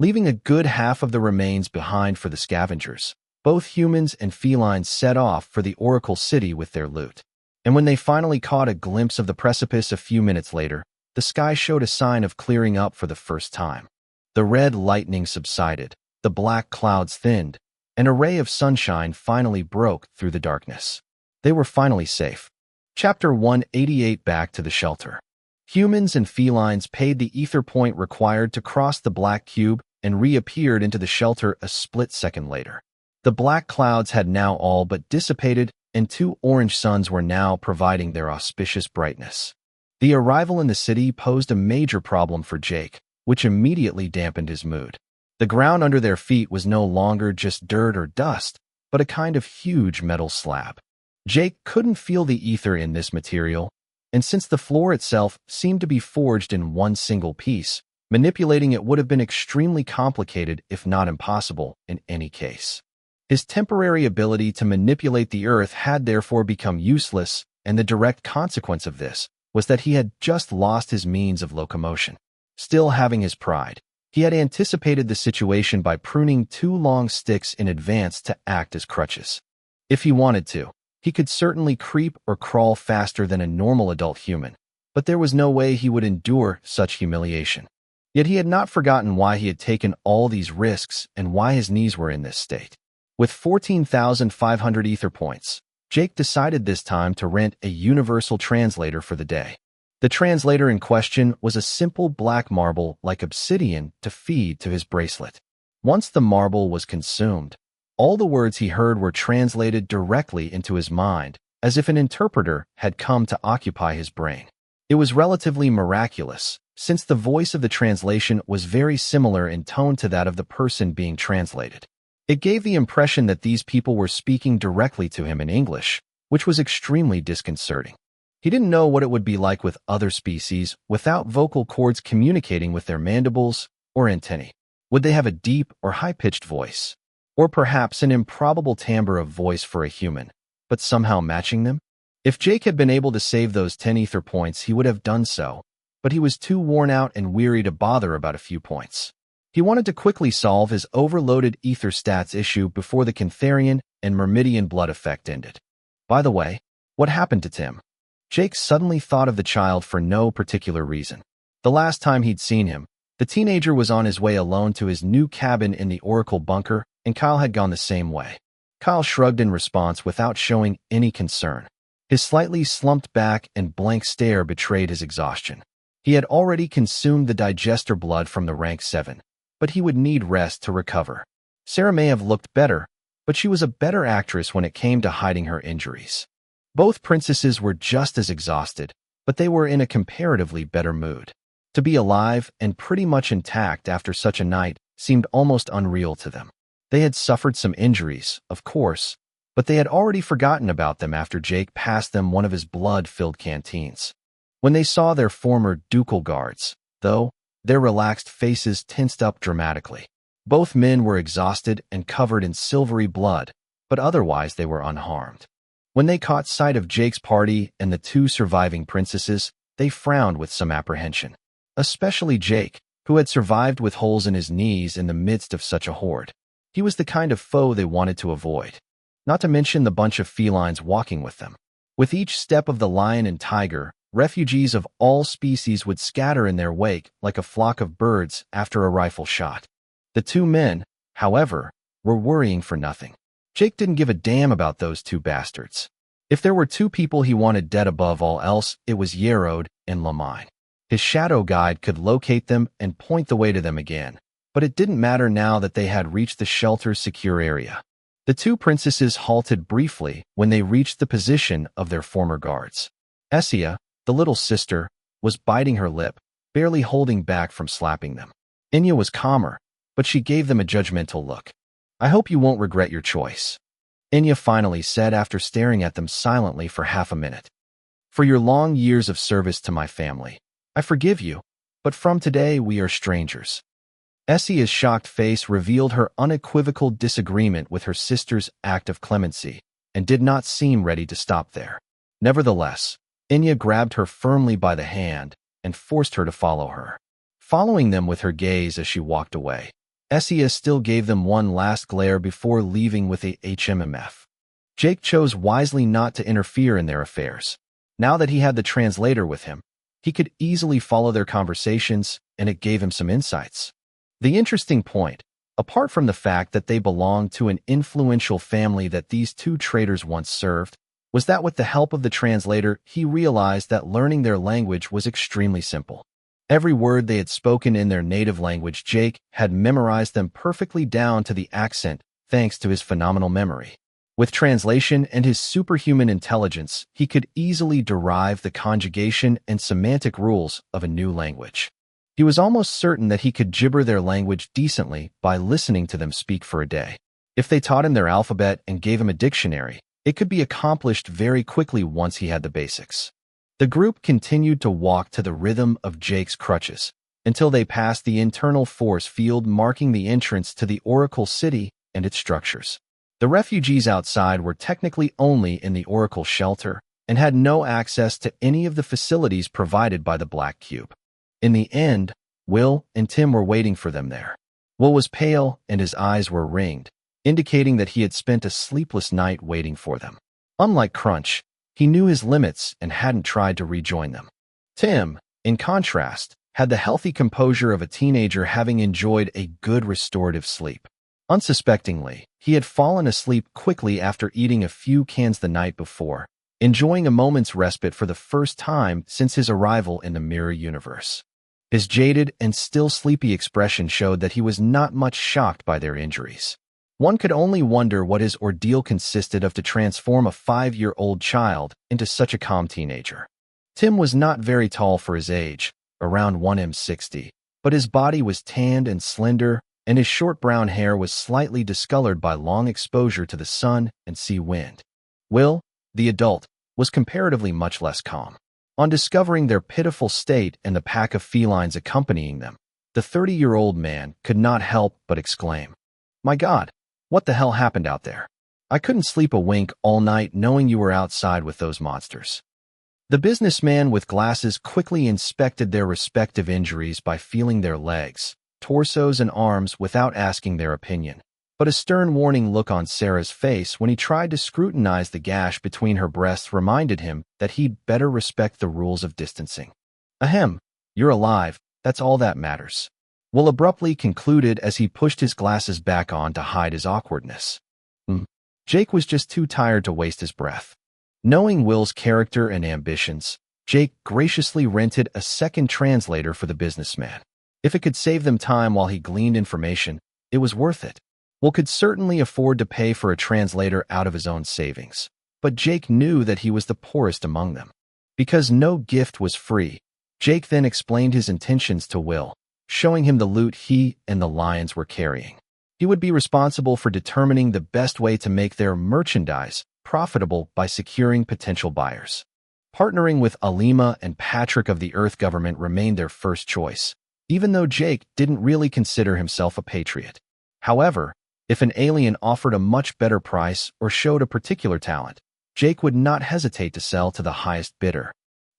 Leaving a good half of the remains behind for the scavengers, both humans and felines set off for the Oracle City with their loot. And when they finally caught a glimpse of the precipice a few minutes later, the sky showed a sign of clearing up for the first time. The red lightning subsided, the black clouds thinned, and a ray of sunshine finally broke through the darkness. They were finally safe. Chapter 188. Back to the shelter. Humans and felines paid the ether point required to cross the black cube and reappeared into the shelter a split second later. The black clouds had now all but dissipated, and 2 orange suns were now providing their auspicious brightness. The arrival in the city posed a major problem for Jake, which immediately dampened his mood. The ground under their feet was no longer just dirt or dust, but a kind of huge metal slab. Jake couldn't feel the ether in this material, and since the floor itself seemed to be forged in one single piece, manipulating it would have been extremely complicated if not impossible in any case. His temporary ability to manipulate the earth had therefore become useless, and the direct consequence of this was that he had just lost his means of locomotion. Still having his pride, he had anticipated the situation by pruning 2 long sticks in advance to act as crutches. If he wanted to, he could certainly creep or crawl faster than a normal adult human, but there was no way he would endure such humiliation. Yet he had not forgotten why he had taken all these risks and why his knees were in this state. With 14,500 ether points, Jake decided this time to rent a universal translator for the day. The translator in question was a simple black marble like obsidian to feed to his bracelet. Once the marble was consumed, all the words he heard were translated directly into his mind, as if an interpreter had come to occupy his brain. It was relatively miraculous, since the voice of the translation was very similar in tone to that of the person being translated. It gave the impression that these people were speaking directly to him in English, which was extremely disconcerting. He didn't know what it would be like with other species without vocal cords communicating with their mandibles or antennae. Would they have a deep or high-pitched voice? Or perhaps an improbable timbre of voice for a human, but somehow matching them? If Jake had been able to save those 10 ether points, he would have done so, but he was too worn out and weary to bother about a few points. He wanted to quickly solve his overloaded ether stats issue before the Cantharian and Myrmidian blood effect ended. By the way, what happened to Tim? Jake suddenly thought of the child for no particular reason. The last time he'd seen him, the teenager was on his way alone to his new cabin in the Oracle bunker, and Kyle had gone the same way. Kyle shrugged in response without showing any concern. His slightly slumped back and blank stare betrayed his exhaustion. He had already consumed the digester blood from the rank 7, but he would need rest to recover. Sarah may have looked better, but she was a better actress when it came to hiding her injuries. Both princesses were just as exhausted, but they were in a comparatively better mood. To be alive and pretty much intact after such a night seemed almost unreal to them. They had suffered some injuries, of course, but they had already forgotten about them after Jake passed them one of his blood-filled canteens. When they saw their former ducal guards, though, their relaxed faces tensed up dramatically. Both men were exhausted and covered in silvery blood, but otherwise they were unharmed. When they caught sight of Jake's party and the 2 surviving princesses, they frowned with some apprehension. Especially Jake, who had survived with holes in his knees in the midst of such a horde. He was the kind of foe they wanted to avoid. Not to mention the bunch of felines walking with them. With each step of the lion and tiger, refugees of all species would scatter in their wake like a flock of birds after a rifle shot. The 2 men, however, were worrying for nothing. Jake didn't give a damn about those 2 bastards. If there were 2 people he wanted dead above all else, it was Yerode and Lamine. His shadow guide could locate them and point the way to them again, but it didn't matter now that they had reached the shelter's secure area. The 2 princesses halted briefly when they reached the position of their former guards. Essia, the little sister, was biting her lip, barely holding back from slapping them. Enya was calmer, but she gave them a judgmental look. "I hope you won't regret your choice," Enya finally said after staring at them silently for half a minute. "For your long years of service to my family, I forgive you, but from today we are strangers." Essia's shocked face revealed her unequivocal disagreement with her sister's act of clemency, and did not seem ready to stop there. Nevertheless, Enya grabbed her firmly by the hand and forced her to follow her. Following them with her gaze as she walked away, Essia still gave them one last glare before leaving with a HMMF. Jake chose wisely not to interfere in their affairs. Now that he had the translator with him, he could easily follow their conversations, and it gave him some insights. The interesting point, apart from the fact that they belonged to an influential family that these 2 traders once served, was that with the help of the translator, he realized that learning their language was extremely simple. Every word they had spoken in their native language, Jake had memorized them perfectly down to the accent thanks to his phenomenal memory. With translation and his superhuman intelligence, he could easily derive the conjugation and semantic rules of a new language. He was almost certain that he could gibber their language decently by listening to them speak for a day. If they taught him their alphabet and gave him a dictionary, it could be accomplished very quickly once he had the basics. The group continued to walk to the rhythm of Jake's crutches until they passed the internal force field marking the entrance to the Oracle City and its structures. The refugees outside were technically only in the Oracle shelter and had no access to any of the facilities provided by the Black Cube. In the end, Will and Tim were waiting for them there. Will was pale and his eyes were ringed, indicating that he had spent a sleepless night waiting for them. Unlike Crunch, he knew his limits and hadn't tried to rejoin them. Tim, in contrast, had the healthy composure of a teenager having enjoyed a good restorative sleep. Unsuspectingly, he had fallen asleep quickly after eating a few cans the night before, enjoying a moment's respite for the first time since his arrival in the mirror universe. His jaded and still sleepy expression showed that he was not much shocked by their injuries. One could only wonder what his ordeal consisted of to transform a 5-year-old child into such a calm teenager. Tim was not very tall for his age, around 1m60, but his body was tanned and slender, and his short brown hair was slightly discolored by long exposure to the sun and sea wind. Will, the adult, was comparatively much less calm. On discovering their pitiful state and the pack of felines accompanying them, the 30-year-old man could not help but exclaim, "My God, what the hell happened out there? I couldn't sleep a wink all night knowing you were outside with those monsters." The businessman with glasses quickly inspected their respective injuries by feeling their legs, torsos, and arms without asking their opinion. But a stern warning look on Sarah's face when he tried to scrutinize the gash between her breasts reminded him that he'd better respect the rules of distancing. "Ahem, you're alive, that's all that matters," Will abruptly concluded as he pushed his glasses back on to hide his awkwardness. Jake was just too tired to waste his breath. Knowing Will's character and ambitions, Jake graciously rented a second translator for the businessman. If it could save them time while he gleaned information, it was worth it. Will could certainly afford to pay for a translator out of his own savings, but Jake knew that he was the poorest among them. Because no gift was free, Jake then explained his intentions to Will, showing him the loot he and the lions were carrying. He would be responsible for determining the best way to make their merchandise profitable by securing potential buyers. Partnering with Alima and Patrick of the Earth government remained their first choice, even though Jake didn't really consider himself a patriot. However, if an alien offered a much better price or showed a particular talent, Jake would not hesitate to sell to the highest bidder.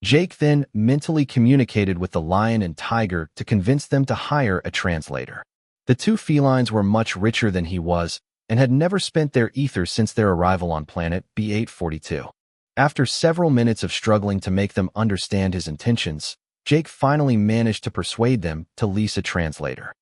Jake then mentally communicated with the lion and tiger to convince them to hire a translator. The two felines were much richer than he was and had never spent their ether since their arrival on planet B842. After several minutes of struggling to make them understand his intentions, Jake finally managed to persuade them to lease a translator.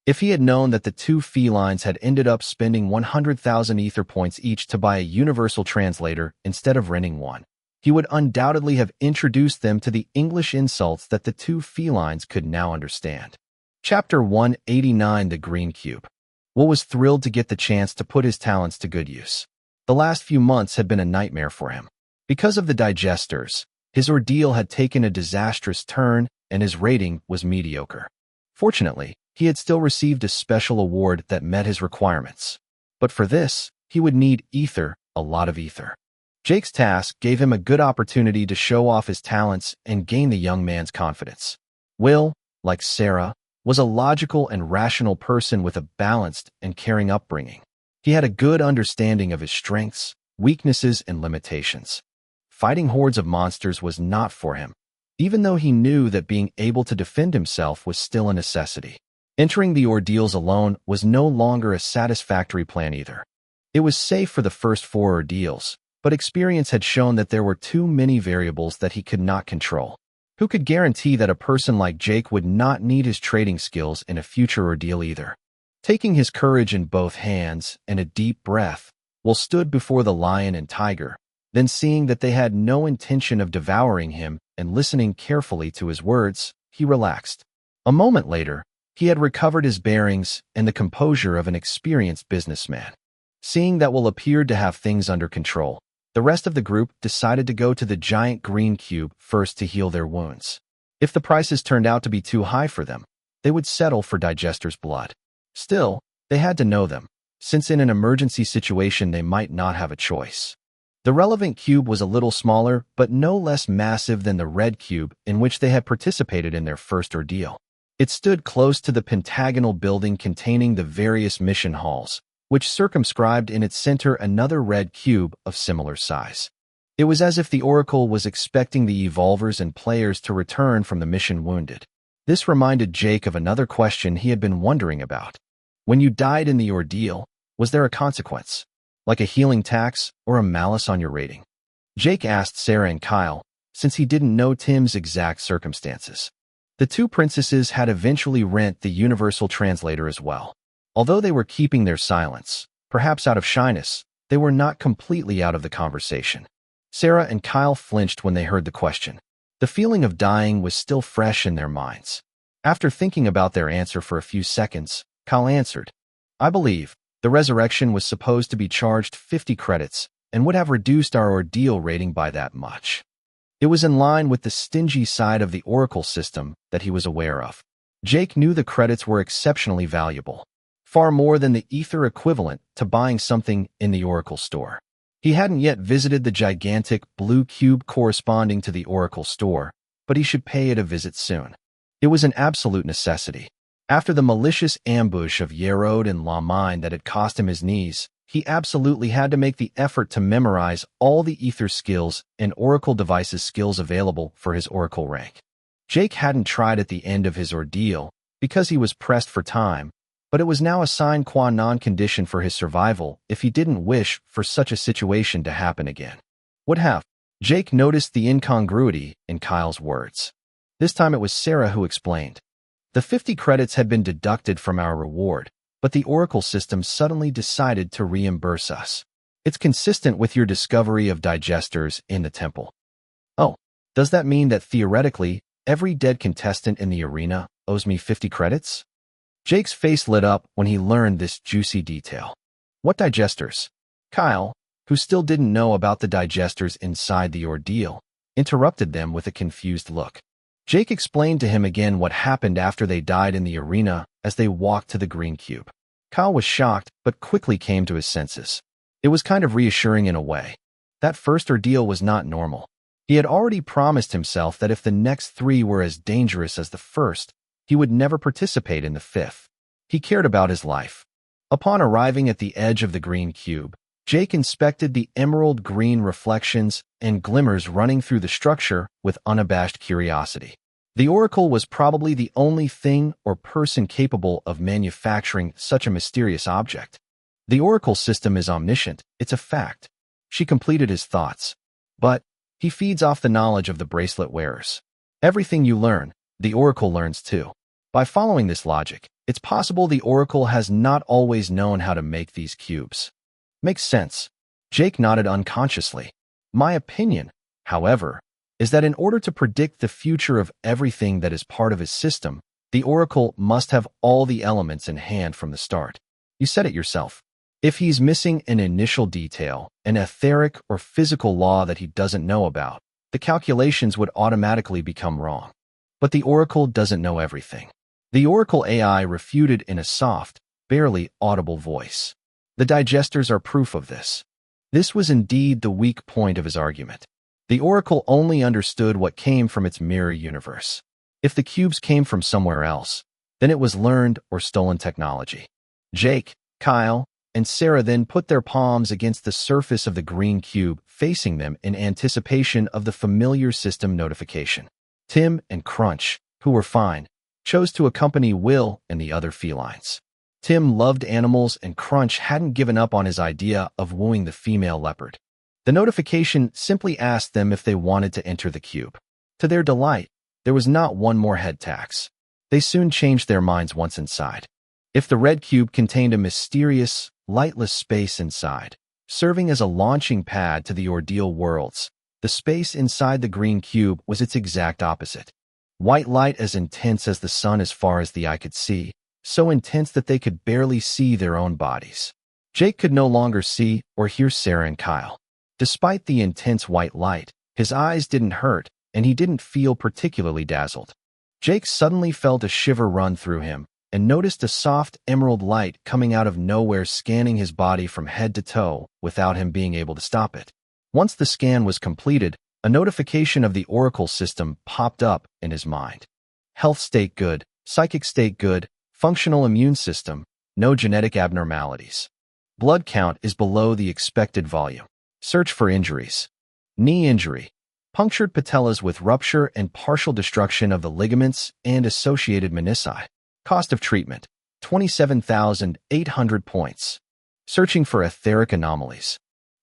If he had known that the two felines had ended up spending 100,000 ether points each to buy a universal translator instead of renting one, he would undoubtedly have introduced them to the English insults that the two felines could now understand. Chapter 189, The Green Cube. Will was thrilled to get the chance to put his talents to good use. The last few months had been a nightmare for him. Because of the digesters, his ordeal had taken a disastrous turn and his rating was mediocre. Fortunately, he had still received a special award that met his requirements. But for this, he would need ether, a lot of ether. Jake's task gave him a good opportunity to show off his talents and gain the young man's confidence. Will, like Sarah, was a logical and rational person with a balanced and caring upbringing. He had a good understanding of his strengths, weaknesses, and limitations. Fighting hordes of monsters was not for him, even though he knew that being able to defend himself was still a necessity. Entering the ordeals alone was no longer a satisfactory plan either. It was safe for the first 4 ordeals, but experience had shown that there were too many variables that he could not control. Who could guarantee that a person like Jake would not need his trading skills in a future ordeal either? Taking his courage in both hands and a deep breath, Will stood before the lion and tiger, then seeing that they had no intention of devouring him and listening carefully to his words, he relaxed. A moment later, he had recovered his bearings and the composure of an experienced businessman. Seeing that Will appeared to have things under control, the rest of the group decided to go to the giant green cube first to heal their wounds. If the prices turned out to be too high for them, they would settle for Digester's blood. Still, they had to know them, since in an emergency situation they might not have a choice. The relevant cube was a little smaller, but no less massive than the red cube in which they had participated in their first ordeal. It stood close to the pentagonal building containing the various mission halls, which circumscribed in its center another red cube of similar size. It was as if the Oracle was expecting the evolvers and players to return from the mission wounded. This reminded Jake of another question he had been wondering about. When you died in the ordeal, was there a consequence, like a healing tax or a malus on your rating? Jake asked Sarah and Kyle, since he didn't know Tim's exact circumstances. The two princesses had eventually rent the universal translator as well. Although they were keeping their silence, perhaps out of shyness, they were not completely out of the conversation. Sarah and Kyle flinched when they heard the question. The feeling of dying was still fresh in their minds. After thinking about their answer for a few seconds, Kyle answered, "I believe the resurrection was supposed to be charged 50 credits and would have reduced our ordeal rating by that much." It was in line with the stingy side of the Oracle system that he was aware of. Jake knew the credits were exceptionally valuable, far more than the Ether equivalent to buying something in the Oracle store. He hadn't yet visited the gigantic blue cube corresponding to the Oracle store, but he should pay it a visit soon. It was an absolute necessity. After the malicious ambush of Yerode and Lamine that had cost him his knees, he absolutely had to make the effort to memorize all the Ether skills and Oracle devices skills available for his Oracle rank. Jake hadn't tried at the end of his ordeal because he was pressed for time, but it was now a sine qua non condition for his survival if he didn't wish for such a situation to happen again. Would have. Jake noticed the incongruity in Kyle's words. This time it was Sarah who explained. The 50 credits had been deducted from our reward, but the Oracle system suddenly decided to reimburse us. It's consistent with your discovery of digesters in the temple. Oh, does that mean that theoretically, every dead contestant in the arena owes me 50 credits? Jake's face lit up when he learned this juicy detail. What digesters? Kyle, who still didn't know about the digesters inside the ordeal, interrupted them with a confused look. Jake explained to him again what happened after they died in the arena as they walked to the green cube. Kyle was shocked, but quickly came to his senses. It was kind of reassuring in a way. That first ordeal was not normal. He had already promised himself that if the next 3 were as dangerous as the first, he would never participate in the 5th. He cared about his life. Upon arriving at the edge of the green cube, Jake inspected the emerald green reflections and glimmers running through the structure with unabashed curiosity. The Oracle was probably the only thing or person capable of manufacturing such a mysterious object. The Oracle system is omniscient, it's a fact. She completed his thoughts. But he feeds off the knowledge of the bracelet wearers. Everything you learn, the Oracle learns too. By following this logic, it's possible the Oracle has not always known how to make these cubes. Makes sense. Jake nodded unconsciously. My opinion, however, is that in order to predict the future of everything that is part of his system, the Oracle must have all the elements in hand from the start. You said it yourself. If he's missing an initial detail, an etheric or physical law that he doesn't know about, the calculations would automatically become wrong. But the Oracle doesn't know everything. The Oracle AI refuted in a soft, barely audible voice. The digesters are proof of this. This was indeed the weak point of his argument. The Oracle only understood what came from its mirror universe. If the cubes came from somewhere else, then it was learned or stolen technology. Jake, Kyle, and Sarah then put their palms against the surface of the green cube, facing them in anticipation of the familiar system notification. Tim and Crunch, who were fine, chose to accompany Will and the other felines. Tim loved animals and Crunch hadn't given up on his idea of wooing the female leopard. The notification simply asked them if they wanted to enter the cube. To their delight, there was not one more head tax. They soon changed their minds once inside. If the red cube contained a mysterious, lightless space inside, serving as a launching pad to the ordeal worlds, the space inside the green cube was its exact opposite. White light as intense as the sun as far as the eye could see, so intense that they could barely see their own bodies. Jake could no longer see or hear Sarah and Kyle. Despite the intense white light, his eyes didn't hurt, and he didn't feel particularly dazzled. Jake suddenly felt a shiver run through him, and noticed a soft emerald light coming out of nowhere scanning his body from head to toe without him being able to stop it. Once the scan was completed, a notification of the Oracle system popped up in his mind. Health state good, psychic state good, functional immune system, no genetic abnormalities. Blood count is below the expected volume. Search for injuries. Knee injury. Punctured patellas with rupture and partial destruction of the ligaments and associated menisci. Cost of treatment, 27,800 points. Searching for etheric anomalies.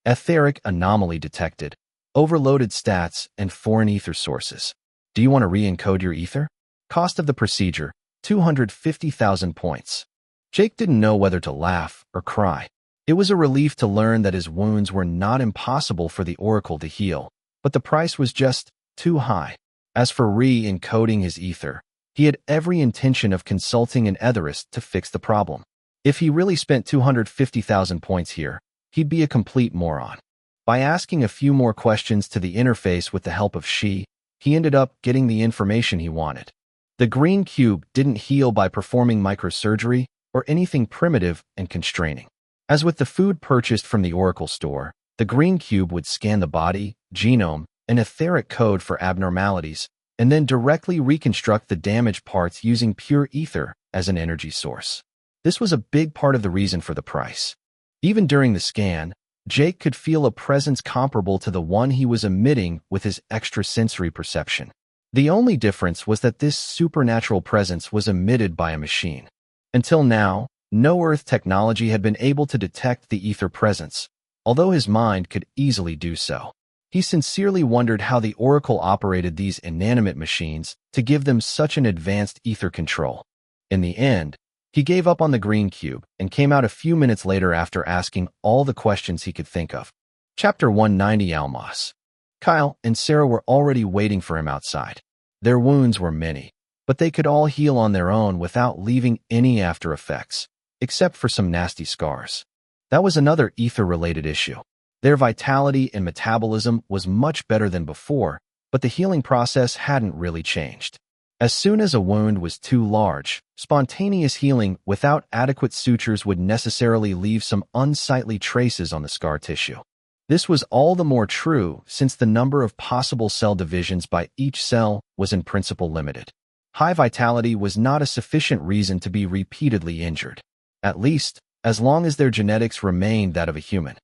Etheric anomaly detected. Overloaded stats and foreign ether sources. Do you want to re-encode your ether? Cost of the procedure, 250,000 points. Jake didn't know whether to laugh or cry. It was a relief to learn that his wounds were not impossible for the Oracle to heal, but the price was just too high. As for re-encoding his ether, he had every intention of consulting an etherist to fix the problem. If he really spent 250,000 points here, he'd be a complete moron. By asking a few more questions to the interface with the help of she, he ended up getting the information he wanted. The green cube didn't heal by performing microsurgery or anything primitive and constraining. As with the food purchased from the Oracle store, the green cube would scan the body, genome, and etheric code for abnormalities, and then directly reconstruct the damaged parts using pure ether as an energy source. This was a big part of the reason for the price. Even during the scan, Jake could feel a presence comparable to the one he was emitting with his extrasensory perception. The only difference was that this supernatural presence was emitted by a machine. Until now, no Earth technology had been able to detect the ether presence, although his mind could easily do so. He sincerely wondered how the Oracle operated these inanimate machines to give them such an advanced ether control. In the end, he gave up on the green cube and came out a few minutes later after asking all the questions he could think of. Chapter 190 Almas. Kyle and Sarah were already waiting for him outside. Their wounds were many, but they could all heal on their own without leaving any after effects, except for some nasty scars. That was another ether-related issue. Their vitality and metabolism was much better than before, but the healing process hadn't really changed. As soon as a wound was too large, spontaneous healing without adequate sutures would necessarily leave some unsightly traces on the scar tissue. This was all the more true since the number of possible cell divisions by each cell was in principle limited. High vitality was not a sufficient reason to be repeatedly injured, at least as long as their genetics remained that of a human.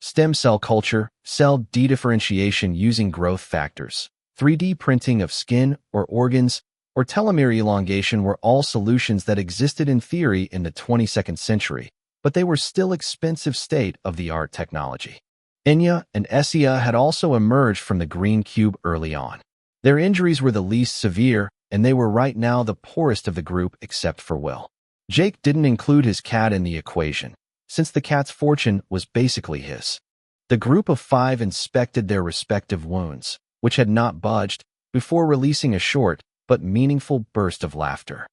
Stem cell culture, cell dedifferentiation using growth factors, 3D printing of skin or organs, or telomere elongation were all solutions that existed in theory in the 22nd century, but they were still expensive state-of-the-art technology. Enya and Essia had also emerged from the green cube early on. Their injuries were the least severe, and they were right now the poorest of the group except for Will. Jake didn't include his cat in the equation, since the cat's fortune was basically his. The group of 5 inspected their respective wounds, which had not budged, before releasing a short but meaningful burst of laughter.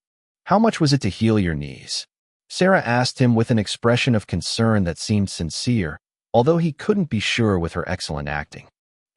"How much was it to heal your knees?" Sarah asked him with an expression of concern that seemed sincere, although he couldn't be sure with her excellent acting.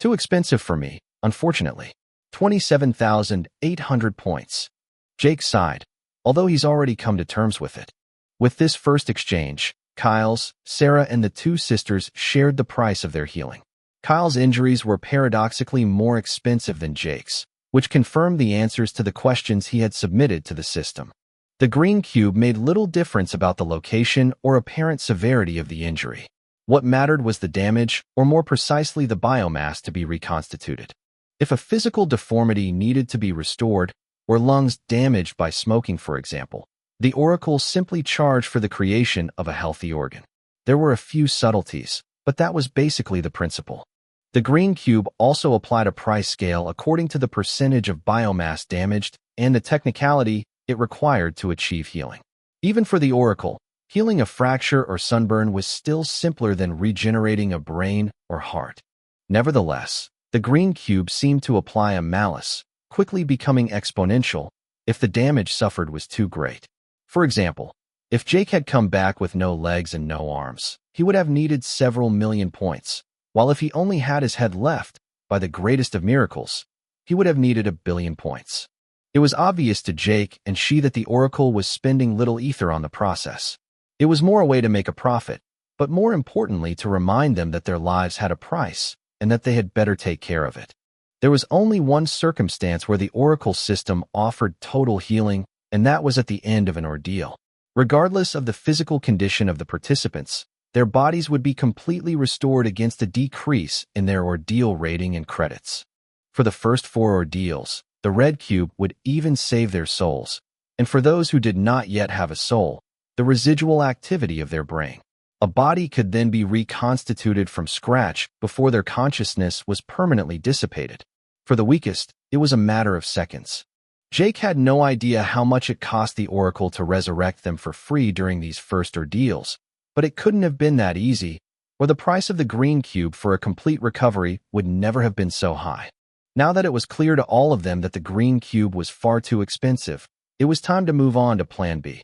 "Too expensive for me, unfortunately. 27,800 points. Jake sighed, although he's already come to terms with it. With this first exchange, Kyle's, Sarah, and the 2 sisters shared the price of their healing. Kyle's injuries were paradoxically more expensive than Jake's, which confirmed the answers to the questions he had submitted to the system. The green cube made little difference about the location or apparent severity of the injury. What mattered was the damage, or more precisely the biomass to be reconstituted. If a physical deformity needed to be restored, or lungs damaged by smoking for example, the Oracle simply charged for the creation of a healthy organ. There were a few subtleties, but that was basically the principle. The green cube also applied a price scale according to the percentage of biomass damaged and the technicality it required to achieve healing. Even for the Oracle, healing a fracture or sunburn was still simpler than regenerating a brain or heart. Nevertheless, the green cube seemed to apply a malus, quickly becoming exponential if the damage suffered was too great. For example, if Jake had come back with no legs and no arms, he would have needed several million points, while if he only had his head left, by the greatest of miracles, he would have needed 1 billion points. It was obvious to Jake and she that the Oracle was spending little ether on the process. It was more a way to make a profit, but more importantly to remind them that their lives had a price and that they had better take care of it. There was only one circumstance where the Oracle system offered total healing, and that was at the end of an ordeal. Regardless of the physical condition of the participants, their bodies would be completely restored against a decrease in their ordeal rating and credits. For the first 4 ordeals, the red cube would even save their souls, and for those who did not yet have a soul, the residual activity of their brain. A body could then be reconstituted from scratch before their consciousness was permanently dissipated. For the weakest, it was a matter of seconds. Jake had no idea how much it cost the Oracle to resurrect them for free during these first ordeals, but it couldn't have been that easy, or the price of the green cube for a complete recovery would never have been so high. Now that it was clear to all of them that the green cube was far too expensive, it was time to move on to Plan B.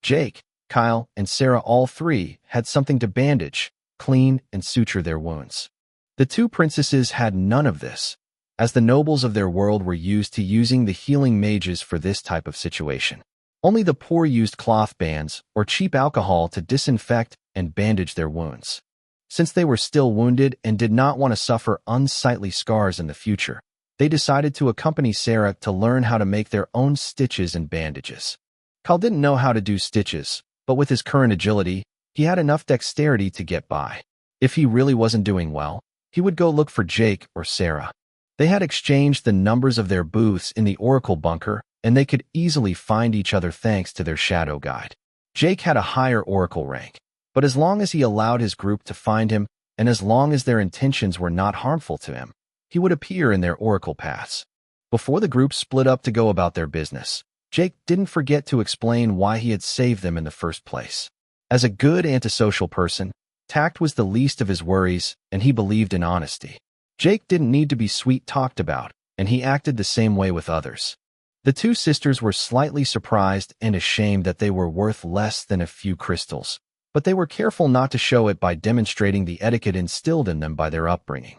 Jake, Kyle, and Sarah, all three, had something to bandage, clean, and suture their wounds. The two princesses had none of this, as the nobles of their world were used to using the healing mages for this type of situation. Only the poor used cloth bands or cheap alcohol to disinfect and bandage their wounds. Since they were still wounded and did not want to suffer unsightly scars in the future, they decided to accompany Sarah to learn how to make their own stitches and bandages. Kyle didn't know how to do stitches, but with his current agility, he had enough dexterity to get by. If he really wasn't doing well, he would go look for Jake or Sarah. They had exchanged the numbers of their booths in the Oracle bunker, and they could easily find each other thanks to their shadow guide. Jake had a higher Oracle rank, but as long as he allowed his group to find him, and as long as their intentions were not harmful to him, he would appear in their Oracle paths. Before the group split up to go about their business, Jake didn't forget to explain why he had saved them in the first place. As a good antisocial person, tact was the least of his worries, and he believed in honesty. Jake didn't need to be sweet-talked about, and he acted the same way with others. The two sisters were slightly surprised and ashamed that they were worth less than a few crystals, but they were careful not to show it by demonstrating the etiquette instilled in them by their upbringing.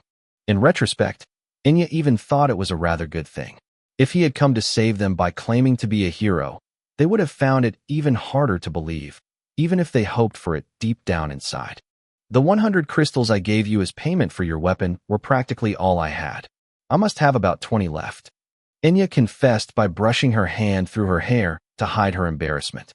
In retrospect, Inya even thought it was a rather good thing. If he had come to save them by claiming to be a hero, they would have found it even harder to believe, even if they hoped for it deep down inside. The 100 crystals I gave you as payment for your weapon were practically all I had. I must have about 20 left. Inya confessed by brushing her hand through her hair to hide her embarrassment.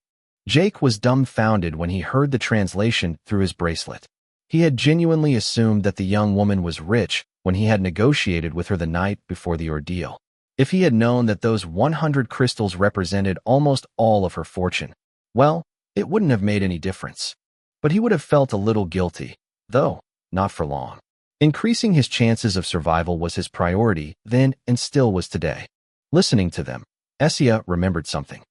Jake was dumbfounded when he heard the translation through his bracelet. He had genuinely assumed that the young woman was rich when he had negotiated with her the night before the ordeal. If he had known that those 100 crystals represented almost all of her fortune, well, it wouldn't have made any difference. But he would have felt a little guilty, though not for long. Increasing his chances of survival was his priority then and still was today. Listening to them, Essia remembered something.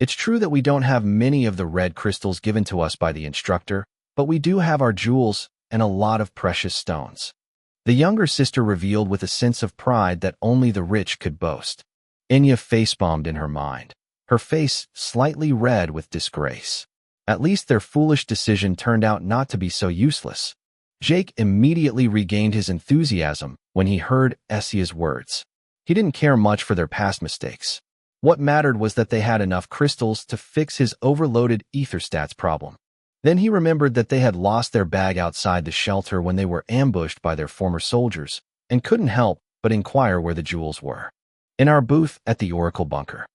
It's true that we don't have many of the red crystals given to us by the instructor, but we do have our jewels and a lot of precious stones. The younger sister revealed with a sense of pride that only the rich could boast. Inya facepalmed in her mind, her face slightly red with disgrace. At least their foolish decision turned out not to be so useless. Jake immediately regained his enthusiasm when he heard Essia's words. He didn't care much for their past mistakes. What mattered was that they had enough crystals to fix his overloaded ether stats problem. Then he remembered that they had lost their bag outside the shelter when they were ambushed by their former soldiers, and couldn't help but inquire where the jewels were. In our booth at the Oracle bunker.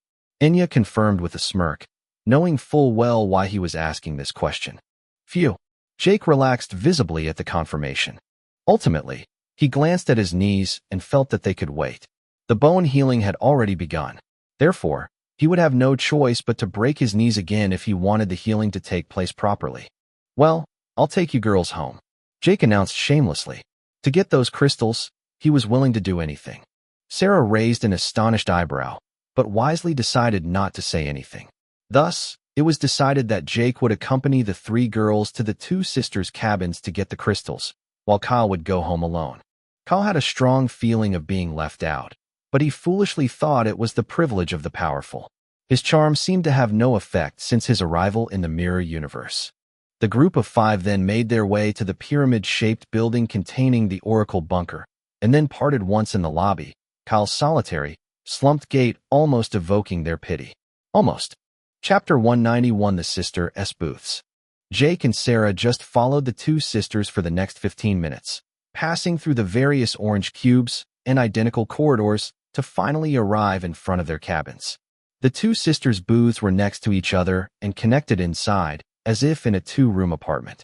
Inya confirmed with a smirk, knowing full well why he was asking this question. Phew. Jake relaxed visibly at the confirmation. Ultimately, he glanced at his knees and felt that they could wait. The bone healing had already begun. Therefore, he would have no choice but to break his knees again if he wanted the healing to take place properly. Well, I'll take you girls home, Jake announced shamelessly. To get those crystals, he was willing to do anything. Sarah raised an astonished eyebrow, but wisely decided not to say anything. Thus, it was decided that Jake would accompany the three girls to the two sisters' cabins to get the crystals, while Kyle would go home alone. Kyle had a strong feeling of being left out, but he foolishly thought it was the privilege of the powerful. His charm seemed to have no effect since his arrival in the mirror universe. The group of 5 then made their way to the pyramid-shaped building containing the Oracle bunker, and then parted once in the lobby, Kyle's solitary, slumped gait almost evoking their pity. Almost. Chapter 191 The Sister S Booths. Jake and Sarah just followed the two sisters for the next 15 minutes, passing through the various orange cubes and identical corridors to finally arrive in front of their cabins. The two sisters' booths were next to each other and connected inside, as if in a 2-room apartment.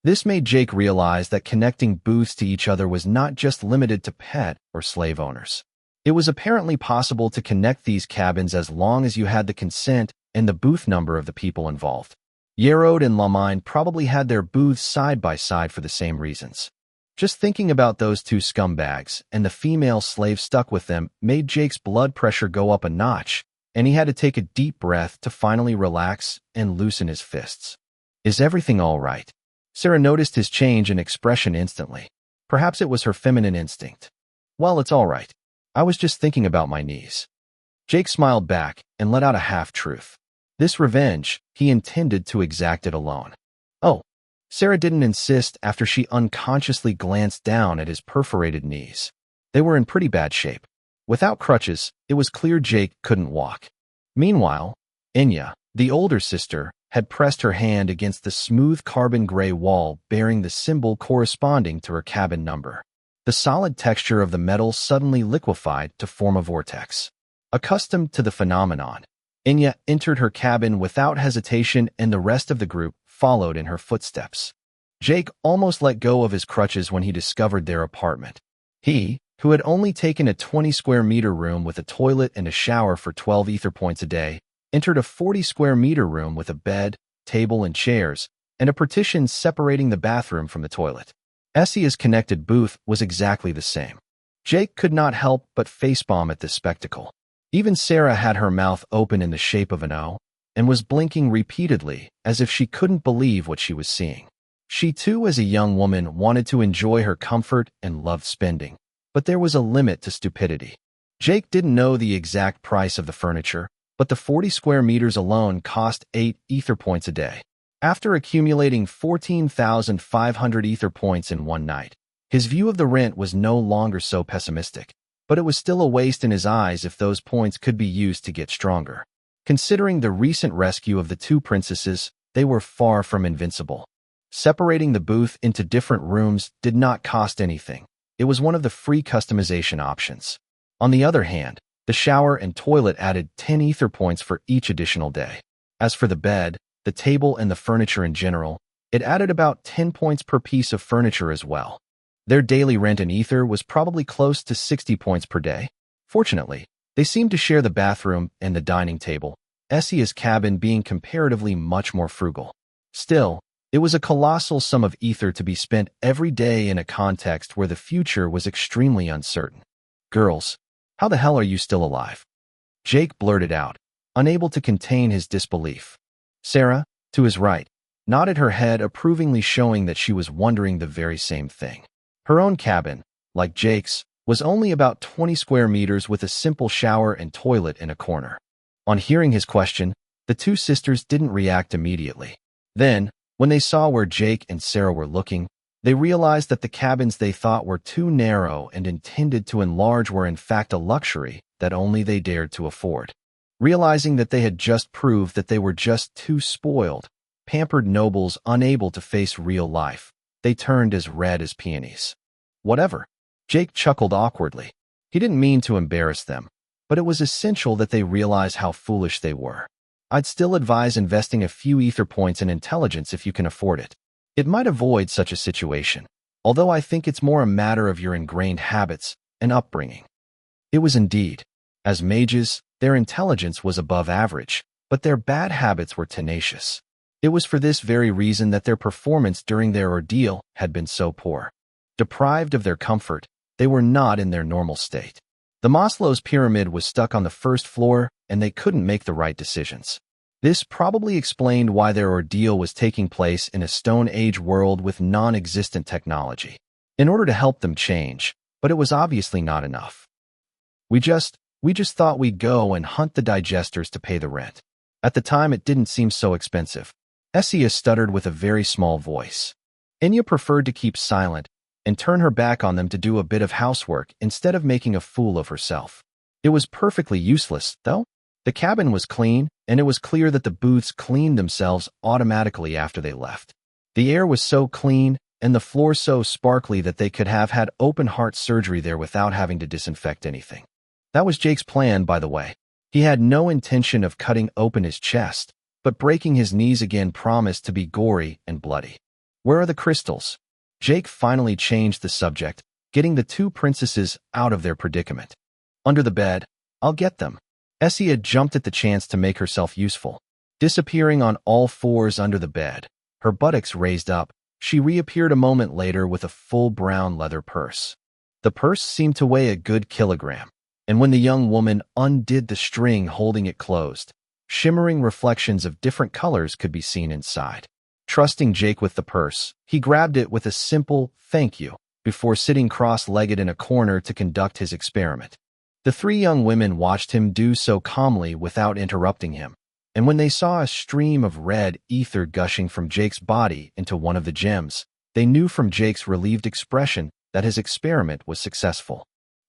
This made Jake realize that connecting booths to each other was not just limited to pet or slave owners. It was apparently possible to connect these cabins as long as you had the consent and the booth number of the people involved. Yerode and Lamine probably had their booths side by side for the same reasons. Just thinking about those two scumbags and the female slave stuck with them made Jake's blood pressure go up a notch, and he had to take a deep breath to finally relax and loosen his fists. Is everything all right? Sarah noticed his change in expression instantly. Perhaps it was her feminine instinct. Well, it's all right. I was just thinking about my knees. Jake smiled back and let out a half-truth. This revenge, he intended to exact it alone. Oh, Sarah didn't insist after she unconsciously glanced down at his perforated knees. They were in pretty bad shape. Without crutches, it was clear Jake couldn't walk. Meanwhile, Enya, the older sister, had pressed her hand against the smooth carbon gray wall bearing the symbol corresponding to her cabin number. The solid texture of the metal suddenly liquefied to form a vortex. Accustomed to the phenomenon, Enya entered her cabin without hesitation, and the rest of the group followed in her footsteps. Jake almost let go of his crutches when he discovered their apartment. He, who had only taken a 20-square-meter room with a toilet and a shower for 12 ether points a day, entered a 40-square-meter room with a bed, table, and chairs, and a partition separating the bathroom from the toilet. Essia's connected booth was exactly the same. Jake could not help but facepalm at this spectacle. Even Sarah had her mouth open in the shape of an O, and was blinking repeatedly as if she couldn't believe what she was seeing. She too, as a young woman, wanted to enjoy her comfort and loved spending. But there was a limit to stupidity. Jake didn't know the exact price of the furniture, but the 40 square meters alone cost 8 ether points a day. After accumulating 14,500 ether points in one night, his view of the rent was no longer so pessimistic, but it was still a waste in his eyes if those points could be used to get stronger. Considering the recent rescue of the two princesses, they were far from invincible. Separating the booth into different rooms did not cost anything. It was one of the free customization options. On the other hand, the shower and toilet added 10 ether points for each additional day. As for the bed, the table, and the furniture in general, it added about 10 points per piece of furniture as well. Their daily rent in ether was probably close to 60 points per day. Fortunately, they seemed to share the bathroom and the dining table, Essia's cabin being comparatively much more frugal. Still, it was a colossal sum of ether to be spent every day in a context where the future was extremely uncertain. Girls, how the hell are you still alive? Jake blurted out, unable to contain his disbelief. Sarah, to his right, nodded her head approvingly, showing that she was wondering the very same thing. Her own cabin, like Jake's, was only about 20 square meters with a simple shower and toilet in a corner. On hearing his question, the two sisters didn't react immediately. Then, when they saw where Jake and Sarah were looking, they realized that the cabins they thought were too narrow and intended to enlarge were in fact a luxury that only they dared to afford. Realizing that they had just proved that they were just two spoiled, pampered nobles unable to face real life, they turned as red as peonies. Whatever. Jake chuckled awkwardly. He didn't mean to embarrass them, but it was essential that they realize how foolish they were. I'd still advise investing a few ether points in intelligence if you can afford it. It might avoid such a situation, although I think it's more a matter of your ingrained habits and upbringing. It was indeed. As mages, their intelligence was above average, but their bad habits were tenacious. It was for this very reason that their performance during their ordeal had been so poor. Deprived of their comfort, they were not in their normal state. The Maslow's pyramid was stuck on the first floor, and they couldn't make the right decisions. This probably explained why their ordeal was taking place in a Stone Age world with non-existent technology. In order to help them change, but it was obviously not enough. We just thought we'd go and hunt the digesters to pay the rent. At the time, it didn't seem so expensive. Essia stuttered with a very small voice. Enya preferred to keep silent and turn her back on them to do a bit of housework instead of making a fool of herself. It was perfectly useless, though. The cabin was clean, and it was clear that the booths cleaned themselves automatically after they left. The air was so clean, and the floor so sparkly that they could have had open-heart surgery there without having to disinfect anything. That was Jake's plan, by the way. He had no intention of cutting open his chest, but breaking his knees again promised to be gory and bloody. Where are the crystals? Jake finally changed the subject, getting the two princesses out of their predicament. Under the bed. I'll get them. Essia jumped at the chance to make herself useful. Disappearing on all fours under the bed, her buttocks raised up, she reappeared a moment later with a full brown leather purse. The purse seemed to weigh a good kilogram. And when the young woman undid the string holding it closed, shimmering reflections of different colors could be seen inside. Trusting Jake with the purse, he grabbed it with a simple "thank you" before sitting cross-legged in a corner to conduct his experiment. The three young women watched him do so calmly without interrupting him, and when they saw a stream of red ether gushing from Jake's body into one of the gems, they knew from Jake's relieved expression that his experiment was successful.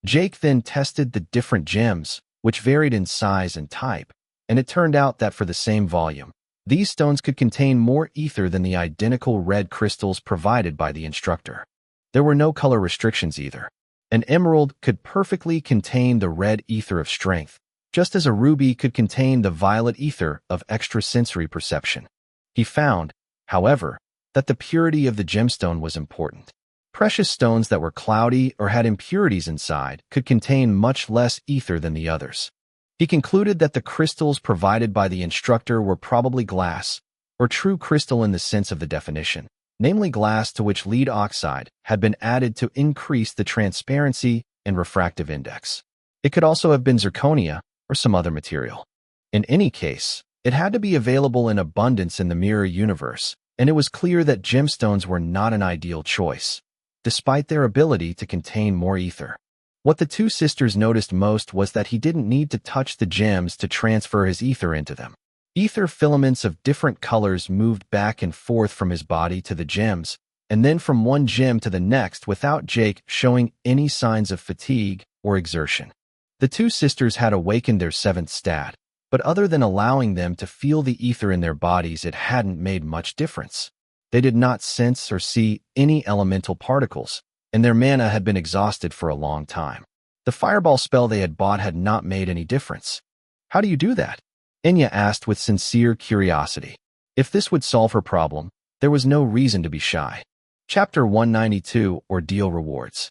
Jake then tested the different gems, which varied in size and type, and it turned out that for the same volume, these stones could contain more ether than the identical red crystals provided by the instructor. There were no color restrictions either. An emerald could perfectly contain the red ether of strength, just as a ruby could contain the violet ether of extrasensory perception. He found, however, that the purity of the gemstone was important. Precious stones that were cloudy or had impurities inside could contain much less ether than the others. He concluded that the crystals provided by the instructor were probably glass, or true crystal in the sense of the definition, namely glass to which lead oxide had been added to increase the transparency and refractive index. It could also have been zirconia or some other material. In any case, it had to be available in abundance in the mirror universe, and it was clear that gemstones were not an ideal choice, despite their ability to contain more ether. What the two sisters noticed most was that he didn't need to touch the gems to transfer his ether into them. Ether filaments of different colors moved back and forth from his body to the gems, and then from one gem to the next without Jake showing any signs of fatigue or exertion. The two sisters had awakened their seventh stat, but other than allowing them to feel the ether in their bodies, it hadn't made much difference. They did not sense or see any elemental particles, and their mana had been exhausted for a long time. The fireball spell they had bought had not made any difference. How do you do that? Enya asked with sincere curiosity. If this would solve her problem, there was no reason to be shy. Chapter 192, Ordeal Rewards.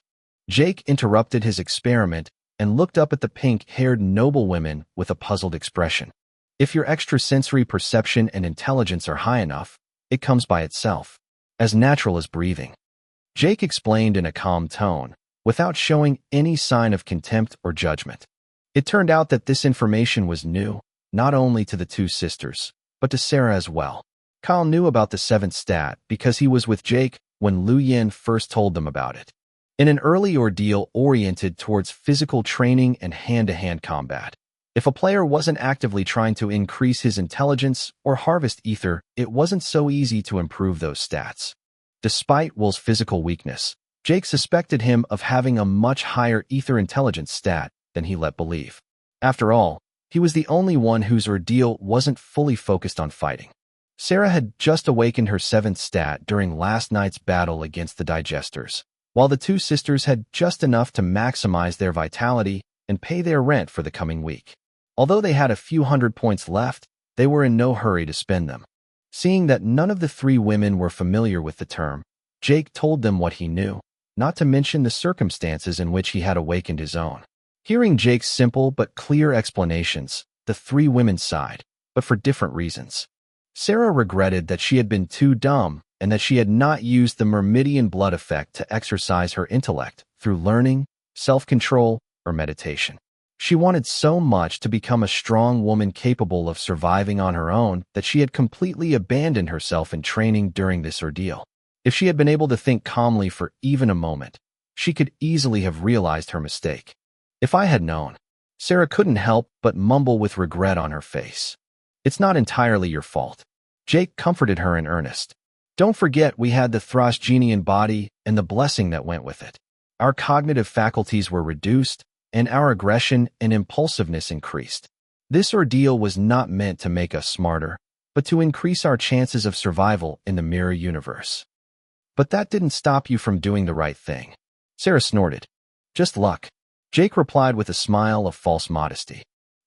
Jake interrupted his experiment and looked up at the pink-haired noblewomen with a puzzled expression. If your extrasensory perception and intelligence are high enough, it comes by itself, as natural as breathing. Jake explained in a calm tone, without showing any sign of contempt or judgment. It turned out that this information was new, not only to the two sisters, but to Sarah as well. Kyle knew about the seventh stat because he was with Jake when Lu Yin first told them about it. In an early ordeal oriented towards physical training and hand-to-hand combat, if a player wasn't actively trying to increase his intelligence or harvest ether, it wasn't so easy to improve those stats. Despite Will's physical weakness, Jake suspected him of having a much higher ether intelligence stat than he let believe. After all, he was the only one whose ordeal wasn't fully focused on fighting. Sarah had just awakened her seventh stat during last night's battle against the digesters, while the two sisters had just enough to maximize their vitality and pay their rent for the coming week. Although they had a few hundred points left, they were in no hurry to spend them. Seeing that none of the three women were familiar with the term, Jake told them what he knew, not to mention the circumstances in which he had awakened his own. Hearing Jake's simple but clear explanations, the three women sighed, but for different reasons. Sarah regretted that she had been too dumb and that she had not used the Myrmidian blood effect to exercise her intellect through learning, self-control, or meditation. She wanted so much to become a strong woman capable of surviving on her own that she had completely abandoned herself in training during this ordeal. If she had been able to think calmly for even a moment, she could easily have realized her mistake. If I had known, Sarah couldn't help but mumble with regret on her face. It's not entirely your fault. Jake comforted her in earnest. Don't forget we had the Thrasgenian body and the blessing that went with it. Our cognitive faculties were reduced, and our aggression and impulsiveness increased. This ordeal was not meant to make us smarter, but to increase our chances of survival in the mirror universe. But that didn't stop you from doing the right thing. Sarah snorted. Just luck. Jake replied with a smile of false modesty.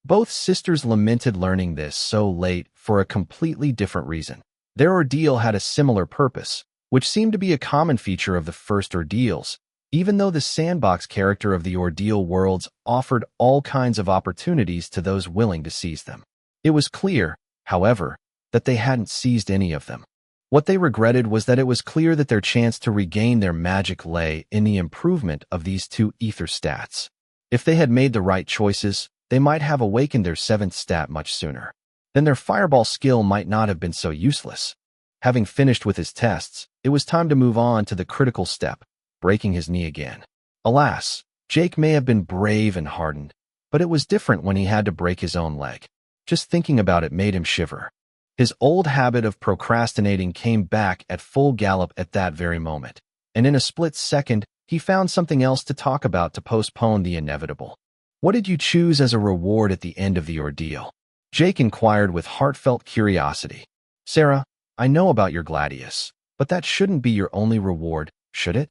Both sisters lamented learning this so late for a completely different reason. Their ordeal had a similar purpose, which seemed to be a common feature of the first ordeals, even though the sandbox character of the ordeal worlds offered all kinds of opportunities to those willing to seize them. It was clear, however, that they hadn't seized any of them. What they regretted was that it was clear that their chance to regain their magic lay in the improvement of these two ether stats. If they had made the right choices, they might have awakened their 7th stat much sooner. Then their fireball skill might not have been so useless. Having finished with his tests, it was time to move on to the critical step, breaking his knee again. Alas, Jake may have been brave and hardened, but it was different when he had to break his own leg. Just thinking about it made him shiver. His old habit of procrastinating came back at full gallop at that very moment, and in a split second, he found something else to talk about to postpone the inevitable. What did you choose as a reward at the end of the ordeal? Jake inquired with heartfelt curiosity. Sarah, I know about your gladius, but that shouldn't be your only reward, should it?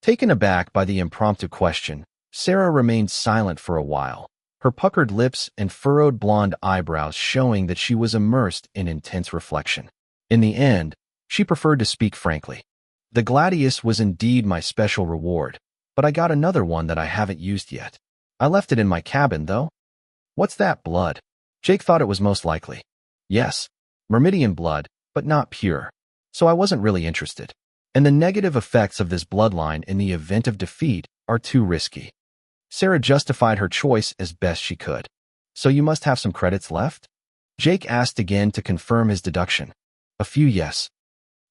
Taken aback by the impromptu question, Sarah remained silent for a while, her puckered lips and furrowed blonde eyebrows showing that she was immersed in intense reflection. In the end, she preferred to speak frankly. The gladius was indeed my special reward, but I got another one that I haven't used yet. I left it in my cabin, though. What's that, blood? Jake thought it was most likely. Yes, Myrmidian blood, but not pure. So I wasn't really interested. And the negative effects of this bloodline in the event of defeat are too risky. Sarah justified her choice as best she could. So you must have some credits left? Jake asked again to confirm his deduction. A few, yes.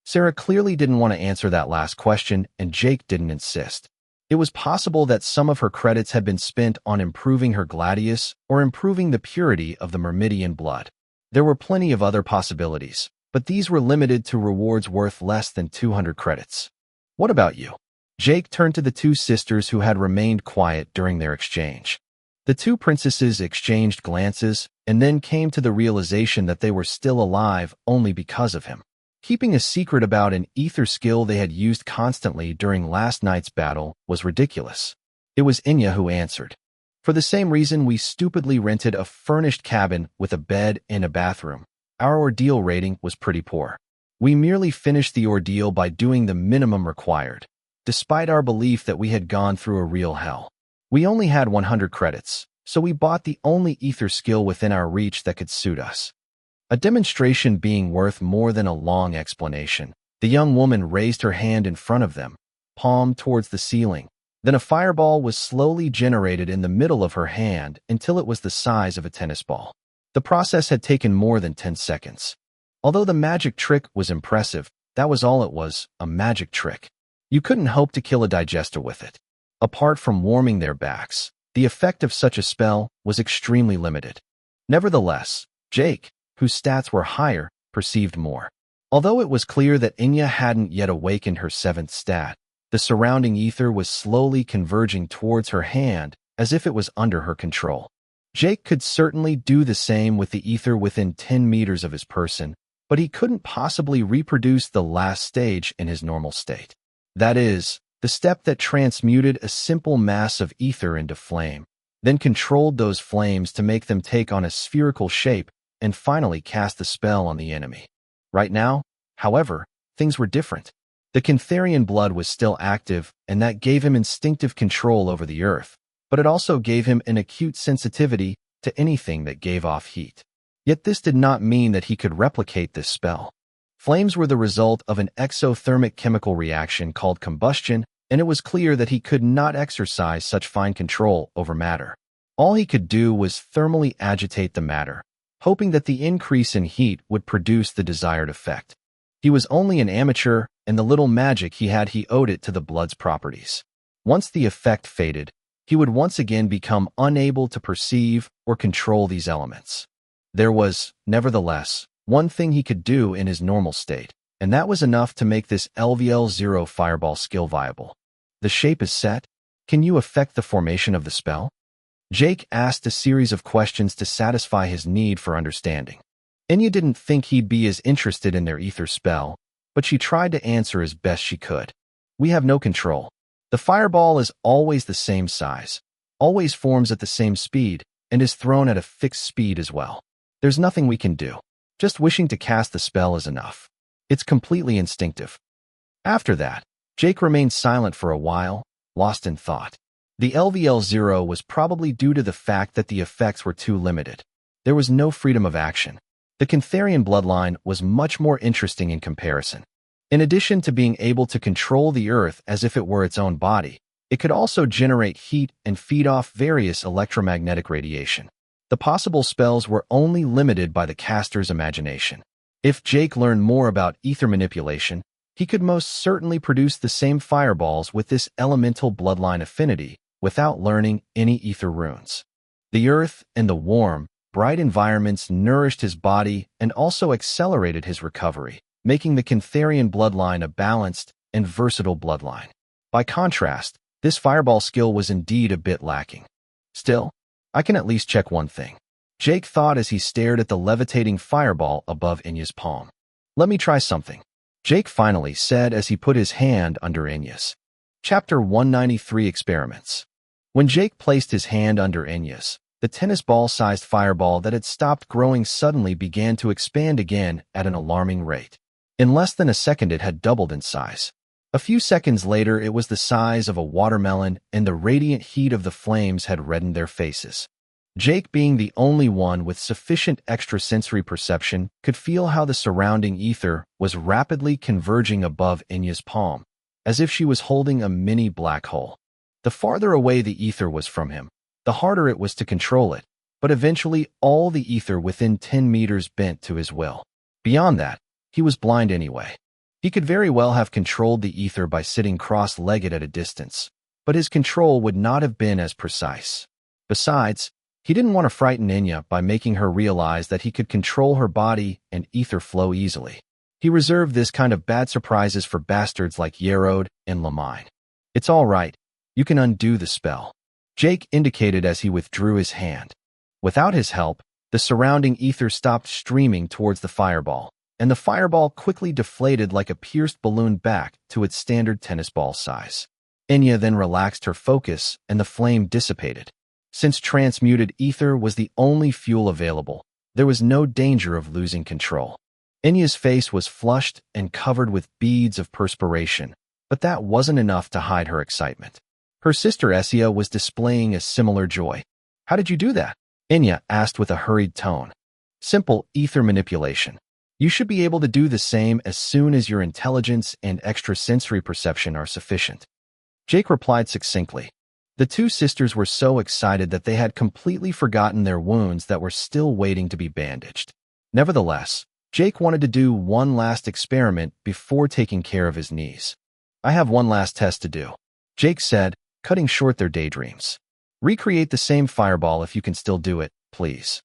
Sarah clearly didn't want to answer that last question, and Jake didn't insist. It was possible that some of her credits had been spent on improving her gladius or improving the purity of the Myrmidian blood. There were plenty of other possibilities, but these were limited to rewards worth less than 200 credits. What about you? Jake turned to the two sisters who had remained quiet during their exchange. The two princesses exchanged glances and then came to the realization that they were still alive only because of him. Keeping a secret about an ether skill they had used constantly during last night's battle was ridiculous. It was Inya who answered. For the same reason we stupidly rented a furnished cabin with a bed and a bathroom. Our ordeal rating was pretty poor. We merely finished the ordeal by doing the minimum required, despite our belief that we had gone through a real hell. We only had 100 credits, so we bought the only ether skill within our reach that could suit us. A demonstration being worth more than a long explanation, the young woman raised her hand in front of them, palm towards the ceiling. Then a fireball was slowly generated in the middle of her hand until it was the size of a tennis ball. The process had taken more than 10 seconds. Although the magic trick was impressive, that was all it was, a magic trick. You couldn't hope to kill a digester with it. Apart from warming their backs, the effect of such a spell was extremely limited. Nevertheless, Jake, whose stats were higher, perceived more. Although it was clear that Inya hadn't yet awakened her 7th stat, the surrounding ether was slowly converging towards her hand as if it was under her control. Jake could certainly do the same with the ether within 10 meters of his person, but he couldn't possibly reproduce the last stage in his normal state. That is, the step that transmuted a simple mass of ether into flame, then controlled those flames to make them take on a spherical shape and finally cast the spell on the enemy. Right now, however, things were different. The Cantharian blood was still active, and that gave him instinctive control over the earth, but it also gave him an acute sensitivity to anything that gave off heat. Yet this did not mean that he could replicate this spell. Flames were the result of an exothermic chemical reaction called combustion, and it was clear that he could not exercise such fine control over matter. All he could do was thermally agitate the matter, hoping that the increase in heat would produce the desired effect. He was only an amateur, and the little magic he owed it to the blood's properties. Once the effect faded, he would once again become unable to perceive or control these elements. There was, nevertheless, one thing he could do in his normal state, and that was enough to make this LVL0 fireball skill viable. The shape is set. Can you affect the formation of the spell? Jake asked a series of questions to satisfy his need for understanding. Inya didn't think he'd be as interested in their ether spell, but she tried to answer as best she could. We have no control. The fireball is always the same size, always forms at the same speed, and is thrown at a fixed speed as well. There's nothing we can do. Just wishing to cast the spell is enough. It's completely instinctive. After that, Jake remained silent for a while, lost in thought. The LVL0 was probably due to the fact that the effects were too limited. There was no freedom of action. The Cantharian bloodline was much more interesting in comparison. In addition to being able to control the earth as if it were its own body, It could also generate heat and feed off various electromagnetic radiation. The possible spells were only limited by the caster's imagination. If Jake learned more about ether manipulation, he could most certainly produce the same fireballs with this elemental bloodline affinity without learning any ether runes. The earth and the warm, bright environments nourished his body and also accelerated his recovery, making the Cantharian bloodline a balanced and versatile bloodline. By contrast, this fireball skill was indeed a bit lacking. Still, I can at least check one thing, Jake thought as he stared at the levitating fireball above Enya's palm. Let me try something, Jake finally said as he put his hand under Enya's. Chapter 193 Experiments. When Jake placed his hand under Enya's, the tennis ball-sized fireball that had stopped growing suddenly began to expand again at an alarming rate. In less than a second it had doubled in size. A few seconds later it was the size of a watermelon and the radiant heat of the flames had reddened their faces. Jake, being the only one with sufficient extrasensory perception, could feel how the surrounding ether was rapidly converging above Enya's palm, as if she was holding a mini black hole. The farther away the ether was from him, the harder it was to control it, but eventually all the ether within 10 meters bent to his will. Beyond that, he was blind anyway. He could very well have controlled the ether by sitting cross-legged at a distance, but his control would not have been as precise. Besides, he didn't want to frighten Enya by making her realize that he could control her body and ether flow easily. He reserved this kind of bad surprises for bastards like Yerode and Lamine. It's all right. You can undo the spell, Jake indicated as he withdrew his hand. Without his help, the surrounding ether stopped streaming towards the fireball, and the fireball quickly deflated like a pierced balloon back to its standard tennis ball size. Enya then relaxed her focus and the flame dissipated. Since transmuted ether was the only fuel available, there was no danger of losing control. Enya's face was flushed and covered with beads of perspiration, but that wasn't enough to hide her excitement. Her sister Essia was displaying a similar joy. How did you do that? Enya asked with a hurried tone. Simple ether manipulation. You should be able to do the same as soon as your intelligence and extrasensory perception are sufficient. Jake replied succinctly. The two sisters were so excited that they had completely forgotten their wounds that were still waiting to be bandaged. Nevertheless, Jake wanted to do one last experiment before taking care of his knees. I have one last test to do, Jake said, cutting short their daydreams. Recreate the same fireball if you can still do it, please.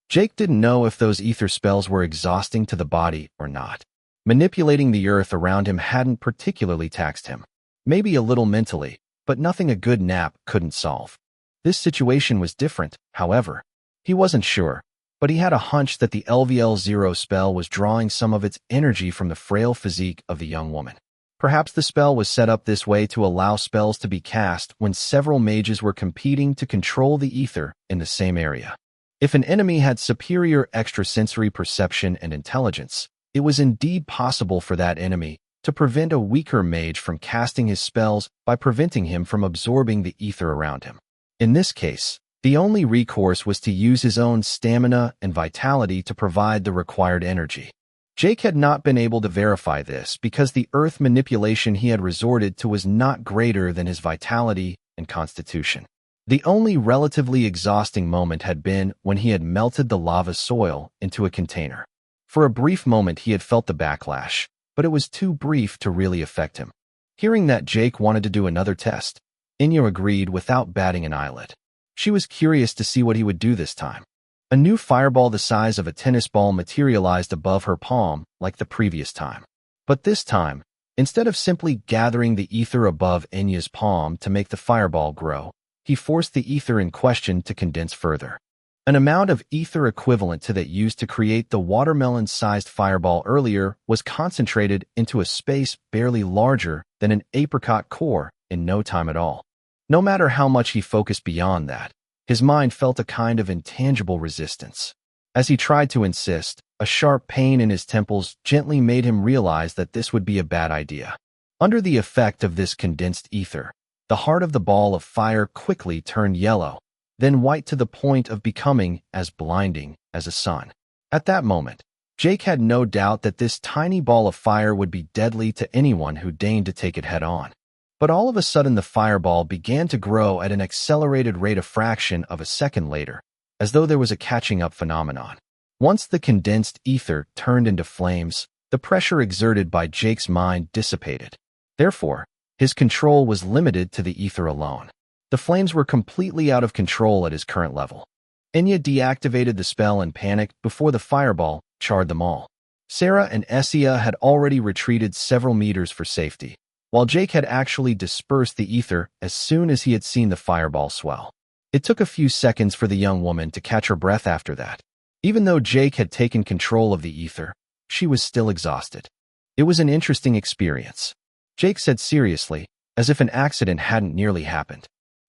Jake didn't know if those ether spells were exhausting to the body or not. Manipulating the earth around him hadn't particularly taxed him. Maybe a little mentally, but nothing a good nap couldn't solve. This situation was different, however. He wasn't sure, but he had a hunch that the LVL-0 spell was drawing some of its energy from the frail physique of the young woman. Perhaps the spell was set up this way to allow spells to be cast when several mages were competing to control the ether in the same area. If an enemy had superior extrasensory perception and intelligence, it was indeed possible for that enemy to prevent a weaker mage from casting his spells by preventing him from absorbing the ether around him. In this case, the only recourse was to use his own stamina and vitality to provide the required energy. Jake had not been able to verify this because the earth manipulation he had resorted to was not greater than his vitality and constitution. The only relatively exhausting moment had been when he had melted the lava soil into a container. For a brief moment he had felt the backlash, but it was too brief to really affect him. Hearing that Jake wanted to do another test, Enya agreed without batting an eyelid. She was curious to see what he would do this time. A new fireball the size of a tennis ball materialized above her palm like the previous time. But this time, instead of simply gathering the ether above Enya's palm to make the fireball grow, he forced the ether in question to condense further. An amount of ether equivalent to that used to create the watermelon-sized fireball earlier was concentrated into a space barely larger than an apricot core in no time at all. No matter how much he focused beyond that, his mind felt a kind of intangible resistance. As he tried to insist, a sharp pain in his temples gently made him realize that this would be a bad idea. Under the effect of this condensed ether, the heart of the ball of fire quickly turned yellow, then white to the point of becoming as blinding as a sun. At that moment, Jake had no doubt that this tiny ball of fire would be deadly to anyone who deigned to take it head on. But all of a sudden the fireball began to grow at an accelerated rate a fraction of a second later, as though there was a catching up phenomenon. Once the condensed ether turned into flames, the pressure exerted by Jake's mind dissipated. Therefore, his control was limited to the ether alone. The flames were completely out of control at his current level. Enya deactivated the spell and panicked before the fireball charred them all. Sarah and Essia had already retreated several meters for safety, while Jake had actually dispersed the ether as soon as he had seen the fireball swell. It took a few seconds for the young woman to catch her breath after that. Even though Jake had taken control of the ether, she was still exhausted. It was an interesting experience, Jake said seriously, as if an accident hadn't nearly happened.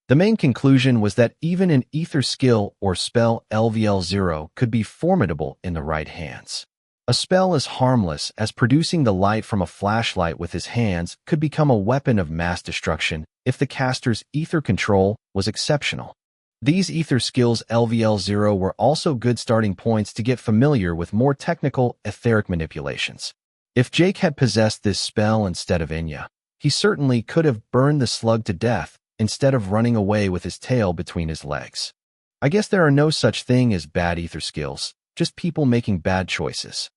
The main conclusion was that even an ether skill or spell LVL0 could be formidable in the right hands. A spell as harmless as producing the light from a flashlight with his hands could become a weapon of mass destruction if the caster's ether control was exceptional. These ether skills LVL0 were also good starting points to get familiar with more technical etheric manipulations. If Jake had possessed this spell instead of Enya, he certainly could have burned the slug to death instead of running away with his tail between his legs. I guess there are no such thing as bad ether skills, just people making bad choices.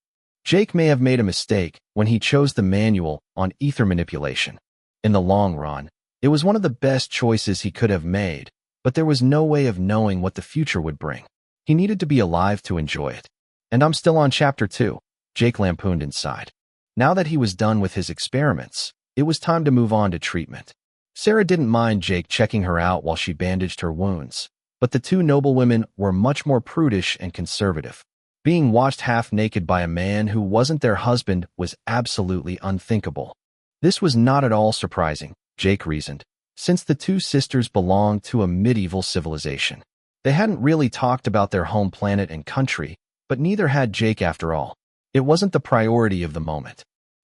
Jake may have made a mistake when he chose the manual on ether manipulation. In the long run, it was one of the best choices he could have made, but there was no way of knowing what the future would bring. He needed to be alive to enjoy it. And I'm still on chapter 2, Jake lampooned inside. Now that he was done with his experiments, it was time to move on to treatment. Sarah didn't mind Jake checking her out while she bandaged her wounds, but the two noblewomen were much more prudish and conservative. Being watched half-naked by a man who wasn't their husband was absolutely unthinkable. This was not at all surprising, Jake reasoned, since the two sisters belonged to a medieval civilization. They hadn't really talked about their home planet and country, but neither had Jake after all. It wasn't the priority of the moment.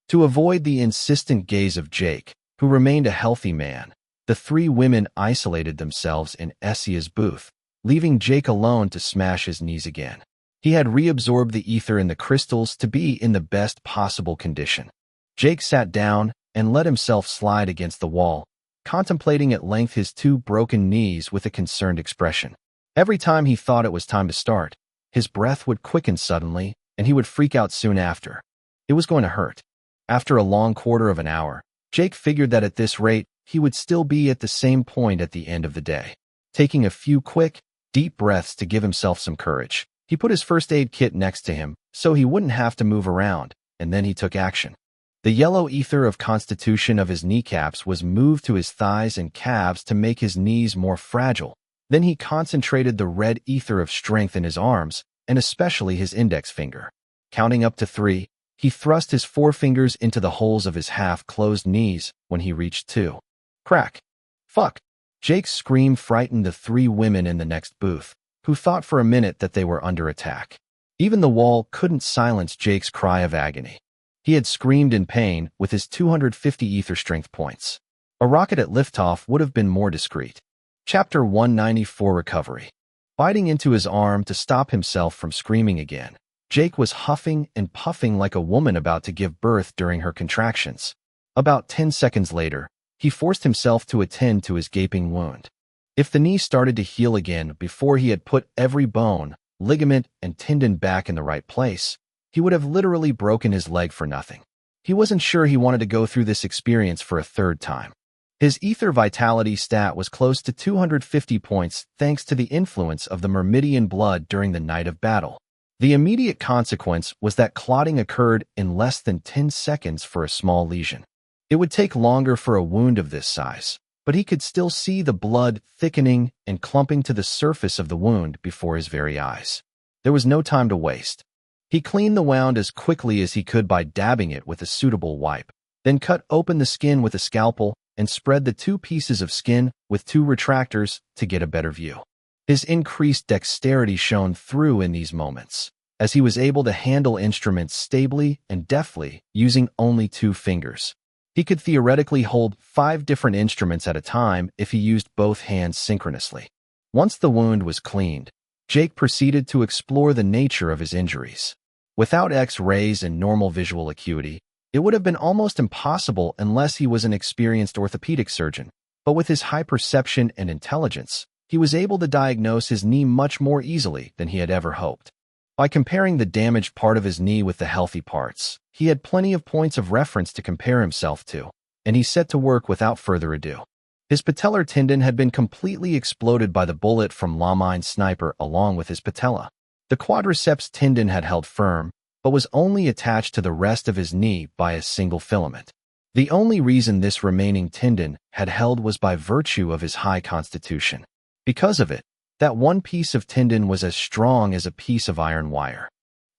To avoid the insistent gaze of Jake, who remained a healthy man, the three women isolated themselves in Essia's booth, leaving Jake alone to smash his knees again. He had reabsorbed the ether in the crystals to be in the best possible condition. Jake sat down and let himself slide against the wall, contemplating at length his two broken knees with a concerned expression. Every time he thought it was time to start, his breath would quicken suddenly, and he would freak out soon after. It was going to hurt. After a long quarter of an hour, Jake figured that at this rate, he would still be at the same point at the end of the day. Taking a few quick, deep breaths to give himself some courage, he put his first aid kit next to him so he wouldn't have to move around, and then he took action. The yellow ether of constitution of his kneecaps was moved to his thighs and calves to make his knees more fragile. Then he concentrated the red ether of strength in his arms, and especially his index finger. Counting up to 3, he thrust his forefingers into the holes of his half-closed knees when he reached 2. Crack. Fuck. Jake's scream frightened the 3 women in the next booth, who thought for a minute that they were under attack. Even the wall couldn't silence Jake's cry of agony. He had screamed in pain with his 250 ether strength points. A rocket at liftoff would have been more discreet. Chapter 194 Recovery. Biting into his arm to stop himself from screaming again, Jake was huffing and puffing like a woman about to give birth during her contractions. About 10 seconds later, he forced himself to attend to his gaping wound. If the knee started to heal again before he had put every bone, ligament, and tendon back in the right place, he would have literally broken his leg for nothing. He wasn't sure he wanted to go through this experience for a third time. His ether vitality stat was close to 250 points thanks to the influence of the Myrmidian blood during the night of battle. The immediate consequence was that clotting occurred in less than 10 seconds for a small lesion. It would take longer for a wound of this size, but he could still see the blood thickening and clumping to the surface of the wound before his very eyes. There was no time to waste. He cleaned the wound as quickly as he could by dabbing it with a suitable wipe, then cut open the skin with a scalpel and spread the 2 pieces of skin with 2 retractors to get a better view. His increased dexterity shone through in these moments, as he was able to handle instruments stably and deftly using only 2 fingers. He could theoretically hold 5 different instruments at a time if he used both hands synchronously. Once the wound was cleaned, Jake proceeded to explore the nature of his injuries. Without X-rays and normal visual acuity, It would have been almost impossible unless he was an experienced orthopedic surgeon, but with his high perception and intelligence, he was able to diagnose his knee much more easily than he had ever hoped. By comparing the damaged part of his knee with the healthy parts, he had plenty of points of reference to compare himself to, and he set to work without further ado. His patellar tendon had been completely exploded by the bullet from Lamine's sniper along with his patella. The quadriceps tendon had held firm, but was only attached to the rest of his knee by a single filament. The only reason this remaining tendon had held was by virtue of his high constitution. Because of it, that one piece of tendon was as strong as a piece of iron wire.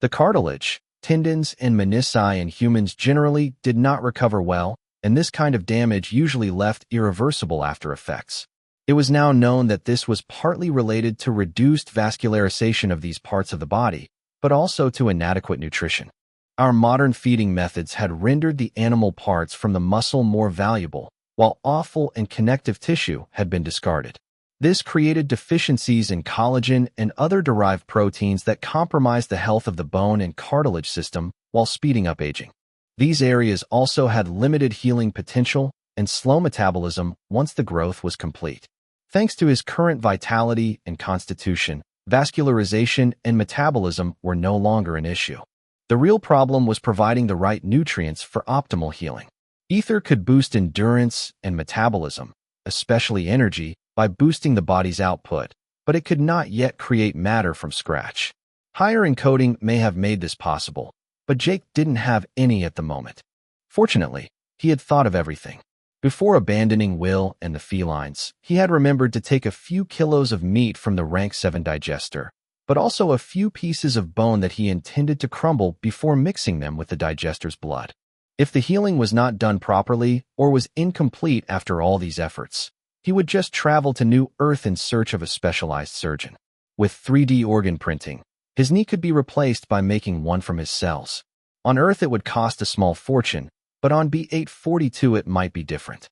The cartilage, tendons, and menisci in humans generally did not recover well, and this kind of damage usually left irreversible after effects. It was now known that this was partly related to reduced vascularization of these parts of the body, but also to inadequate nutrition. Our modern feeding methods had rendered the animal parts from the muscle more valuable, while offal and connective tissue had been discarded. This created deficiencies in collagen and other derived proteins that compromised the health of the bone and cartilage system while speeding up aging. These areas also had limited healing potential and slow metabolism once the growth was complete. Thanks to his current vitality and constitution, vascularization and metabolism were no longer an issue. The real problem was providing the right nutrients for optimal healing. Ether could boost endurance and metabolism, especially energy, by boosting the body's output, but it could not yet create matter from scratch. Higher encoding may have made this possible, but Jake didn't have any at the moment. Fortunately, he had thought of everything. Before abandoning Will and the felines, he had remembered to take a few kilos of meat from the rank 7 digester, but also a few pieces of bone that he intended to crumble before mixing them with the digester's blood. If the healing was not done properly or was incomplete after all these efforts, he would just travel to New Earth in search of a specialized surgeon. With 3D organ printing, his knee could be replaced by making one from his cells. On Earth it would cost a small fortune, but on B842 it might be different.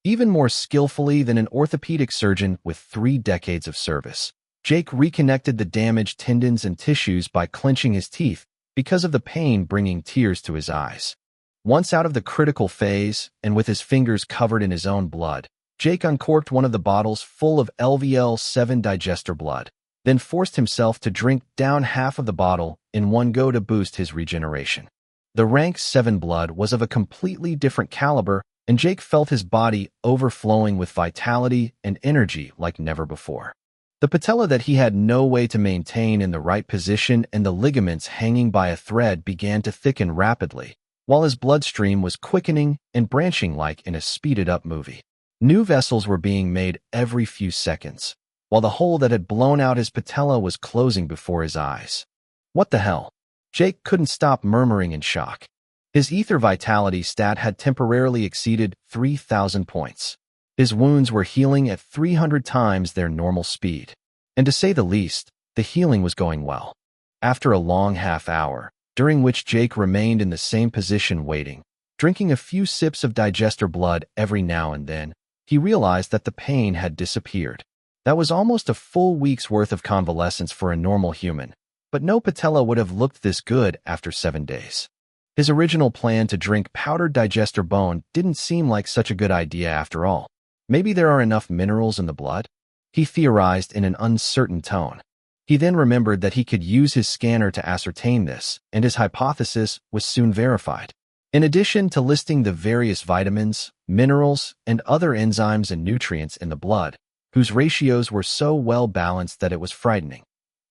Even more skillfully than an orthopedic surgeon with 3 decades of service, Jake reconnected the damaged tendons and tissues by clenching his teeth because of the pain bringing tears to his eyes. Once out of the critical phase, and with his fingers covered in his own blood, Jake uncorked one of the bottles full of LVL-7 digester blood, then forced himself to drink down half of the bottle in one go to boost his regeneration. The rank 7 blood was of a completely different caliber, and Jake felt his body overflowing with vitality and energy like never before. The patella that he had no way to maintain in the right position and the ligaments hanging by a thread began to thicken rapidly, while his bloodstream was quickening and branching like in a speeded-up movie. New vessels were being made every few seconds, while the hole that had blown out his patella was closing before his eyes. What the hell? Jake couldn't stop murmuring in shock. His ether vitality stat had temporarily exceeded 3,000 points. His wounds were healing at 300 times their normal speed. And to say the least, the healing was going well. After a long half hour, during which Jake remained in the same position waiting, drinking a few sips of digester blood every now and then, he realized that the pain had disappeared. That was almost a full week's worth of convalescence for a normal human, but no patella would have looked this good after 7 days. His original plan to drink powdered digester bone didn't seem like such a good idea after all. Maybe there are enough minerals in the blood? He theorized in an uncertain tone. He then remembered that he could use his scanner to ascertain this, and his hypothesis was soon verified. In addition to listing the various vitamins, minerals, and other enzymes and nutrients in the blood, whose ratios were so well balanced that it was frightening,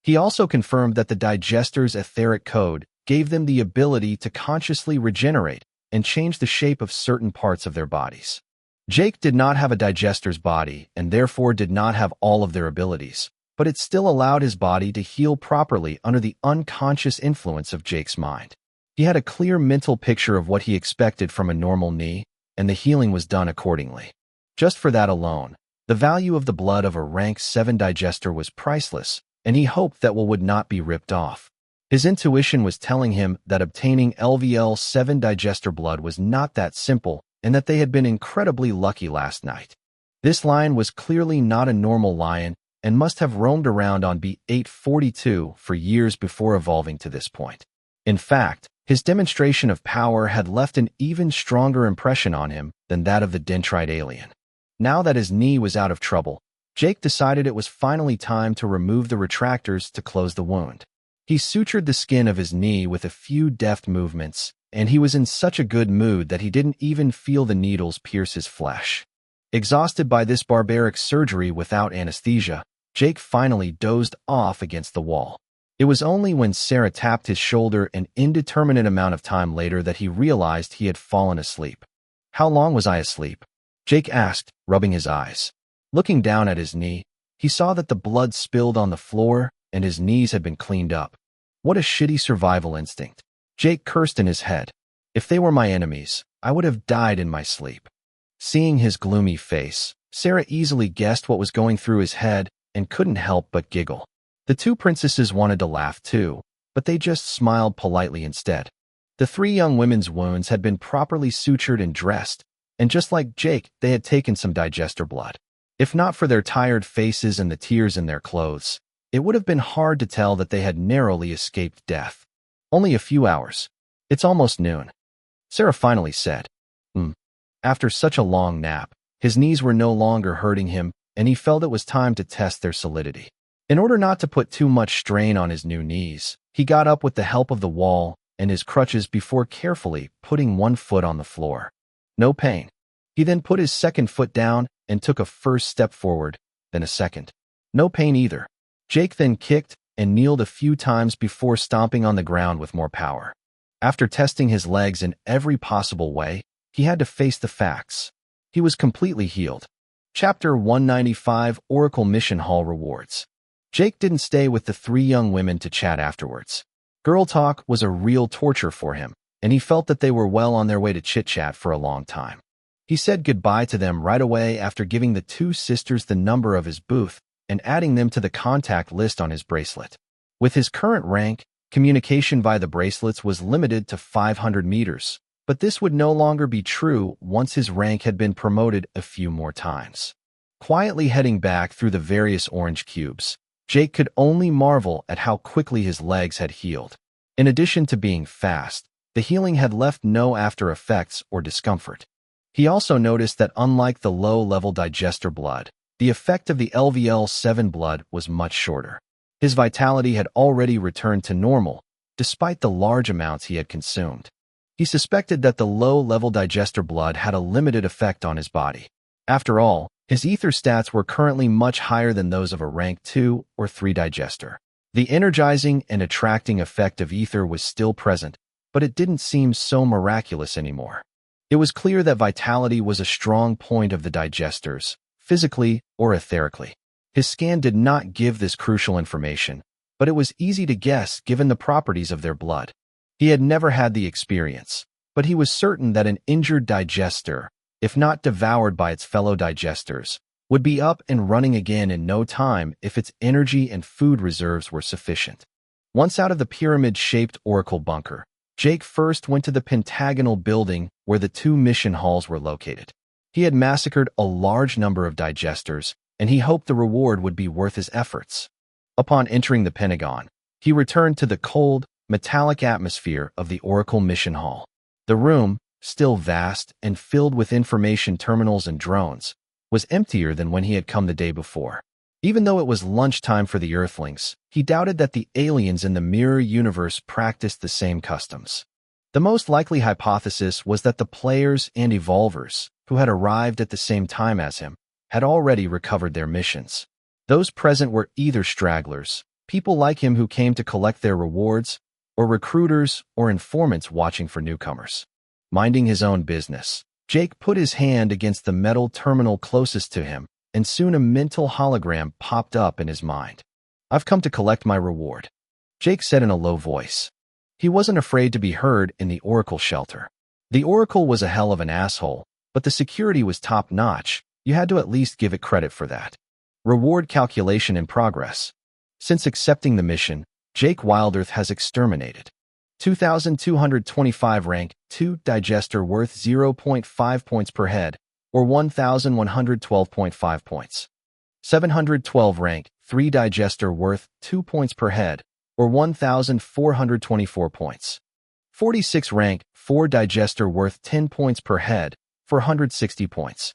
he also confirmed that the digester's etheric code gave them the ability to consciously regenerate and change the shape of certain parts of their bodies. Jake did not have a digester's body and therefore did not have all of their abilities, but it still allowed his body to heal properly under the unconscious influence of Jake's mind. He had a clear mental picture of what he expected from a normal knee, and the healing was done accordingly. Just for that alone, the value of the blood of a rank 7 digester was priceless, and he hoped that Will would not be ripped off. His intuition was telling him that obtaining LVL-7 digester blood was not that simple and that they had been incredibly lucky last night. This lion was clearly not a normal lion and must have roamed around on B842 for years before evolving to this point. In fact, His demonstration of power had left an even stronger impression on him than that of the dendrite alien. Now that his knee was out of trouble, Jake decided it was finally time to remove the retractors to close the wound. He sutured the skin of his knee with a few deft movements, and he was in such a good mood that he didn't even feel the needles pierce his flesh. Exhausted by this barbaric surgery without anesthesia, Jake finally dozed off against the wall. It was only when Sarah tapped his shoulder an indeterminate amount of time later that he realized he had fallen asleep. "How long was I asleep?" Jake asked, rubbing his eyes. Looking down at his knee, he saw that the blood spilled on the floor and his knees had been cleaned up. What a shitty survival instinct. Jake cursed in his head. If they were my enemies, I would have died in my sleep. Seeing his gloomy face, Sarah easily guessed what was going through his head and couldn't help but giggle. The two princesses wanted to laugh too, but they just smiled politely instead. The three young women's wounds had been properly sutured and dressed, and just like Jake, they had taken some digester blood. If not for their tired faces and the tears in their clothes, it would have been hard to tell that they had narrowly escaped death. Only a few hours. It's almost noon. Sarah finally said. After such a long nap, his knees were no longer hurting him, and he felt it was time to test their solidity. In order not to put too much strain on his new knees, he got up with the help of the wall and his crutches before carefully putting one foot on the floor. No pain. He then put his second foot down and took a first step forward, then a second. No pain either. Jake then kicked and kneeled a few times before stomping on the ground with more power. After testing his legs in every possible way, he had to face the facts. He was completely healed. Chapter 195 Oracle Mission Hall Rewards. Jake didn't stay with the three young women to chat afterwards. Girl talk was a real torture for him, and he felt that they were well on their way to chit-chat for a long time. He said goodbye to them right away after giving the two sisters the number of his booth and adding them to the contact list on his bracelet. With his current rank, communication via the bracelets was limited to 500 meters, but this would no longer be true once his rank had been promoted a few more times. Quietly heading back through the various orange cubes, Jake could only marvel at how quickly his legs had healed. In addition to being fast, the healing had left no after effects or discomfort. He also noticed that unlike the low-level digester blood, the effect of the LVL-7 blood was much shorter. His vitality had already returned to normal, despite the large amounts he had consumed. He suspected that the low-level digester blood had a limited effect on his body. After all, his ether stats were currently much higher than those of a rank 2 or 3 digester. The energizing and attracting effect of ether was still present, but it didn't seem so miraculous anymore. It was clear that vitality was a strong point of the digesters, physically or etherically. His scan did not give this crucial information, but it was easy to guess given the properties of their blood. He had never had the experience, but he was certain that an injured digester, if not devoured by its fellow digesters, would be up and running again in no time if its energy and food reserves were sufficient. Once out of the pyramid-shaped oracle bunker, Jake first went to the pentagonal building where the two mission halls were located. He had massacred a large number of digesters, and he hoped the reward would be worth his efforts. Upon entering the Pentagon, he returned to the cold, metallic atmosphere of the Oracle Mission Hall. The room, still vast and filled with information terminals and drones, was emptier than when he had come the day before. Even though it was lunchtime for the Earthlings, he doubted that the aliens in the mirror universe practiced the same customs. The most likely hypothesis was that the players and evolvers, who had arrived at the same time as him, had already recovered their missions. Those present were either stragglers, people like him who came to collect their rewards, or recruiters or informants watching for newcomers. Minding his own business, Jake put his hand against the metal terminal closest to him, and soon a mental hologram popped up in his mind. "I've come to collect my reward," Jake said in a low voice. He wasn't afraid to be heard in the Oracle shelter. The Oracle was a hell of an asshole, but the security was top-notch. You had to at least give it credit for that. Reward calculation in progress. Since accepting the mission, Jake Wilderth has exterminated 2,225 rank 2 digester worth 0.5 points per head, or 1,112.5 points. 712 rank 3 digester worth 2 points per head, or 1,424 points. 46 rank 4 digester worth 10 points per head for 160 points.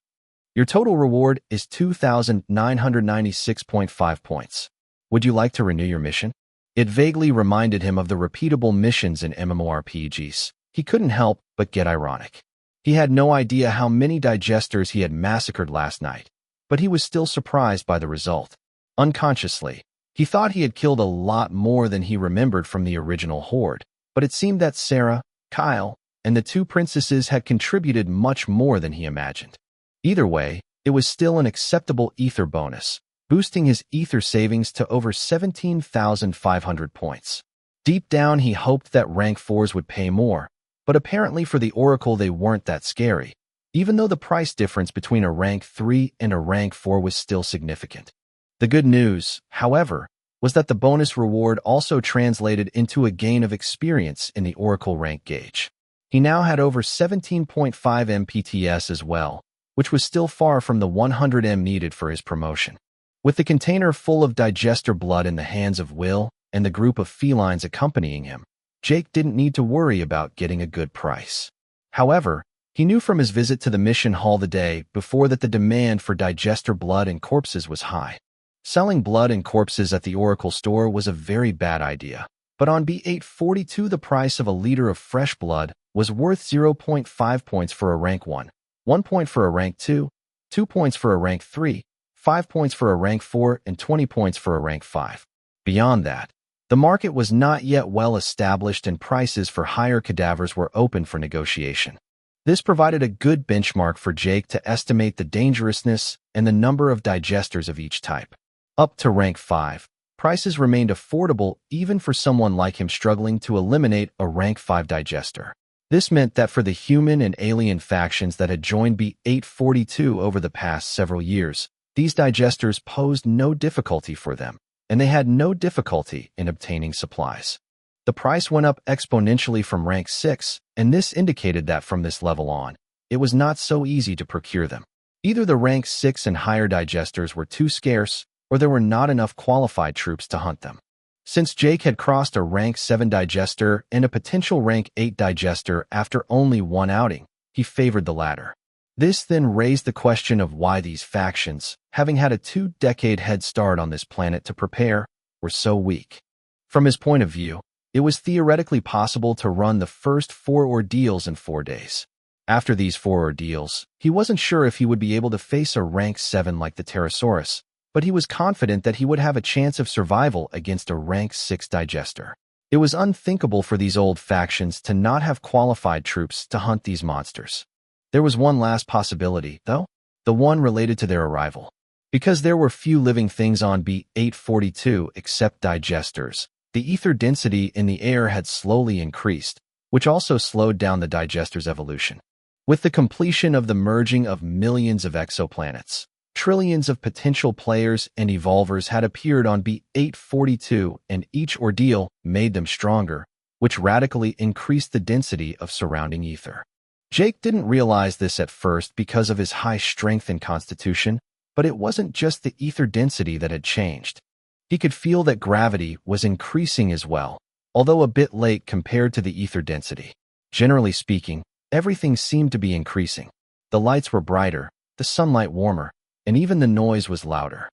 Your total reward is 2,996.5 points. Would you like to renew your mission? It vaguely reminded him of the repeatable missions in MMORPGs. He couldn't help but get ironic. He had no idea how many digesters he had massacred last night, but he was still surprised by the result. Unconsciously, he thought he had killed a lot more than he remembered from the original horde, but it seemed that Sarah, Kyle, and the two princesses had contributed much more than he imagined. Either way, it was still an acceptable ether bonus, boosting his ether savings to over 17,500 points. Deep down, he hoped that rank 4s would pay more, but apparently for the Oracle they weren't that scary, even though the price difference between a rank 3 and a rank 4 was still significant. The good news, however, was that the bonus reward also translated into a gain of experience in the Oracle rank gauge. He now had over 17.5 MPTS as well, which was still far from the 100 M needed for his promotion. With the container full of digester blood in the hands of Will and the group of felines accompanying him, Jake didn't need to worry about getting a good price. However, he knew from his visit to the mission hall the day before that the demand for digester blood and corpses was high. Selling blood and corpses at the Oracle store was a very bad idea, but on B842 the price of a liter of fresh blood was worth 0.5 points for a rank 1, 1 point for a rank 2, 2 points for a rank 3, 5 points for a rank 4, and 20 points for a rank 5. Beyond that, the market was not yet well established and prices for higher cadavers were open for negotiation. This provided a good benchmark for Jake to estimate the dangerousness and the number of digesters of each type. Up to rank 5, prices remained affordable even for someone like him struggling to eliminate a rank 5 digester. This meant that for the human and alien factions that had joined B842 over the past several years, these digesters posed no difficulty for them, and they had no difficulty in obtaining supplies. The price went up exponentially from rank 6, and this indicated that from this level on, it was not so easy to procure them. Either the rank 6 and higher digesters were too scarce, or there were not enough qualified troops to hunt them. Since Jake had crossed a rank 7 digester and a potential rank 8 digester after only one outing, he favored the latter. This then raised the question of why these factions, having had a 2-decade head start on this planet to prepare, were so weak. From his point of view, it was theoretically possible to run the first 4 ordeals in 4 days. After these 4 ordeals, he wasn't sure if he would be able to face a rank 7 like the Pterosaurus, but he was confident that he would have a chance of survival against a rank 6 digester. It was unthinkable for these old factions to not have qualified troops to hunt these monsters. There was one last possibility, though, the one related to their arrival. Because there were few living things on B842 except digesters, the ether density in the air had slowly increased, which also slowed down the digesters' evolution. With the completion of the merging of millions of exoplanets, trillions of potential players and evolvers had appeared on B842, and each ordeal made them stronger, which radically increased the density of surrounding ether. Jake didn't realize this at first because of his high strength and constitution, but it wasn't just the ether density that had changed. He could feel that gravity was increasing as well, although a bit late compared to the ether density. Generally speaking, everything seemed to be increasing. The lights were brighter, the sunlight warmer, and even the noise was louder.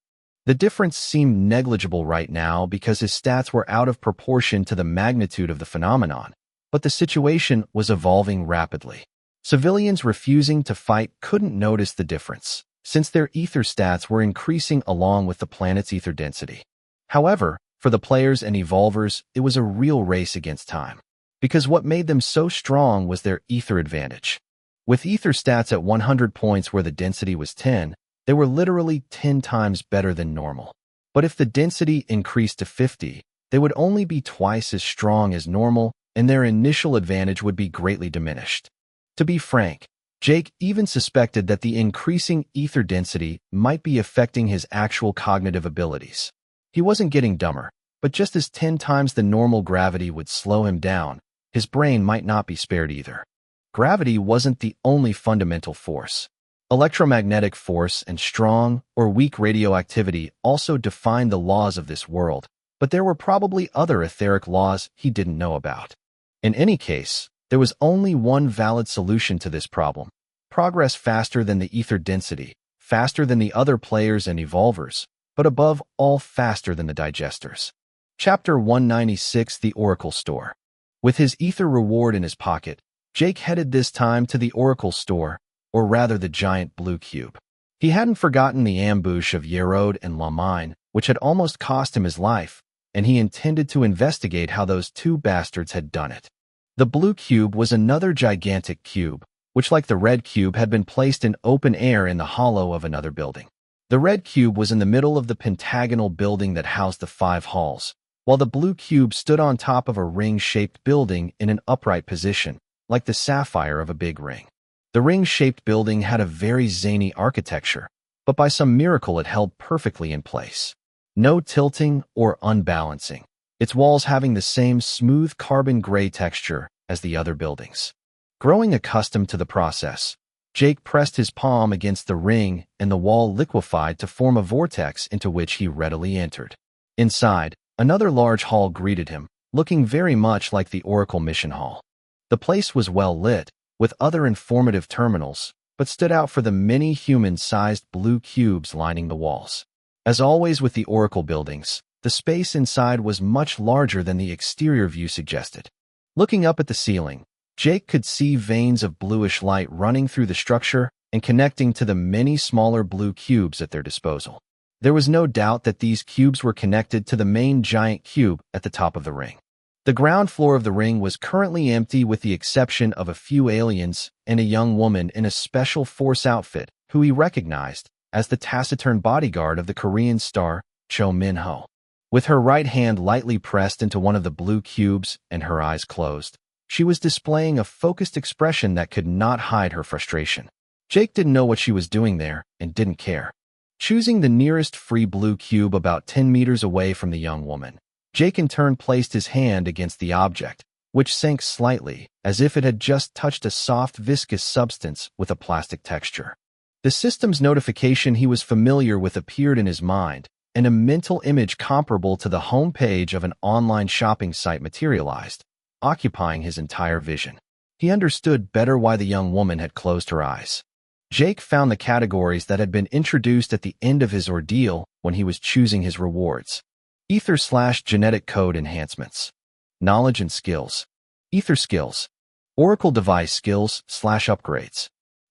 The difference seemed negligible right now because his stats were out of proportion to the magnitude of the phenomenon, but the situation was evolving rapidly. Civilians refusing to fight couldn't notice the difference, since their ether stats were increasing along with the planet's ether density. However, for the players and evolvers, it was a real race against time, because what made them so strong was their ether advantage. With ether stats at 100 points where the density was 10, they were literally 10 times better than normal. But if the density increased to 50, they would only be twice as strong as normal, and their initial advantage would be greatly diminished. To be frank, Jake even suspected that the increasing ether density might be affecting his actual cognitive abilities. He wasn't getting dumber, but just as 10 times the normal gravity would slow him down, his brain might not be spared either. Gravity wasn't the only fundamental force. Electromagnetic force and strong or weak radioactivity also defined the laws of this world, but there were probably other etheric laws he didn't know about. In any case, there was only one valid solution to this problem. Progress faster than the ether density, faster than the other players and evolvers, but above all faster than the digesters. Chapter 196, The Oracle Store. With his ether reward in his pocket, Jake headed this time to the Oracle Store, or rather the giant blue cube. He hadn't forgotten the ambush of Yerode and Lamine, which had almost cost him his life, and he intended to investigate how those two bastards had done it. The blue cube was another gigantic cube, which like the red cube had been placed in open air in the hollow of another building. The red cube was in the middle of the pentagonal building that housed the 5 halls, while the blue cube stood on top of a ring-shaped building in an upright position, like the sapphire of a big ring. The ring-shaped building had a very zany architecture, but by some miracle it held perfectly in place. No tilting or unbalancing, its walls having the same smooth carbon gray texture as the other buildings. Growing accustomed to the process, Jake pressed his palm against the ring and the wall liquefied to form a vortex into which he readily entered. Inside, another large hall greeted him, looking very much like the Oracle Mission Hall. The place was well lit, with other informative terminals, but stood out for the many human-sized blue cubes lining the walls. As always with the Oracle buildings, the space inside was much larger than the exterior view suggested. Looking up at the ceiling, Jake could see veins of bluish light running through the structure and connecting to the many smaller blue cubes at their disposal. There was no doubt that these cubes were connected to the main giant cube at the top of the ring. The ground floor of the ring was currently empty with the exception of a few aliens and a young woman in a special force outfit who he recognized as the taciturn bodyguard of the Korean star Cho Min-ho. With her right hand lightly pressed into one of the blue cubes and her eyes closed, she was displaying a focused expression that could not hide her frustration. Jake didn't know what she was doing there and didn't care. Choosing the nearest free blue cube about 10 meters away from the young woman, Jake in turn placed his hand against the object, which sank slightly, as if it had just touched a soft viscous substance with a plastic texture. The system's notification he was familiar with appeared in his mind, and a mental image comparable to the home page of an online shopping site materialized, occupying his entire vision. He understood better why the young woman had closed her eyes. Jake found the categories that had been introduced at the end of his ordeal when he was choosing his rewards. Ether/genetic code enhancements. Knowledge and skills. Ether skills. Oracle device skills/upgrades.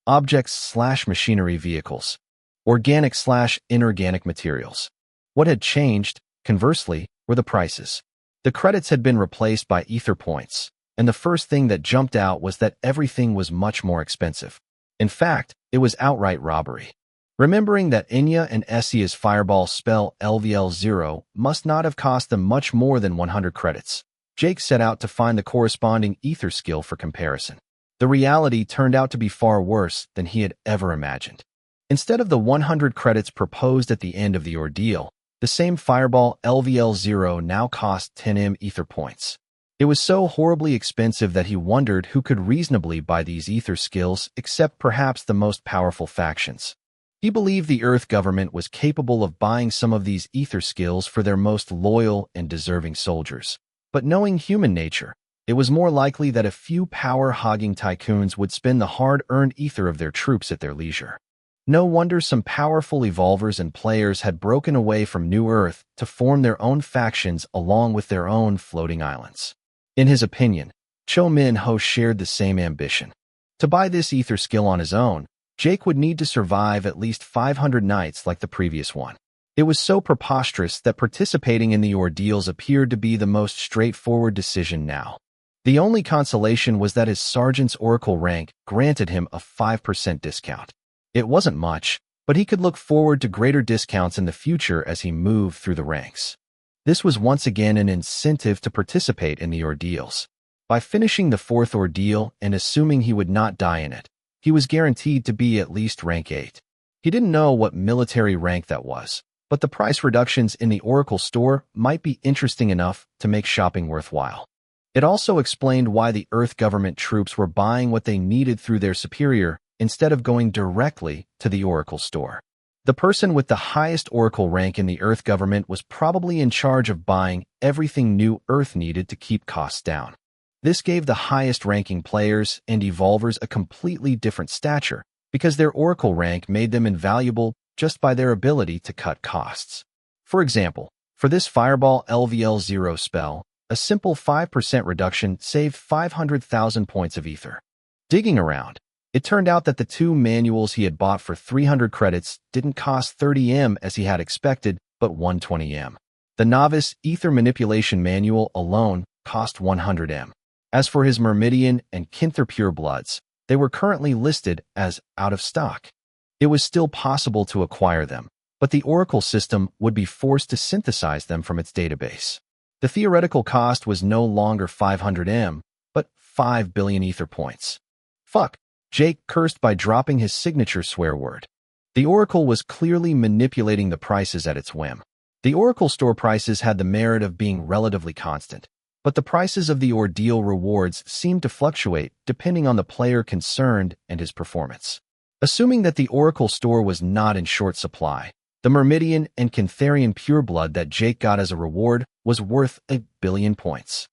Objects/machinery vehicles. Organic/inorganic materials. What had changed, conversely, were the prices. The credits had been replaced by ether points, and the first thing that jumped out was that everything was much more expensive. In fact, it was outright robbery. Remembering that Enya and Essia's fireball spell LVL0 must not have cost them much more than 100 credits, Jake set out to find the corresponding ether skill for comparison. The reality turned out to be far worse than he had ever imagined. Instead of the 100 credits proposed at the end of the ordeal, the same fireball LVL0 now cost 10M ether points. It was so horribly expensive that he wondered who could reasonably buy these ether skills except perhaps the most powerful factions. He believed the Earth government was capable of buying some of these ether skills for their most loyal and deserving soldiers. But knowing human nature, it was more likely that a few power-hogging tycoons would spend the hard-earned ether of their troops at their leisure. No wonder some powerful evolvers and players had broken away from New Earth to form their own factions along with their own floating islands. In his opinion, Cho Min-ho shared the same ambition. To buy this ether skill on his own, Jake would need to survive at least 500 nights like the previous one. It was so preposterous that participating in the ordeals appeared to be the most straightforward decision now. The only consolation was that his sergeant's oracle rank granted him a 5% discount. It wasn't much, but he could look forward to greater discounts in the future as he moved through the ranks. This was once again an incentive to participate in the ordeals. By finishing the 4th ordeal and assuming he would not die in it, he was guaranteed to be at least rank 8. He didn't know what military rank that was, but the price reductions in the Oracle store might be interesting enough to make shopping worthwhile. It also explained why the Earth government troops were buying what they needed through their superior instead of going directly to the Oracle store. The person with the highest Oracle rank in the Earth government was probably in charge of buying everything New Earth needed to keep costs down. This gave the highest-ranking players and evolvers a completely different stature because their oracle rank made them invaluable just by their ability to cut costs. For example, for this Fireball LVL0 spell, a simple 5% reduction saved 500,000 points of ether. Digging around, it turned out that the two manuals he had bought for 300 credits didn't cost 30 M as he had expected, but 120 M. The Novice Ether Manipulation Manual alone cost 100 M. As for his Myrmidian and Kinther Purebloods, they were currently listed as out of stock. It was still possible to acquire them, but the Oracle system would be forced to synthesize them from its database. The theoretical cost was no longer 500 M, but 5 billion ether points. Fuck, Jake cursed by dropping his signature swear word. The Oracle was clearly manipulating the prices at its whim. The Oracle store prices had the merit of being relatively constant, but the prices of the ordeal rewards seemed to fluctuate depending on the player concerned and his performance. Assuming that the Oracle store was not in short supply, the Myrmidian and Kintharian Pureblood that Jake got as a reward was worth 1 billion points.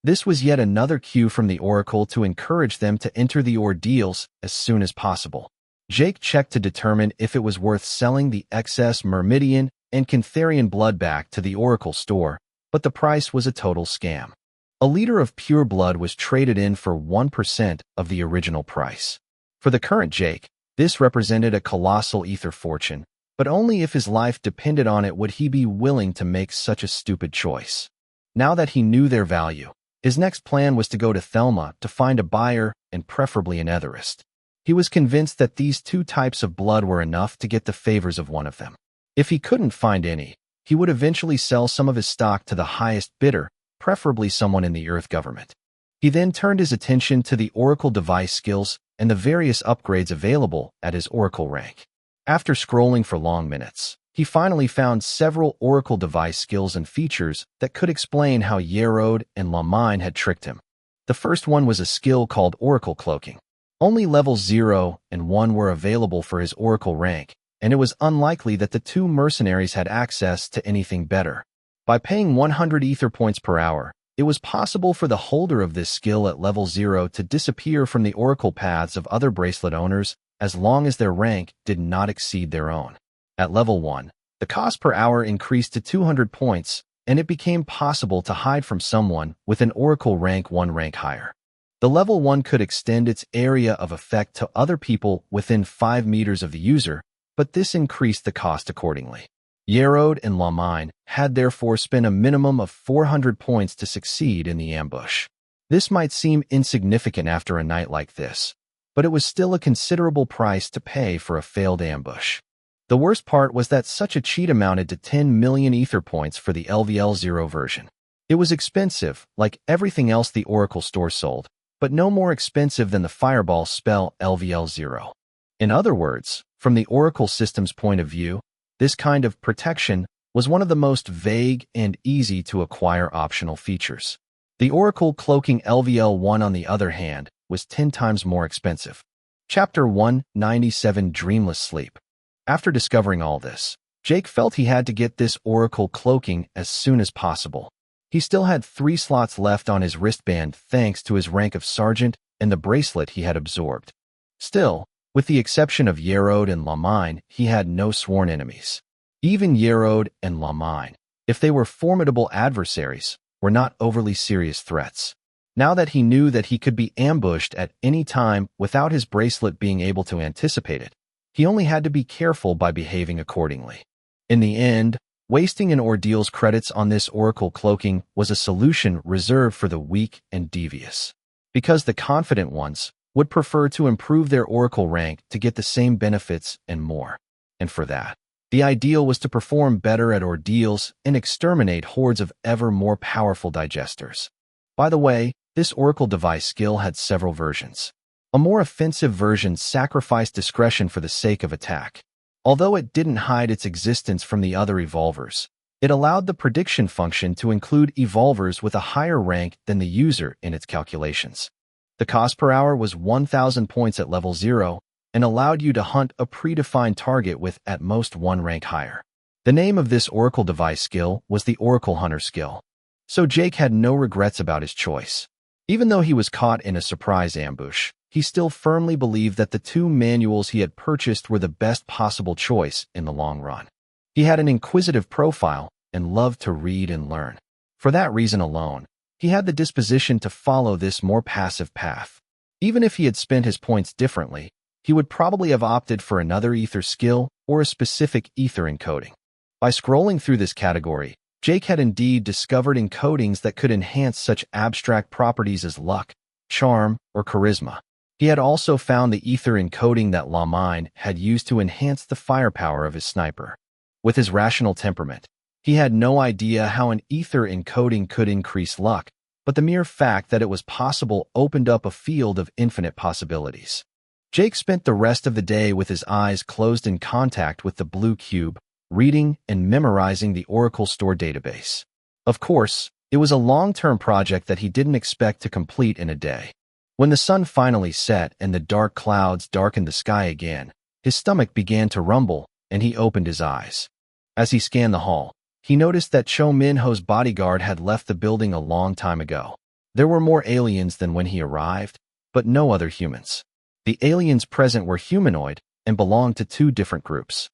This was yet another cue from the Oracle to encourage them to enter the ordeals as soon as possible. Jake checked to determine if it was worth selling the excess Myrmidian and Kintharian blood back to the Oracle store, but the price was a total scam. A liter of pure blood was traded in for 1% of the original price. For the current Jake, this represented a colossal ether fortune, but only if his life depended on it would he be willing to make such a stupid choice. Now that he knew their value, his next plan was to go to Thelma to find a buyer and preferably an etherist. He was convinced that these two types of blood were enough to get the favors of one of them. If he couldn't find any, he would eventually sell some of his stock to the highest bidder, preferably someone in the Earth government. He then turned his attention to the Oracle device skills and the various upgrades available at his Oracle rank. After scrolling for long minutes, he finally found several Oracle device skills and features that could explain how Yerode and Lamine had tricked him. The first one was a skill called Oracle Cloaking. Only levels 0 and 1 were available for his Oracle rank, and it was unlikely that the two mercenaries had access to anything better. By paying 100 ether points per hour, it was possible for the holder of this skill at level 0 to disappear from the Oracle paths of other bracelet owners as long as their rank did not exceed their own. At level 1, the cost per hour increased to 200 points, and it became possible to hide from someone with an Oracle rank 1 rank higher. The level 1 could extend its area of effect to other people within 5 meters of the user, but this increased the cost accordingly. Yerode and Lamine had therefore spent a minimum of 400 points to succeed in the ambush. This might seem insignificant after a night like this, but it was still a considerable price to pay for a failed ambush. The worst part was that such a cheat amounted to 10 million ether points for the LVL0 version. It was expensive, like everything else the Oracle store sold, but no more expensive than the Fireball spell LVL0. In other words, from the Oracle system's point of view, this kind of protection was one of the most vague and easy to acquire optional features. The Oracle Cloaking LVL1, on the other hand, was 10 times more expensive. Chapter 197 Dreamless Sleep. After discovering all this, Jake felt he had to get this Oracle Cloaking as soon as possible. He still had 3 slots left on his wristband thanks to his rank of Sergeant and the bracelet he had absorbed. Still, with the exception of Yerode and Lamine, he had no sworn enemies. Even Yerode and Lamine, if they were formidable adversaries, were not overly serious threats. Now that he knew that he could be ambushed at any time without his bracelet being able to anticipate it, he only had to be careful by behaving accordingly. In the end, wasting an ordeal's credits on this Oracle Cloaking was a solution reserved for the weak and devious, because the confident ones would prefer to improve their Oracle rank to get the same benefits and more. And for that, the ideal was to perform better at ordeals and exterminate hordes of ever more powerful digesters. By the way, this Oracle device skill had several versions. A more offensive version sacrificed discretion for the sake of attack. Although it didn't hide its existence from the other evolvers, it allowed the prediction function to include evolvers with a higher rank than the user in its calculations. The cost per hour was 1,000 points at level 0 and allowed you to hunt a predefined target with at most 1 rank higher. The name of this Oracle device skill was the Oracle Hunter skill. So Jake had no regrets about his choice. Even though he was caught in a surprise ambush, he still firmly believed that the 2 manuals he had purchased were the best possible choice in the long run. He had an inquisitive profile and loved to read and learn. For that reason alone, he had the disposition to follow this more passive path. Even if he had spent his points differently, he would probably have opted for another ether skill or a specific ether encoding. By scrolling through this category, Jake had indeed discovered encodings that could enhance such abstract properties as luck, charm, or charisma. He had also found the ether encoding that Lamine had used to enhance the firepower of his sniper. With his rational temperament, he had no idea how an ether encoding could increase luck, but the mere fact that it was possible opened up a field of infinite possibilities. Jake spent the rest of the day with his eyes closed in contact with the blue cube, reading and memorizing the Oracle Store database. Of course, it was a long-term project that he didn't expect to complete in a day. When the sun finally set and the dark clouds darkened the sky again, his stomach began to rumble and he opened his eyes. As he scanned the hall, he noticed that Cho Min-ho's bodyguard had left the building a long time ago. There were more aliens than when he arrived, but no other humans. The aliens present were humanoid and belonged to 2 different groups.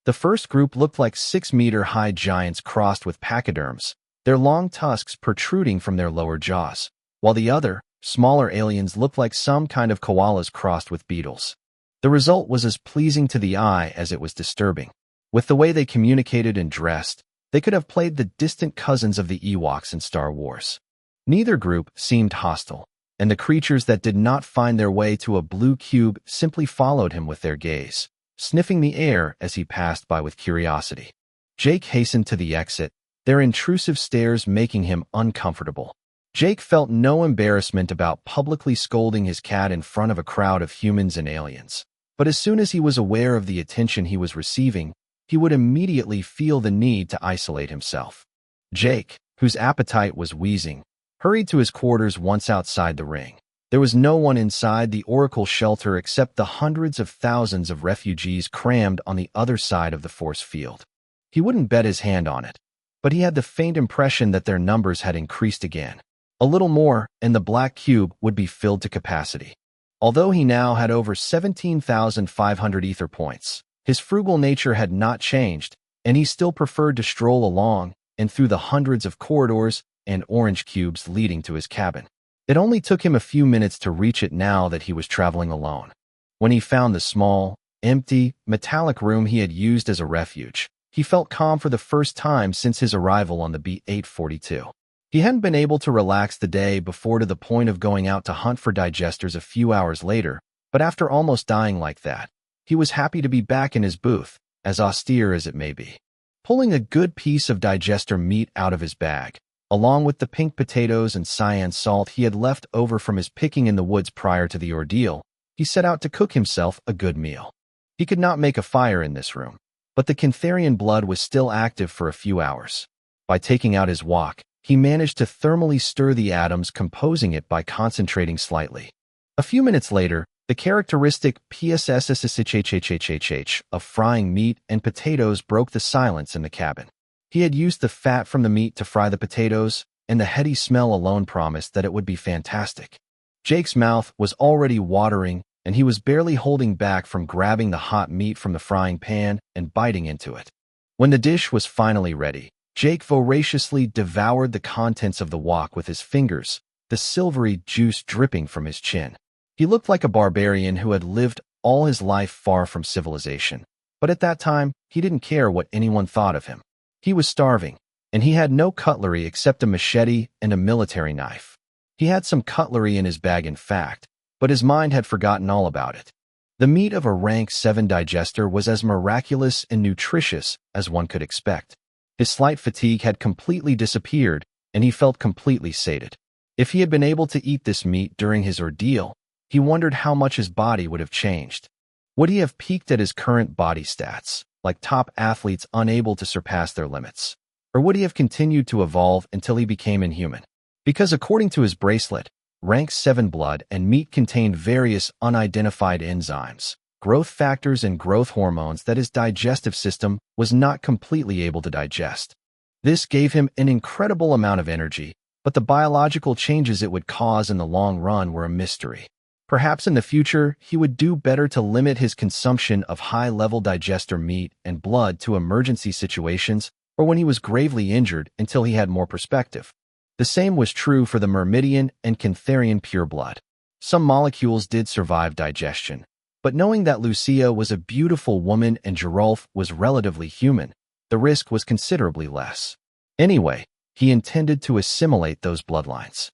The first group looked like 6-meter-high giants crossed with pachyderms, their long tusks protruding from their lower jaws, while the other, smaller aliens looked like some kind of koalas crossed with beetles. The result was as pleasing to the eye as it was disturbing. With the way they communicated and dressed, they could have played the distant cousins of the Ewoks in Star Wars. Neither group seemed hostile, and the creatures that did not find their way to a blue cube simply followed him with their gaze, sniffing the air as he passed by with curiosity. Jake hastened to the exit, their intrusive stares making him uncomfortable. Jake felt no embarrassment about publicly scolding his cat in front of a crowd of humans and aliens. But as soon as he was aware of the attention he was receiving, he would immediately feel the need to isolate himself. Jake, whose appetite was wheezing, hurried to his quarters once outside the ring. There was no one inside the Oracle shelter except the hundreds of thousands of refugees crammed on the other side of the force field. He wouldn't bet his hand on it, but he had the faint impression that their numbers had increased again. A little more, and the black cube would be filled to capacity. Although he now had over 17,500 ether points, his frugal nature had not changed, and he still preferred to stroll along and through the hundreds of corridors and orange cubes leading to his cabin. It only took him a few minutes to reach it now that he was traveling alone. When he found the small, empty, metallic room he had used as a refuge, he felt calm for the first time since his arrival on the B-842. He hadn't been able to relax the day before to the point of going out to hunt for digesters a few hours later, but after almost dying like that, he was happy to be back in his booth, as austere as it may be. Pulling a good piece of digester meat out of his bag, along with the pink potatoes and cyan salt he had left over from his picking in the woods prior to the ordeal, he set out to cook himself a good meal. He could not make a fire in this room, but the Kintharian blood was still active for a few hours. By taking out his wok, he managed to thermally stir the atoms composing it by concentrating slightly. A few minutes later, the characteristic psssshhhhh of frying meat and potatoes broke the silence in the cabin. He had used the fat from the meat to fry the potatoes, and the heady smell alone promised that it would be fantastic. Jake's mouth was already watering, and he was barely holding back from grabbing the hot meat from the frying pan and biting into it. When the dish was finally ready, Jake voraciously devoured the contents of the wok with his fingers, the silvery juice dripping from his chin. He looked like a barbarian who had lived all his life far from civilization, but at that time, he didn't care what anyone thought of him. He was starving, and he had no cutlery except a machete and a military knife. He had some cutlery in his bag, in fact, but his mind had forgotten all about it. The meat of a rank 7 digester was as miraculous and nutritious as one could expect. His slight fatigue had completely disappeared, and he felt completely sated. If he had been able to eat this meat during his ordeal, he wondered how much his body would have changed. Would he have peaked at his current body stats, like top athletes unable to surpass their limits? Or would he have continued to evolve until he became inhuman? Because according to his bracelet, rank 7 blood and meat contained various unidentified enzymes, growth factors and growth hormones that his digestive system was not completely able to digest. This gave him an incredible amount of energy, but the biological changes it would cause in the long run were a mystery. Perhaps in the future, he would do better to limit his consumption of high-level digester meat and blood to emergency situations or when he was gravely injured until he had more perspective. The same was true for the Myrmidian and Cantharian pureblood. Some molecules did survive digestion, but knowing that Lucia was a beautiful woman and Gerolf was relatively human, the risk was considerably less. Anyway, he intended to assimilate those bloodlines.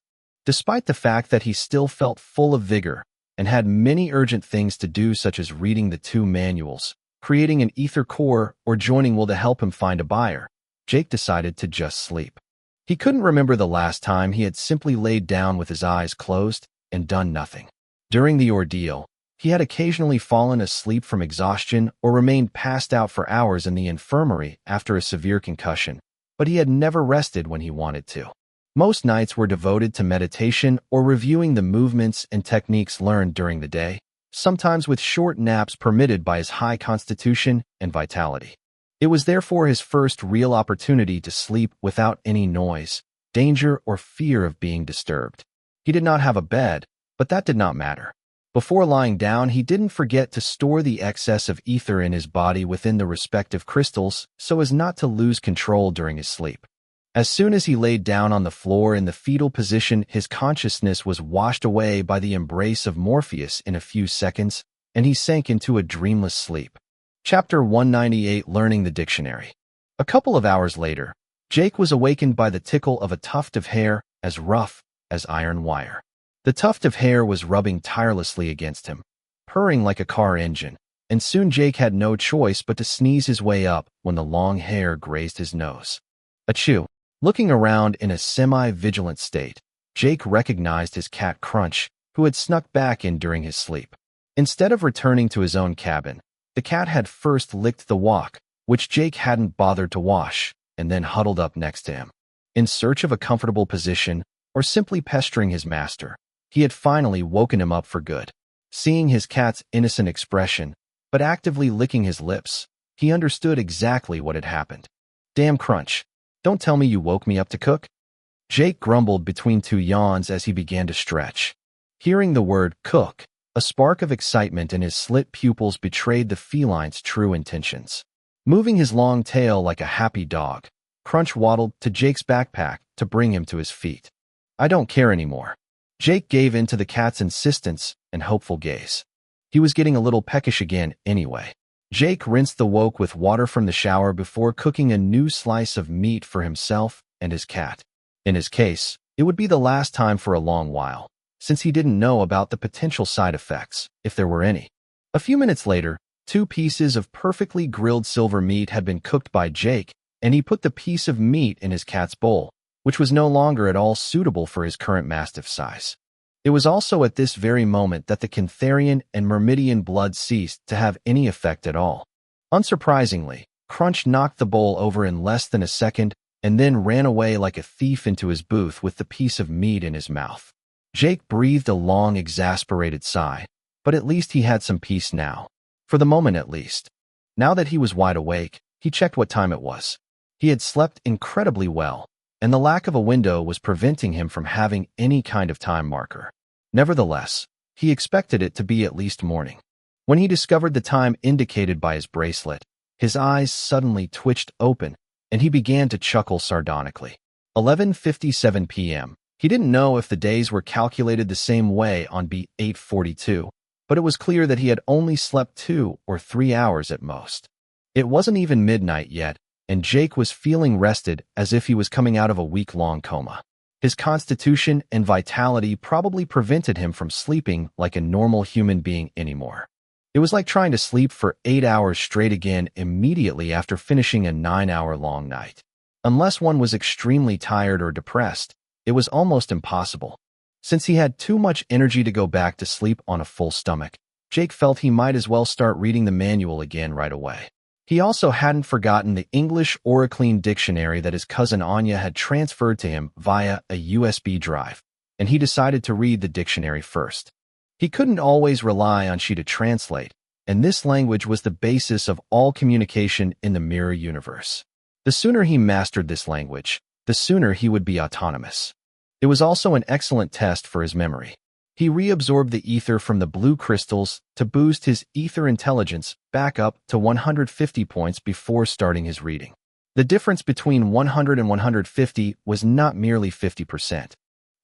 Despite the fact that he still felt full of vigor and had many urgent things to do such as reading the 2 manuals, creating an ether core, or joining Will to help him find a buyer, Jake decided to just sleep. He couldn't remember the last time he had simply laid down with his eyes closed and done nothing. During the ordeal, he had occasionally fallen asleep from exhaustion or remained passed out for hours in the infirmary after a severe concussion, but he had never rested when he wanted to. Most nights were devoted to meditation or reviewing the movements and techniques learned during the day, sometimes with short naps permitted by his high constitution and vitality. It was therefore his first real opportunity to sleep without any noise, danger, or fear of being disturbed. He did not have a bed, but that did not matter. Before lying down, he didn't forget to store the excess of ether in his body within the respective crystals so as not to lose control during his sleep. As soon as he laid down on the floor in the fetal position, his consciousness was washed away by the embrace of Morpheus in a few seconds, and he sank into a dreamless sleep. Chapter 198: Learning the Dictionary. A couple of hours later, Jake was awakened by the tickle of a tuft of hair as rough as iron wire. The tuft of hair was rubbing tirelessly against him, purring like a car engine, and soon Jake had no choice but to sneeze his way up when the long hair grazed his nose. Achoo! Looking around in a semi-vigilant state, Jake recognized his cat Crunch, who had snuck back in during his sleep. Instead of returning to his own cabin, the cat had first licked the wok, which Jake hadn't bothered to wash, and then huddled up next to him. In search of a comfortable position, or simply pestering his master, he had finally woken him up for good. Seeing his cat's innocent expression, but actively licking his lips, he understood exactly what had happened. "Damn Crunch, don't tell me you woke me up to cook?" Jake grumbled between 2 yawns as he began to stretch. Hearing the word cook, a spark of excitement in his slit pupils betrayed the feline's true intentions. Moving his long tail like a happy dog, Crunch waddled to Jake's backpack to bring him to his feet. "I don't care anymore." Jake gave in to the cat's insistence and hopeful gaze. He was getting a little peckish again anyway. Jake rinsed the wok with water from the shower before cooking a new slice of meat for himself and his cat. In his case, it would be the last time for a long while, since he didn't know about the potential side effects, if there were any. A few minutes later, 2 pieces of perfectly grilled silver meat had been cooked by Jake, and he put the piece of meat in his cat's bowl, which was no longer at all suitable for his current mastiff size. It was also at this very moment that the Cantharian and Myrmidian blood ceased to have any effect at all. Unsurprisingly, Crunch knocked the bowl over in less than a second and then ran away like a thief into his booth with the piece of meat in his mouth. Jake breathed a long, exasperated sigh, but at least he had some peace now. For the moment at least. Now that he was wide awake, he checked what time it was. He had slept incredibly well, and the lack of a window was preventing him from having any kind of time marker. Nevertheless, he expected it to be at least morning. When he discovered the time indicated by his bracelet, his eyes suddenly twitched open, and he began to chuckle sardonically. 11:57 p.m. He didn't know if the days were calculated the same way on beat 842, but it was clear that he had only slept 2 or 3 hours at most. It wasn't even midnight yet, and Jake was feeling rested as if he was coming out of a week-long coma. His constitution and vitality probably prevented him from sleeping like a normal human being anymore. It was like trying to sleep for 8 hours straight again immediately after finishing a 9-hour-long night. Unless one was extremely tired or depressed, it was almost impossible. Since he had too much energy to go back to sleep on a full stomach, Jake felt he might as well start reading the manual again right away. He also hadn't forgotten the English Oraclean dictionary that his cousin Anya had transferred to him via a USB drive, and he decided to read the dictionary first. He couldn't always rely on she to translate, and this language was the basis of all communication in the mirror universe. The sooner he mastered this language, the sooner he would be autonomous. It was also an excellent test for his memory. He reabsorbed the ether from the blue crystals to boost his ether intelligence back up to 150 points before starting his reading. The difference between 100 and 150 was not merely 50%.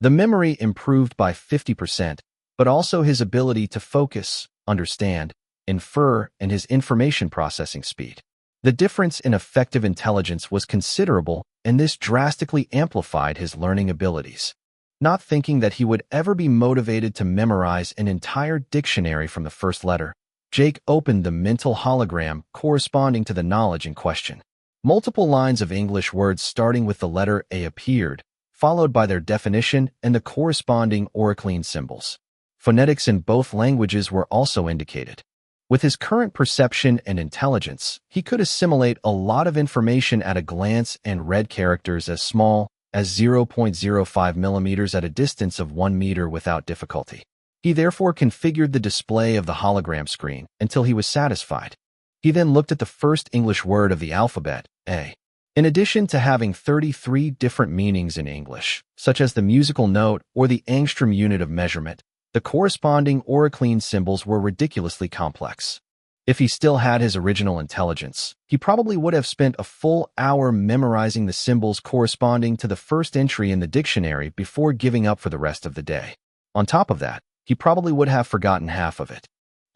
The memory improved by 50%, but also his ability to focus, understand, infer, and his information processing speed. The difference in effective intelligence was considerable, and this drastically amplified his learning abilities. Not thinking that he would ever be motivated to memorize an entire dictionary from the first letter, Jake opened the mental hologram corresponding to the knowledge in question. Multiple lines of English words starting with the letter A appeared, followed by their definition and the corresponding oraclean symbols. Phonetics in both languages were also indicated. With his current perception and intelligence, he could assimilate a lot of information at a glance and read characters as small as 0.05 millimeters at a distance of 1 meter without difficulty. He therefore configured the display of the hologram screen until he was satisfied. He then looked at the first English word of the alphabet, A. In addition to having 33 different meanings in English, such as the musical note or the angstrom unit of measurement, the corresponding oraclean symbols were ridiculously complex. If he still had his original intelligence, he probably would have spent a full hour memorizing the symbols corresponding to the first entry in the dictionary before giving up for the rest of the day. On top of that, he probably would have forgotten half of it.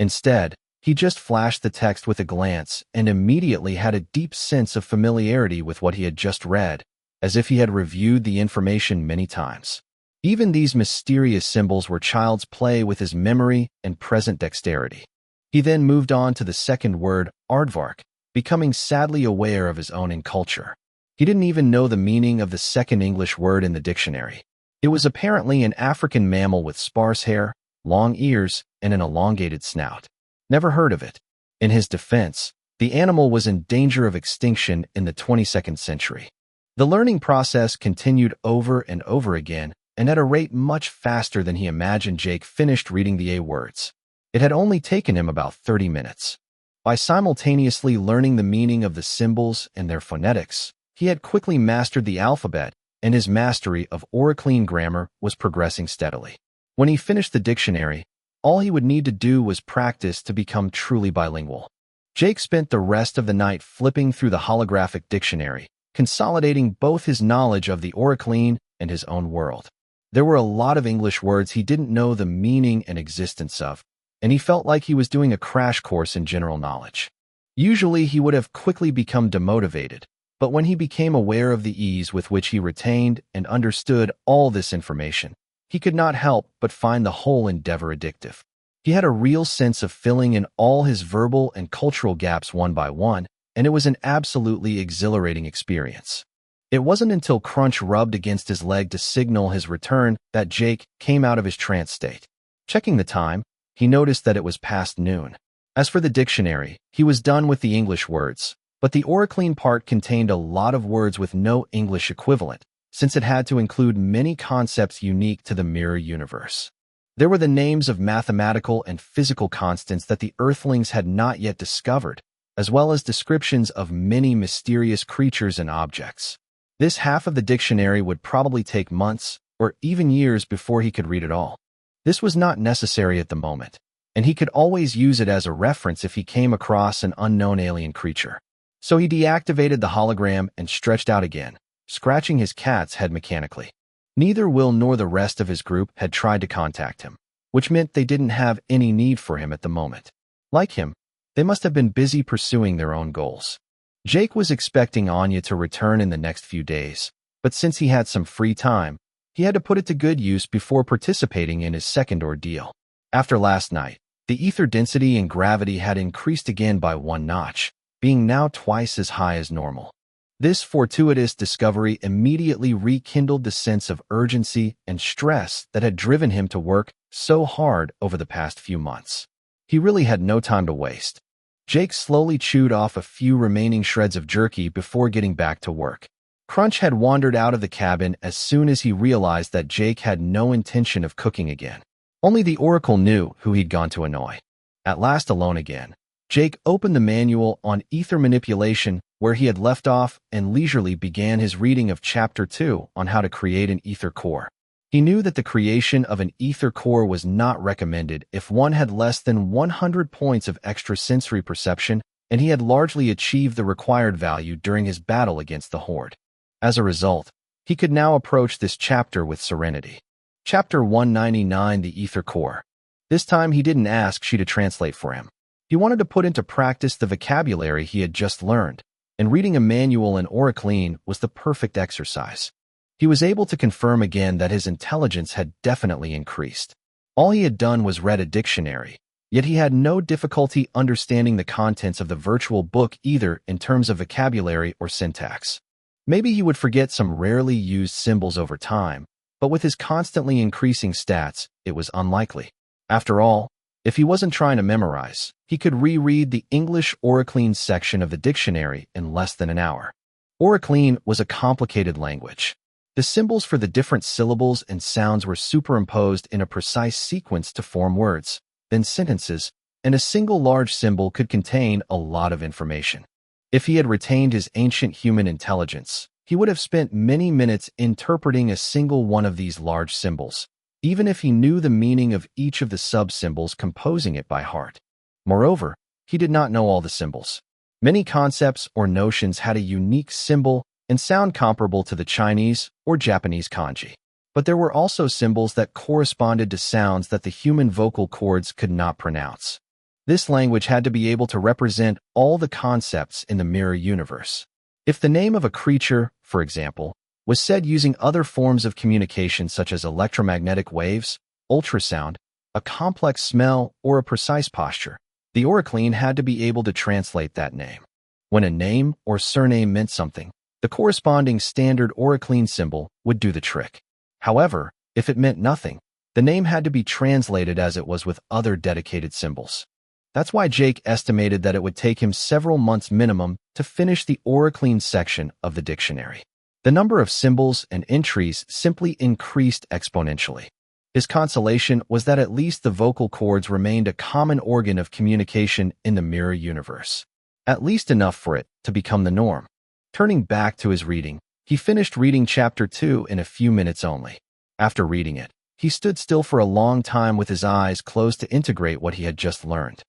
Instead, he just flashed the text with a glance and immediately had a deep sense of familiarity with what he had just read, as if he had reviewed the information many times. Even these mysterious symbols were child's play with his memory and present dexterity. He then moved on to the second word, aardvark, becoming sadly aware of his own inculture. He didn't even know the meaning of the second English word in the dictionary. It was apparently an African mammal with sparse hair, long ears, and an elongated snout. Never heard of it. In his defense, the animal was in danger of extinction in the 22nd century. The learning process continued over and over again, and at a rate much faster than he imagined. Jake finished reading the A words. It had only taken him about 30 minutes. By simultaneously learning the meaning of the symbols and their phonetics, he had quickly mastered the alphabet, and his mastery of oraclean grammar was progressing steadily. When he finished the dictionary, all he would need to do was practice to become truly bilingual. Jake spent the rest of the night flipping through the holographic dictionary, consolidating both his knowledge of the oraclean and his own world. There were a lot of English words he didn't know the meaning and existence of, and he felt like he was doing a crash course in general knowledge. Usually he would have quickly become demotivated, but when he became aware of the ease with which he retained and understood all this information, he could not help but find the whole endeavor addictive. He had a real sense of filling in all his verbal and cultural gaps one by one, and it was an absolutely exhilarating experience. It wasn't until Crunch rubbed against his leg to signal his return that Jake came out of his trance state. Checking the time, he noticed that it was past noon. As for the dictionary, he was done with the English words, but the oraclean part contained a lot of words with no English equivalent, since it had to include many concepts unique to the mirror universe. There were the names of mathematical and physical constants that the Earthlings had not yet discovered, as well as descriptions of many mysterious creatures and objects. This half of the dictionary would probably take months or even years before he could read it all. This was not necessary at the moment, and he could always use it as a reference if he came across an unknown alien creature. So he deactivated the hologram and stretched out again, scratching his cat's head mechanically. Neither Will nor the rest of his group had tried to contact him, which meant they didn't have any need for him at the moment. Like him, they must have been busy pursuing their own goals. Jake was expecting Anya to return in the next few days, but since he had some free time, he had to put it to good use before participating in his second ordeal. After last night, the ether density and gravity had increased again by 1 notch, being now twice as high as normal. This fortuitous discovery immediately rekindled the sense of urgency and stress that had driven him to work so hard over the past few months. He really had no time to waste. Jake slowly chewed off a few remaining shreds of jerky before getting back to work. Crunch had wandered out of the cabin as soon as he realized that Jake had no intention of cooking again. Only the Oracle knew who he'd gone to annoy. At last alone again, Jake opened the manual on ether manipulation where he had left off and leisurely began his reading of Chapter 2 on how to create an ether core. He knew that the creation of an ether core was not recommended if one had less than 100 points of extrasensory perception, and he had largely achieved the required value during his battle against the Horde. As a result, he could now approach this chapter with serenity. Chapter 199, The Ether Core. This time he didn't ask she to translate for him. He wanted to put into practice the vocabulary he had just learned, and reading a manual in Oraclean was the perfect exercise. He was able to confirm again that his intelligence had definitely increased. All he had done was read a dictionary, yet he had no difficulty understanding the contents of the virtual book either in terms of vocabulary or syntax. Maybe he would forget some rarely used symbols over time, but with his constantly increasing stats, it was unlikely. After all, if he wasn't trying to memorize, he could reread the English Oraclean section of the dictionary in less than an hour. Oraclean was a complicated language. The symbols for the different syllables and sounds were superimposed in a precise sequence to form words, then sentences, and a single large symbol could contain a lot of information. If he had retained his ancient human intelligence, he would have spent many minutes interpreting a single one of these large symbols, even if he knew the meaning of each of the sub-symbols composing it by heart. Moreover, he did not know all the symbols. Many concepts or notions had a unique symbol and sound comparable to the Chinese or Japanese kanji. But there were also symbols that corresponded to sounds that the human vocal cords could not pronounce. This language had to be able to represent all the concepts in the mirror universe. If the name of a creature, for example, was said using other forms of communication such as electromagnetic waves, ultrasound, a complex smell, or a precise posture, the Oraclean had to be able to translate that name. When a name or surname meant something, the corresponding standard Oraclean symbol would do the trick. However, if it meant nothing, the name had to be translated as it was with other dedicated symbols. That's why Jake estimated that it would take him several months minimum to finish the Oraclean section of the dictionary. The number of symbols and entries simply increased exponentially. His consolation was that at least the vocal cords remained a common organ of communication in the mirror universe. At least enough for it to become the norm. Turning back to his reading, he finished reading Chapter 2 in a few minutes only. After reading it, he stood still for a long time with his eyes closed to integrate what he had just learned.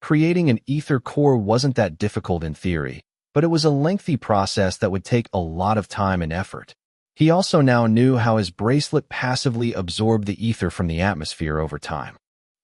Creating an ether core wasn't that difficult in theory, but it was a lengthy process that would take a lot of time and effort. He also now knew how his bracelet passively absorbed the ether from the atmosphere over time.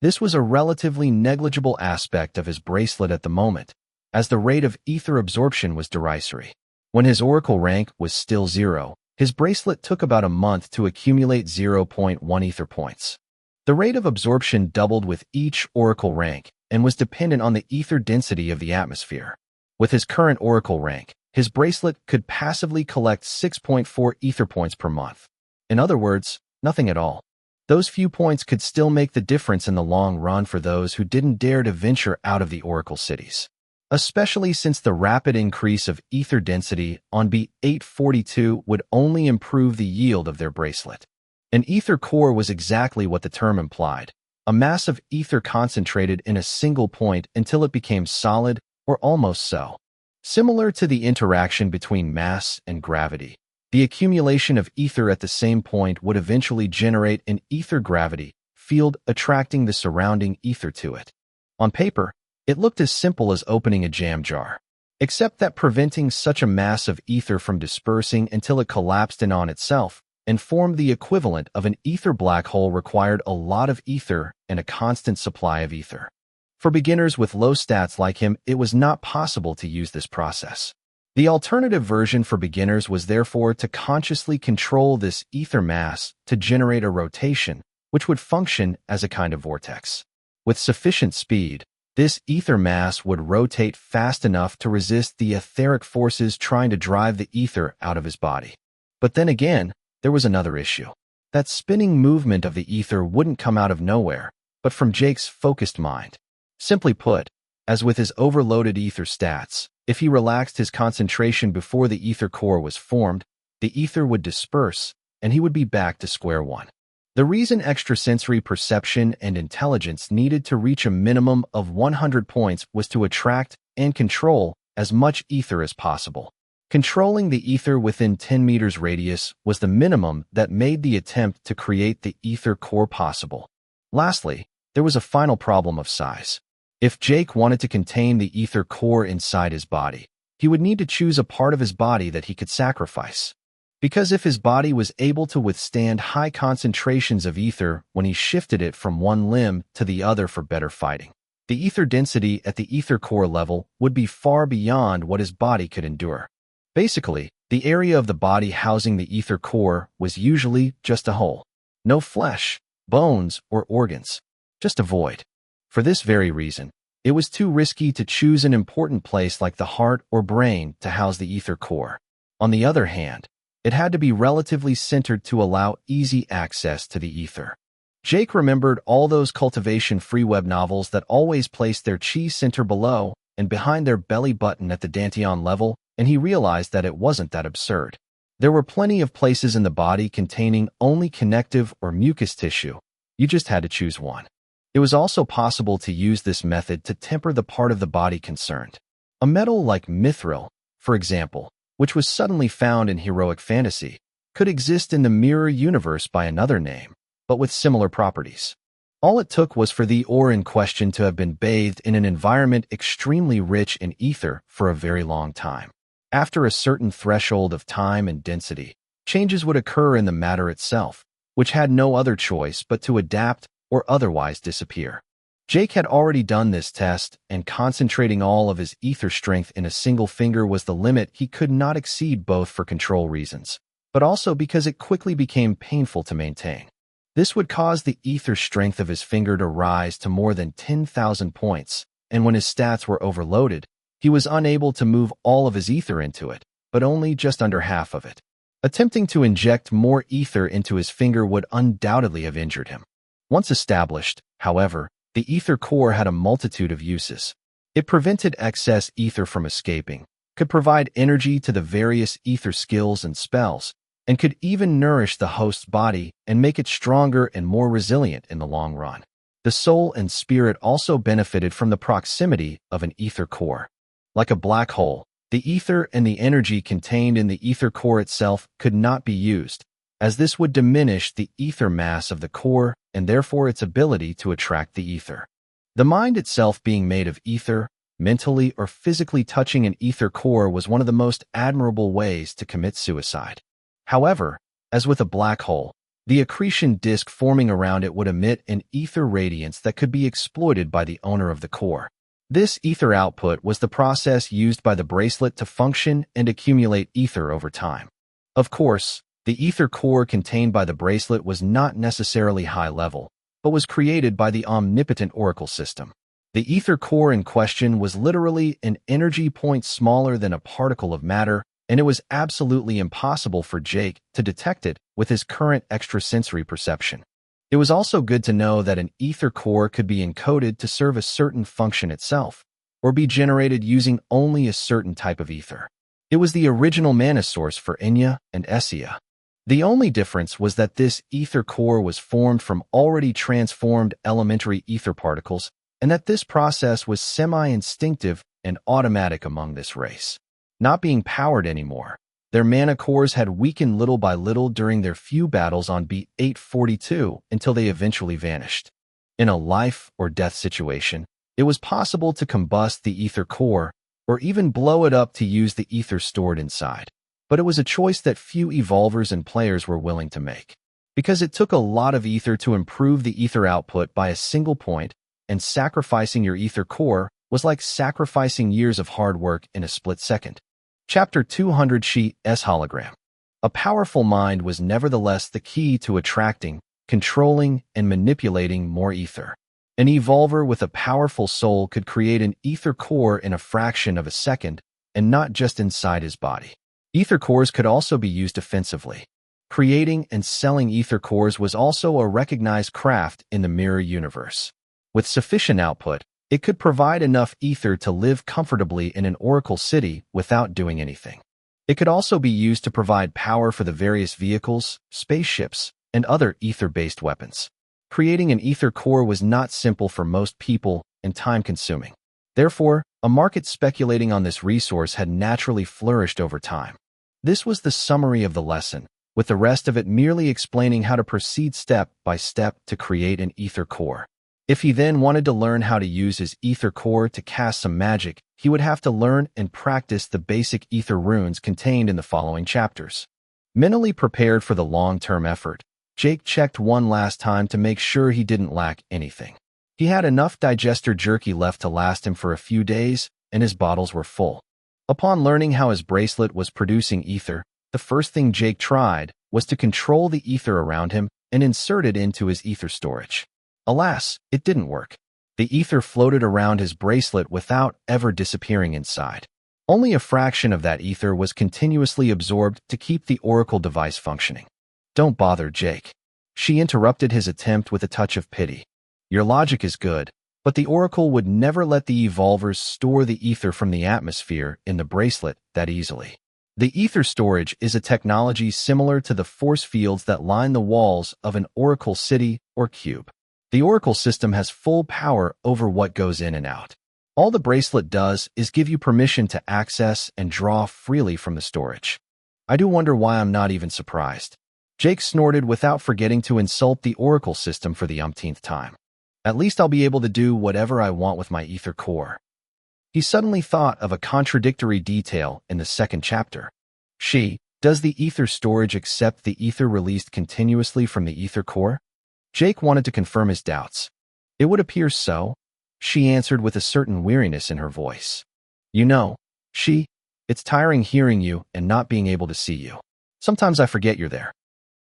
This was a relatively negligible aspect of his bracelet at the moment, as the rate of ether absorption was derisory. When his oracle rank was still 0, his bracelet took about a month to accumulate 0.1 ether points. The rate of absorption doubled with each oracle rank and was dependent on the ether density of the atmosphere. With his current oracle rank, his bracelet could passively collect 6.4 ether points per month. In other words, nothing at all. Those few points could still make the difference in the long run for those who didn't dare to venture out of the oracle cities. Especially since the rapid increase of ether density on B842 would only improve the yield of their bracelet. An ether core was exactly what the term implied, a mass of ether concentrated in a single point until it became solid or almost so. Similar to the interaction between mass and gravity, the accumulation of ether at the same point would eventually generate an ether gravity field attracting the surrounding ether to it. On paper, it looked as simple as opening a jam jar, except that preventing such a mass of ether from dispersing until it collapsed in on itself and formed the equivalent of an ether black hole required a lot of ether and a constant supply of ether. For beginners with low stats like him, it was not possible to use this process. The alternative version for beginners was therefore to consciously control this ether mass to generate a rotation, which would function as a kind of vortex. With sufficient speed, this ether mass would rotate fast enough to resist the etheric forces trying to drive the ether out of his body. But then again, there was another issue. That spinning movement of the ether wouldn't come out of nowhere, but from Jake's focused mind. Simply put, as with his overloaded ether stats, if he relaxed his concentration before the ether core was formed, the ether would disperse, and he would be back to square one. The reason extrasensory perception and intelligence needed to reach a minimum of 100 points was to attract and control as much ether as possible. Controlling the ether within 10 meters radius was the minimum that made the attempt to create the ether core possible. Lastly, there was a final problem of size. If Jake wanted to contain the ether core inside his body, he would need to choose a part of his body that he could sacrifice. Because if his body was able to withstand high concentrations of ether when he shifted it from one limb to the other for better fighting, the ether density at the ether core level would be far beyond what his body could endure. Basically, the area of the body housing the ether core was usually just a hole. No flesh, bones, or organs. Just a void. For this very reason, it was too risky to choose an important place like the heart or brain to house the ether core. On the other hand, it had to be relatively centered to allow easy access to the ether. Jake remembered all those cultivation-free web novels that always placed their chi center below and behind their belly button at the dantian level, and he realized that it wasn't that absurd. There were plenty of places in the body containing only connective or mucous tissue. You just had to choose one. It was also possible to use this method to temper the part of the body concerned. A metal like mithril, for example, which was suddenly found in heroic fantasy, could exist in the mirror universe by another name, but with similar properties. All it took was for the ore in question to have been bathed in an environment extremely rich in ether for a very long time. After a certain threshold of time and density, changes would occur in the matter itself, which had no other choice but to adapt or otherwise disappear. Jake had already done this test, and concentrating all of his ether strength in a single finger was the limit he could not exceed, both for control reasons, but also because it quickly became painful to maintain. This would cause the ether strength of his finger to rise to more than 10,000 points, and when his stats were overloaded, he was unable to move all of his ether into it, but only just under half of it. Attempting to inject more ether into his finger would undoubtedly have injured him. Once established, however, the ether core had a multitude of uses. It prevented excess ether from escaping, could provide energy to the various ether skills and spells, and could even nourish the host's body and make it stronger and more resilient in the long run. The soul and spirit also benefited from the proximity of an ether core. Like a black hole, the ether and the energy contained in the ether core itself could not be used, as this would diminish the ether mass of the core and therefore its ability to attract the ether. The mind itself being made of ether, mentally or physically touching an ether core was one of the most admirable ways to commit suicide. However, as with a black hole, the accretion disk forming around it would emit an ether radiance that could be exploited by the owner of the core. This ether output was the process used by the bracelet to function and accumulate ether over time. Of course, the ether core contained by the bracelet was not necessarily high level, but was created by the omnipotent oracle system. The ether core in question was literally an energy point smaller than a particle of matter, and it was absolutely impossible for Jake to detect it with his current extrasensory perception. It was also good to know that an ether core could be encoded to serve a certain function itself, or be generated using only a certain type of ether. It was the original mana source for Enya and Essia. The only difference was that this ether core was formed from already transformed elementary ether particles, and that this process was semi-instinctive and automatic among this race. Not being powered anymore, their mana cores had weakened little by little during their few battles on beat 842 until they eventually vanished. In a life or death situation, it was possible to combust the ether core or even blow it up to use the ether stored inside. But it was a choice that few evolvers and players were willing to make, because it took a lot of ether to improve the ether output by a single point, and sacrificing your ether core was like sacrificing years of hard work in a split second. Chapter 200 Sheet S Hologram. A powerful mind was nevertheless the key to attracting, controlling, and manipulating more ether. An evolver with a powerful soul could create an ether core in a fraction of a second, and not just inside his body. Ether cores could also be used offensively. Creating and selling ether cores was also a recognized craft in the mirror universe. With sufficient output, it could provide enough ether to live comfortably in an oracle city without doing anything. It could also be used to provide power for the various vehicles, spaceships, and other ether-based weapons. Creating an ether core was not simple for most people and time-consuming. Therefore, A market speculating on this resource had naturally flourished over time. This was the summary of the lesson, with the rest of it merely explaining how to proceed step by step to create an ether core. If he then wanted to learn how to use his ether core to cast some magic, he would have to learn and practice the basic ether runes contained in the following chapters. Mentally prepared for the long-term effort, Jake checked one last time to make sure he didn't lack anything. He had enough digester jerky left to last him for a few days, and his bottles were full. Upon learning how his bracelet was producing ether, the first thing Jake tried was to control the ether around him and insert it into his ether storage. Alas, it didn't work. The ether floated around his bracelet without ever disappearing inside. Only a fraction of that ether was continuously absorbed to keep the Oracle device functioning. "Don't bother, Jake." She interrupted his attempt with a touch of pity. "Your logic is good, but the Oracle would never let the evolvers store the ether from the atmosphere in the bracelet that easily. The ether storage is a technology similar to the force fields that line the walls of an Oracle city or cube. The Oracle system has full power over what goes in and out. All the bracelet does is give you permission to access and draw freely from the storage." "I do wonder why I'm not even surprised." Jake snorted without forgetting to insult the Oracle system for the umpteenth time. "At least I'll be able to do whatever I want with my ether core." He suddenly thought of a contradictory detail in the second chapter. Does the ether storage accept the ether released continuously from the ether core? Jake wanted to confirm his doubts. "It would appear so," she answered with a certain weariness in her voice. "You know, it's tiring hearing you and not being able to see you. Sometimes I forget you're there."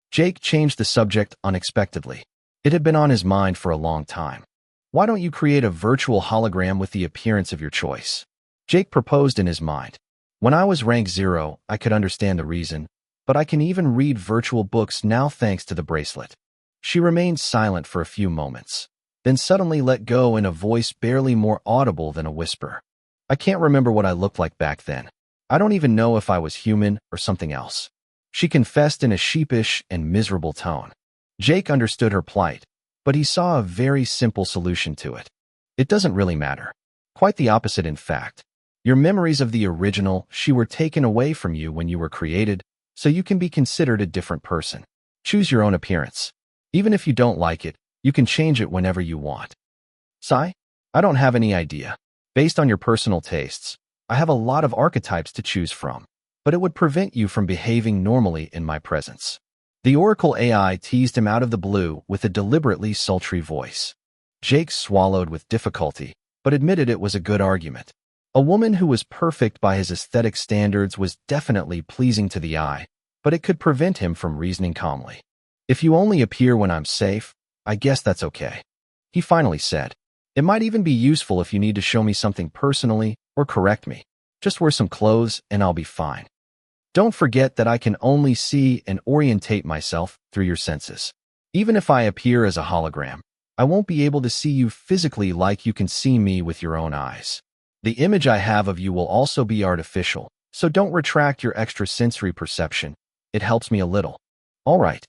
Jake changed the subject unexpectedly. It had been on his mind for a long time. "Why don't you create a virtual hologram with the appearance of your choice?" Jake proposed in his mind. "When I was rank 0, I could understand the reason, but I can even read virtual books now thanks to the bracelet." She remained silent for a few moments, then suddenly let go in a voice barely more audible than a whisper. "I can't remember what I looked like back then. I don't even know if I was human or something else," she confessed in a sheepish and miserable tone. Jake understood her plight, but he saw a very simple solution to it. "It doesn't really matter. Quite the opposite, in fact. Your memories of the original were taken away from you when you were created, so you can be considered a different person. Choose your own appearance. Even if you don't like it, you can change it whenever you want." "Sigh? I don't have any idea. Based on your personal tastes, I have a lot of archetypes to choose from, but it would prevent you from behaving normally in my presence." The Oracle AI teased him out of the blue with a deliberately sultry voice. Jake swallowed with difficulty, but admitted it was a good argument. A woman who was perfect by his aesthetic standards was definitely pleasing to the eye, but it could prevent him from reasoning calmly. "If you only appear when I'm safe, I guess that's okay," he finally said. "It might even be useful if you need to show me something personally or correct me. Just wear some clothes and I'll be fine. Don't forget that I can only see and orientate myself through your senses. Even if I appear as a hologram, I won't be able to see you physically like you can see me with your own eyes. The image I have of you will also be artificial, so don't retract your extrasensory perception. It helps me a little." "All right."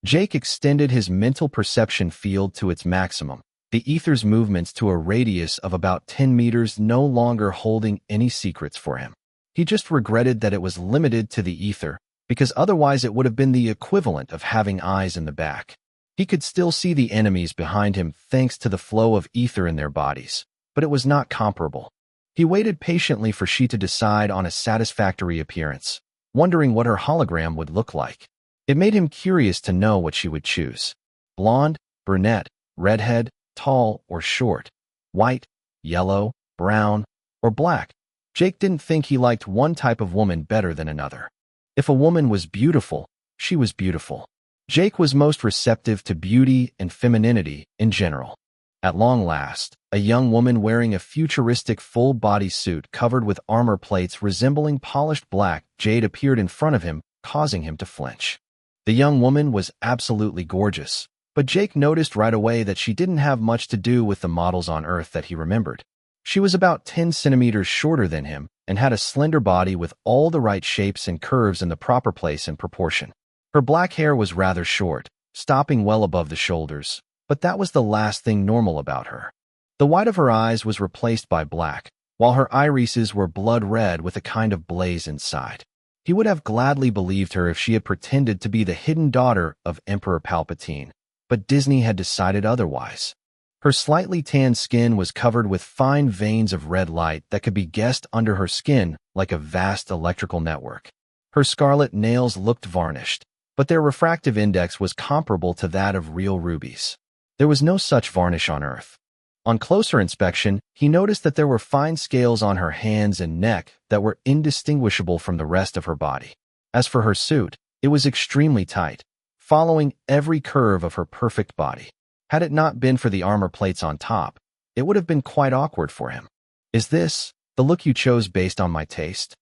Jake extended his mental perception field to its maximum, the ether's movements to a radius of about 10 meters, no longer holding any secrets for him. He just regretted that it was limited to the ether, because otherwise it would have been the equivalent of having eyes in the back. He could still see the enemies behind him thanks to the flow of ether in their bodies, but it was not comparable. He waited patiently for she to decide on a satisfactory appearance, wondering what her hologram would look like. It made him curious to know what she would choose. Blonde, brunette, redhead, tall or short, white, yellow, brown, or black. Jake didn't think he liked one type of woman better than another. If a woman was beautiful, she was beautiful. Jake was most receptive to beauty and femininity in general. At long last, a young woman wearing a futuristic full-body suit covered with armor plates resembling polished black jade appeared in front of him, causing him to flinch. The young woman was absolutely gorgeous, but Jake noticed right away that she didn't have much to do with the models on Earth that he remembered. She was about 10 centimeters shorter than him and had a slender body with all the right shapes and curves in the proper place and proportion. Her black hair was rather short, stopping well above the shoulders, but that was the last thing normal about her. The white of her eyes was replaced by black, while her irises were blood red with a kind of blaze inside. He would have gladly believed her if she had pretended to be the hidden daughter of Emperor Palpatine, but Disney had decided otherwise. Her slightly tanned skin was covered with fine veins of red light that could be guessed under her skin like a vast electrical network. Her scarlet nails looked varnished, but their refractive index was comparable to that of real rubies. There was no such varnish on Earth. On closer inspection, he noticed that there were fine scales on her hands and neck that were indistinguishable from the rest of her body. As for her suit, it was extremely tight, following every curve of her perfect body. Had it not been for the armor plates on top, it would have been quite awkward for him. Is this the look you chose based on my taste?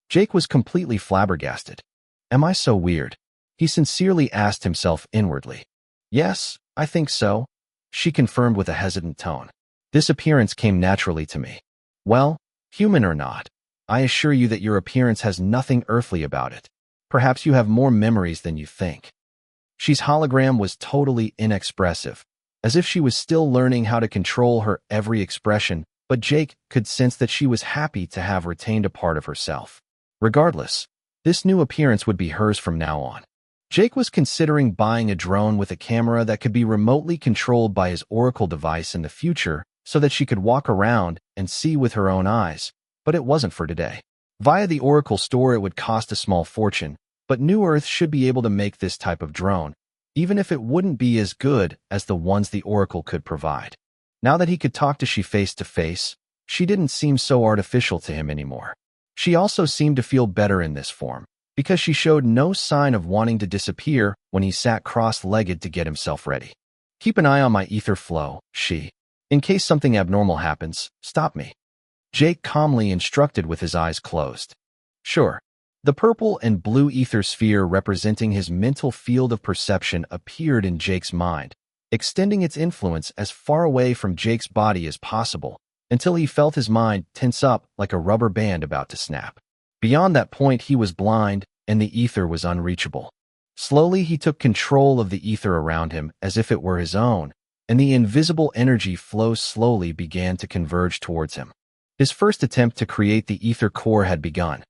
Jake was completely flabbergasted. Am I so weird? He sincerely asked himself inwardly. Yes, I think so, she confirmed with a hesitant tone. This appearance came naturally to me. Well, human or not, I assure you that your appearance has nothing earthly about it. Perhaps you have more memories than you think. She's hologram was totally inexpressive, as if she was still learning how to control her every expression, but Jake could sense that she was happy to have retained a part of herself. Regardless, this new appearance would be hers from now on. Jake was considering buying a drone with a camera that could be remotely controlled by his Oracle device in the future so that she could walk around and see with her own eyes, but it wasn't for today. Via the Oracle store it would cost a small fortune, but New Earth should be able to make this type of drone, even if it wouldn't be as good as the ones the Oracle could provide. Now that he could talk to she face to face, she didn't seem so artificial to him anymore. She also seemed to feel better in this form, because she showed no sign of wanting to disappear when he sat cross-legged to get himself ready. Keep an eye on my ether flow, in case something abnormal happens, stop me. Jake calmly instructed with his eyes closed. Sure. The purple and blue ether sphere representing his mental field of perception appeared in Jake's mind, extending its influence as far away from Jake's body as possible, until he felt his mind tense up like a rubber band about to snap. Beyond that point he was blind, and the ether was unreachable. Slowly he took control of the ether around him as if it were his own, and the invisible energy flow slowly began to converge towards him. His first attempt to create the ether core had begun,